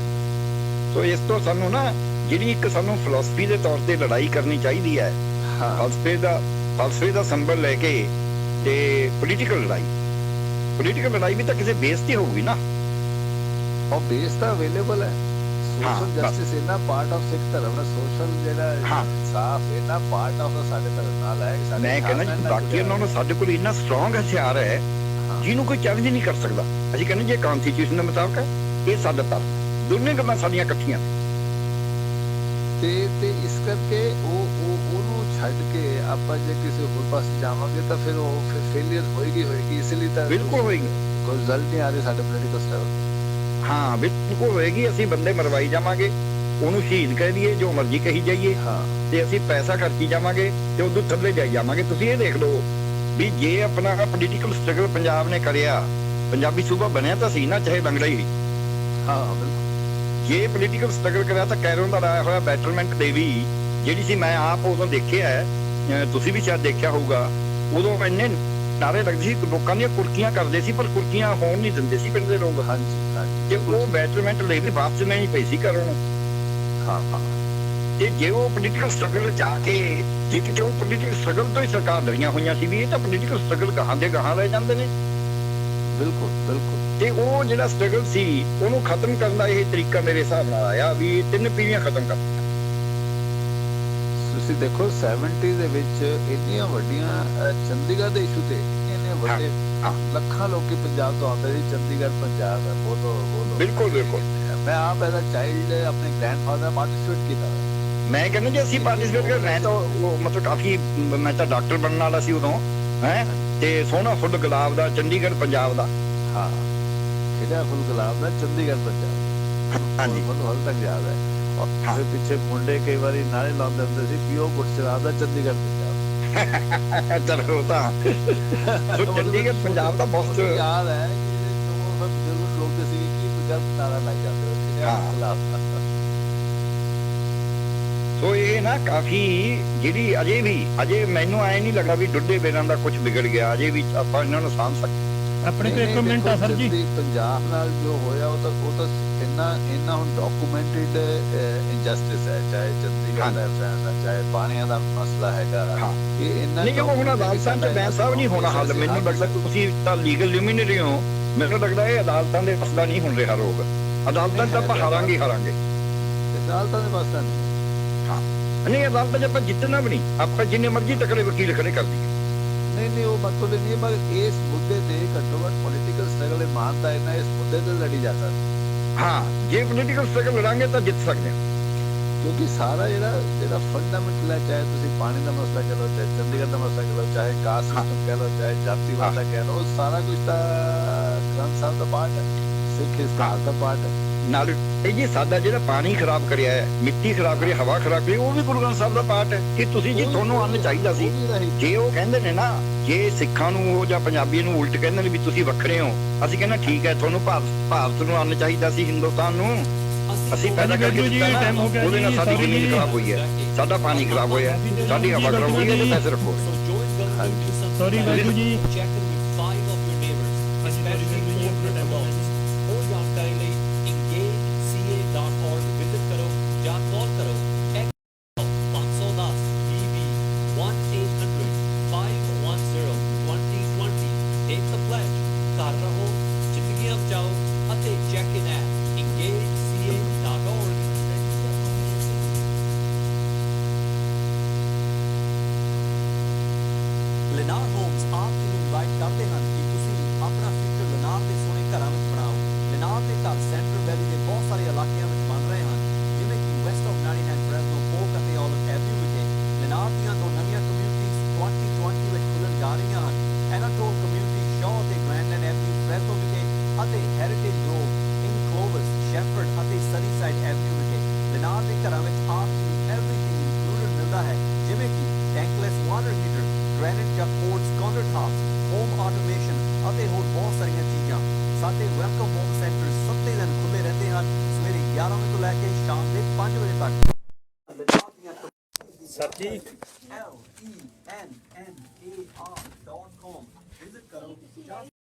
ਸੋ ਇਸ ਤੋਂ ਸਾਨੂੰ ਨਾ, ਜਿਹੜੀ ਇੱਕ ਸਾਨੂੰ ਫਿਲਾਸਫੀ ਦੇ ਤੌਰ ਤੇ ਲੜਾਈ ਕਰਨੀ ਚਾਹੀਦੀ ਹੈ, ਫਲਸਫੇ ਦਾ ਸੰਬਲ ਲੈ ਕੇ, ਤੇ ਪੋਲੀਟੀਕਲ ਲੜਾਈ ਵੀ ਤਾਂ ਕਿਸੇ ਬੇਸ ਤੇ ਹੋਊਗੀ ਨਾ। ਉਹ ਬੇਸ ਤਾਂ ਅਵੇਲੇਬਲ ਹੈ। ਸੋਸ਼ਲ ਜਸਟਿਸ ਇਹਨਾਂ ਪਾਰਟ ਆਫ ਸਿੱਖ ਧਰਮ ਦਾ, ਸੋਸ਼ਲ ਜਿਹੜਾ ਸਾਫ ਇਹਨਾਂ ਪਾਰਟ ਆਫ ਸਾਡੇ ਧਰਮ ਨਾਲ ਹੈ। ਮੈਂ ਕਹਿੰਦਾ ਜੀ ਬਾਕੀ ਉਹਨਾਂ ਨੂੰ, ਸਾਡੇ ਕੋਲ ਇੰਨਾ ਸਟਰੋਂਗ ਹਥਿਆਰ ਹੈ ਜਿਹਨੂੰ ਕੋਈ ਚੈਲੰਜ ਨਹੀਂ ਕਰ ਸਕਦਾ। ਅਸੀਂ ਕਹਿੰਦੇ ਜੇ ਕਨਸਟੀਟਿਊਸ਼ਨ ਦੇ ਮੁਤਾਬਕ ਹੈ, ਇਹ ਸਾਡਾ ਧਰਮ, ਦੋਨੇ ਗੱਲਾਂ ਸਾਡੀਆਂ ਇਕੱਠੀਆਂ। ਤੇ ਇਸ ਕਰਕੇ ਉਹਨੂੰ ਛੱਡ ਕੇ ਆਪਾਂ ਜੇ ਕਿਸੇ ਹੋਰ ਪਾਸੇ ਜਾਵਾਂਗੇ ਤਾਂ ਫਿਰ ਉਹ ਫੇਲਿਅਰ ਹੋਏਗੀ। ਇਸ ਲਈ ਤਾਂ ਬਿਲਕੁਲ ਹੋਏਗੀ, ਕੋਈ ਰਿਜ਼ਲਟ ਨਹੀਂ ਆ ਰਿਹਾ ਸਾਡੇ ਪੋਲੀਟੀਕਲ ਸਟਾਈਲ। ਹਾਂ ਬਿਲਕੁਲ ਹੋਏਗੀ। ਅਸੀਂ ਬੰਦੇ ਮਰਵਾਈ ਜਾਵਾਂਗੇ, ਉਹਨੂੰ ਸ਼ਹੀਦ ਕਹਿ ਦਈਏ, ਜੋ ਮਰਜ਼ੀ ਕਹੀ ਜਾਈਏ, ਤੇ ਅਸੀਂ ਪੈਸਾ ਖਰਚੀ ਜਾਵਾਂਗੇ ਤੇ ਉਦੋਂ ਥੱਲੇ ਜਾਈ ਜਾਵਾਂਗੇ। ਤੁਸੀਂ ਇਹ ਦੇਖ ਲਓ ਵੀ ਜੇ ਆਪਣਾ ਪੋਲੀਟੀਕਲ ਸਟਰਗਲ ਪੰਜਾਬ ਨੇ ਕਰਿਆ, ਪੰਜਾਬੀ ਸੂਬਾ ਬਣਿਆ ਤਾਂ ਸੀ ਨਾ, ਚਾਹੇ ਲੰਗੜਾ ਹੀ। ਹਾਂ ਬਿਲਕੁਲ। ਜੇ ਪੋਲੀਟੀਕਲ ਸਟਰਗਲ ਕਰਿਆ ਤਾਂ ਕੈਰੋਂ ਦਾ ਲਾਇਆ ਹੋਇਆ ਬੈਟਰਮੈਂਟ ਦੇਵੀ ਜਿਹੜੀ ਸੀ, ਮੈਂ ਆਪ ਉਦੋਂ ਦੇਖਿਆ ਹੈ, ਤੁਸੀਂ ਵੀ ਸ਼ਾਇਦ ਦੇਖਿਆ ਹੋਊਗਾ, ਉਦੋਂ ਇੰਨੇ ਨਾਰੇ ਲੱਗਦੇ ਸੀ, ਲੋਕਾਂ ਦੀਆਂ ਕੁਰਕੀਆਂ ਕਰਦੇ ਸੀ, ਪਰ ਕੁਰਕੀਆਂ ਹੋਣ ਨਹੀਂ ਦਿੰਦੇ ਸੀ ਪਿੰਡ ਦੇ ਲੋਕ। ਹਾਂਜੀ। ਤੇ ਉਹ ਬੈਟਰਮੈਂਟ ਲੈ ਕੇ ਵਾਪਸ ਨਹੀਂ ਪਈ ਸੀ ਕੈਰੋਂ ਨੂੰ। ਤੇ ਜੇ ਉਹ ਪੋਲੀਟੀਕਲ ਸਟਰਗਲ ਜਾ ਕੇ, ਜੇ ਉਹ ਪੋਲੀਟੀਕਲ ਸਟਰਗਲ ਤੋਂ ਹੀ ਸਰਕਾਰ ਲੜੀਆਂ ਹੋਈਆਂ ਸੀ, ਵੀ ਇਹ ਤਾਂ ਪੋਲੀਟੀਕਲ ਸਟਰਗਲ ਗਾਹਾਂ ਦੇ ਗਾਹਾਂ ਲੈ ਜਾਂਦੇ ਨੇ। ਬਿਲਕੁਲ। ਤੇ ਉਹ ਜਿਹੜਾ ਸਟਰਗਲ ਸੀ, ਉਹਨੂੰ ਖਤਮ ਕਰਨ ਦਾ ਇਹ ਤਰੀਕਾ ਮੇਰੇ ਹਿਸਾਬ ਨਾਲ ਆਇਆ ਵੀ 3 ਪੀੜ੍ਹੀਆਂ ਖਤਮ ਕਰ। ਤੁਸੀਂ ਦੇਖੋ 70 ਦੇ ਵਿੱਚ ਇੰਨੀਆਂ ਵੱਡੀਆਂ ਚੰਡੀਗੜ੍ਹ ਦੇ ਇਸ਼ੂ ਤੇ ਇੰਨੇ ਵੱਡੇ ਲੱਖਾਂ ਲੋਕੀ ਪੰਜਾਬ ਤੋਂ ਆਉਂਦੇ ਸੀ। ਚੰਡੀਗੜ੍ਹ ਪੰਜਾਬ ਹੈ, ਬੋਲੋ। ਬਿਲਕੁਲ। ਮੈਂ ਆਪ ਐਜ਼ ਅ ਚਾਈਲਡ ਆਪਣੇ ਗ੍ਰੈਂਡਫਾਦਰ ਪਾਰਟਿਸਿਪੇਟ ਕੀਤਾ। ਮੈਂ ਕਹਿੰਦਾ ਜੇ ਅਸੀਂ ਪਾਰਟਿਸਿਪੇਟ ਕਰ, ਮੈਂ ਤਾਂ ਮਤਲਬ ਕਾਫੀ, ਮੈਂ ਤਾਂ ਡਾਕਟਰ ਬਣਨ ਵਾਲਾ ਸੀ ਉਦੋਂ, ਹੈ, ਤੇ ਸੋਹਣਾ ਫੁੱਲ ਗੁਲਾਬ ਦਾ ਚੰਡੀਗੜ੍ਹ ਪੰਜਾਬ ਦਾ। ਹਾਂ, ਖਿੜਿਆ ਫੁੱਲ ਗੁਲਾਬ ਦਾ ਚੰਡੀਗੜ੍ਹ ਪੰਜਾਬ। ਹਾਂਜੀ, ਮੈਨੂੰ ਹਾਲ ਤੱਕ ਯਾਦ ਹੈ। ਉਹਦੇ ਪਿੱਛੇ ਮੁੰਡੇ ਕਈ ਵਾਰੀ ਨਾਰੇ ਲਾਉਂਦੇ ਹੁੰਦੇ ਸੀ, ਪੀਓ ਗੁਰਸ਼ਰਾਬ ਦਾ ਚੰਡੀਗੜ੍ਹ ਪੰਜਾਬ। ਚਲੋ ਤਾਂ ਚੰਡੀਗੜ੍ਹ ਪੰਜਾਬ ਦਾ ਬਹੁਤ ਯਾਦ ਹੈ ਕਿ ਬਜ਼ੁਰਗ ਲੋਕ ਸੀ ਕਿ ਗਲਤ ਨਾਰਾ ਲਾਈ ਜਾਂਦੇ ਸੀ। ਸੋ ਇਹ ਨਾ ਕਾਫੀ, ਜਿਹੜੀ ਅਜੇ ਮੈਨੂੰ ਐ ਨਹੀਂ ਲੱਗਾ ਵੀ ਡੁੱਡੇ ਬੇਰਾਂ ਦਾ ਕੁਝ ਵਿਗੜ ਗਿਆ, ਅਜੇ ਵੀ ਆਪਾਂ ਇਹਨਾਂ ਨੂੰ ਸਾਂਭ ਸਕਦੇ। ਆਪਣੇ ਕੋਲ ਇੱਕ ਮਿੰਟ ਆ ਸਰ ਜੀ। ਪੰਜਾਬ ਨਾਲ ਜੋ ਹੋਇਆ ਉਹ ਤਾਂ ਇੰਨਾ ਹੁਣ ਡਾਕੂਮੈਂਟਡ ਇਨਜਸਟਿਸ ਹੈ, ਚਾਹੇ ਚੰਡੀਗੜ੍ਹ ਦਾ ਫੈਸਲਾ, ਚਾਹੇ ਪਾਣੀਆਂ ਦਾ ਮਸਲਾ ਹੈਗਾ। ਇਹ ਇੰਨਾ ਨਹੀਂ ਉਹ ਹੁਣ ਅਦਾਲਤਾਂ 'ਚ ਬਹਿਸਾਂ ਵੀ ਨਹੀਂ ਹੋਣਾ ਹੱਲ। ਮੈਨੂੰ ਲੱਗਦਾ ਤੁਸੀਂ ਤਾਂ ਲੀਗਲ ਲਿਊਮਿਨਰੀ ਹੋ, ਮੈਨੂੰ ਲੱਗਦਾ ਇਹ ਅਦਾਲਤਾਂ ਦੇ ਮਸਲਾ ਨਹੀਂ ਹੁਣ ਰਿਹਾ ਰੋਗ। ਅਦਾਲਤਾਂ 'ਚ ਆਪਾਂ ਹਾਰਾਂਗੇ। ਅਦਾਲਤਾਂ ਦੇ ਮਸਲਾ ਨਹੀਂ। ਹਾਂ ਨਹੀਂ ਅਦਾਲਤਾਂ 'ਚ ਆਪਾਂ ਜਿੱਤਣਾ ਵੀ ਨਹੀਂ, ਆਪਾਂ ਜਿੰਨੇ ਮਰਜ਼ੀ ਤਕੜੇ ਵਕੀਲ ਖੜੇ ਕਰ ਦਈਏ। ਨਹੀਂ ਉਹ ਮਤਲਬ ਨਹੀਂ ਹੈ, ਮगर ਇਸ ਮੁੱਦੇ ਤੇ ਘੱਟੋ ਘੱਟ ਪੋਲੀਟੀਕਲ ਸਟਰਗਲ ਇਮਾਨਦਾਰ ਹੈ ਨਾ, ਇਸ ਮੁੱਦੇ ਤੇ ਲੜੀ ਜਾ ਸਕਦੀ। ਹਾਂ ਜੇ ਪੋਲੀਟੀਕਲ ਸਟਰਗਲ ਲੜਾਂਗੇ ਤਾਂ ਜਿੱਤ ਸਕਦੇ ਹਾਂ, ਕਿਉਂਕਿ ਸਾਰਾ ਜਿਹੜਾ ਫੰਡਾਮੈਂਟਲ ਹੈ, ਚਾਹੇ ਤੁਸੀਂ ਪਾਣੀ ਦਾ ਮਸਲਾ ਕਹਿ ਲਓ, ਚਾਹੇ ਚੰਡੀਗੜ੍ਹ ਦਾ ਮਸਲਾ ਕਹਿ ਲਓ, ਚਾਹੇ ਕਾਸਟ ਸਿਸਟਮ ਕਹਿ ਲਓ, ਚਾਹੇ ਜਾਤੀ ਮਸਲਾ ਕਹਿ ਲਓ, ਸਾਰਾ ਕੁਝ ਤਾਂ ਗ੍ਰੰਥ ਸਾਹਿਬ ਦਾ ਪਾਠ ਹੈ, ਸਿੱਖ ਇਤਿਹਾਸ ਦਾ ਪਾਠ ਹੈ। ਨਾਲ ਇਹ ਜੀ ਸਾਡਾ ਜਿਹੜਾ ਪਾਣੀ ਖਰਾਬ ਕਰਿਆ ਹੈ, ਮਿੱਟੀ ਖਰਾਬ ਕਰੀ, ਹਵਾ ਖਰਾਬ ਕਰੀ, ਉਹ ਵੀ ਗੁਰੂ ਗ੍ਰੰਥ ਸਾਹਿਬ ਦਾ ਪਾਠ ਹੈ ਕਿ ਤੁਸੀਂ ਜੀ ਤੁਹਾਨੂੰ ਅੰਨ ਚਾਹੀਦਾ ਸੀ। ਜੇ ਉਹ ਕਹਿੰਦੇ ਨੇ ਨਾ, ਜੇ ਸਿੱਖਾਂ ਨੂੰ ਉਹ ਜਾਂ ਪੰਜਾਬੀ ਨੂੰ ਉਲਟ ਕਹਿੰਦੇ ਨੇ ਵੀ ਤੁਸੀਂ ਵੱਖਰੇ ਹੋ, ਅਸੀਂ ਕਹਿੰਦੇ ਠੀਕ ਹੈ, ਤੁਹਾਨੂੰ ਭਾਰਤ ਨੂੰ ਅੰਨ ਚਾਹੀਦਾ ਸੀ, ਹਿੰਦੁਸਤਾਨ ਨੂੰ ਅਸੀਂ ਪੈਦਾ ਕਰਕੇ ਦਿੱਤਾ ਨਾ, ਉਹਦੇ ਨਾਲ ਸਾਡੀ ਜ਼ਮੀਨ ਖਰਾਬ ਹੋਈ ਹੈ, ਸਾਡਾ ਪਾਣੀ ਖਰਾਬ ਹੋਇਆ, ਸਾਡੀ ਹਵਾ ਖਰਾਬ ਹੋਈ ਹੈ, ਤੇ ਪੈਸੇ ਰੱਖੋ। ਸੌਰੀ ਵਾਹਿਗੁਰੂ ਜੀ। ਹੋਰ ਜਾਣਕਾਰੀ ਲਈ engageca.org ਵਿਜ਼ਿਟ ਕਰੋ ਜਾਂ ਕਾਲ ਕਰੋ 510 BB 1-800-510-2020। Take the pledge, ਘਰ ਰਹੋ, ਜ਼ਿੰਦਗੀਆਂ ਬਚਾਓ ਅਤੇ check in at engageca.org। Lennar homes ਆਪ ਨੂੰ ਇਨਵਾਈਟ ਕਰਦੇ ਹਨ ਕਿ ਤੁਸੀਂ ਆਪਣਾ ਫਿਊਚਰ ਲੈਨਾਰ ਦੇ ਸੋਹਣੇ ਘਰਾਂ ਵਿੱਚ ਬਣਾਓ। ਲੈਨਾਰ ਦੇ ਘਰ ਸੈਂਟਰਲ ਵੈਲੀ ਦੇ ਬਹੁਤ ਸਾਰੇ ਇਲਾਕਿਆਂ ਵਿੱਚ ਬਣ ਰਹੇ ਹਨ, ਜਿਵੇਂ ਕਿ ਵੈਸਟ ਆਫ 99 ਫ੍ਰੈਸਨੋ, ਪੋਕ ਅਤੇ ਓਲਿਵ ਐਵਨਿਊ ਵਿਖੇ। ਲੈਨਾਰ ਦੀਆਂ ਦੋ ਨਵੀਆਂ ਕਮਿਊਨਿਟੀਜ਼ 2020 ਵਿੱਚ ਖੁੱਲ੍ਹਣ ਜਾ ਰਹੀਆਂ ਹਨ, ਐਨਾਟੋਲ ਕਮਿਊਨਿਟੀ ਸ਼ਾਹ ਅਤੇ ਗ੍ਰੈਂਡਲੈਂਡ ਐਵਨਿਊ ਫ੍ਰੈਸਨੋ ਵਿਖੇ, ਅਤੇ ਹੈਰੀਟੇਜ ਗਰੋਵ, ਇਨ ਕਲੋਵਸ, ਸ਼ੈਫਰਡ ਅਤੇ ਸਨੀਸਾਈਡ ਐਵਨਿਊ ਵਿਖੇ। ਲੈਨਾਰ ਦੇ ਘਰਾਂ ਵਿੱਚ ਆਪ ਨੂੰ ਐਵਰੀਥਿੰਗ ਇਨਕਲੂਡਡ ਮਿਲਦਾ ਹੈ, ਜਿਵੇਂ ਕਿ ਟੈਂਕਲੈਸ ਵਾਟਰ ਹੀਟਰ, ਗ੍ਰੈਨਾਈਟ ਜਾਂ ਕੋਰਟਸ ਕਾਊਂਟਰਟਾਪਸ, ਹੋਮ ਆਟੋਮੇਸ਼ਨ ਅਤੇ ਹੋਰ ਬਹੁਤ ਸਾਰੀਆਂ ਚੀਜ਼ਾਂ। ਸਾਡੇ ਵੈਲਕਮ ਹੋਮ ਸੈਂਟਰ 7 ਦਿਨ ਖੁੱਲ੍ਹੇ ਰਹਿੰਦੇ ਹਨ, ਸਵੇਰੇ 11 ਵਜੇ ਤੋਂ ਲੈ ਕੇ ਸ਼ਾਮ ਦੇ 5 ਵਜੇ ਤੱਕ। ਸਰ ਜੀ LENNA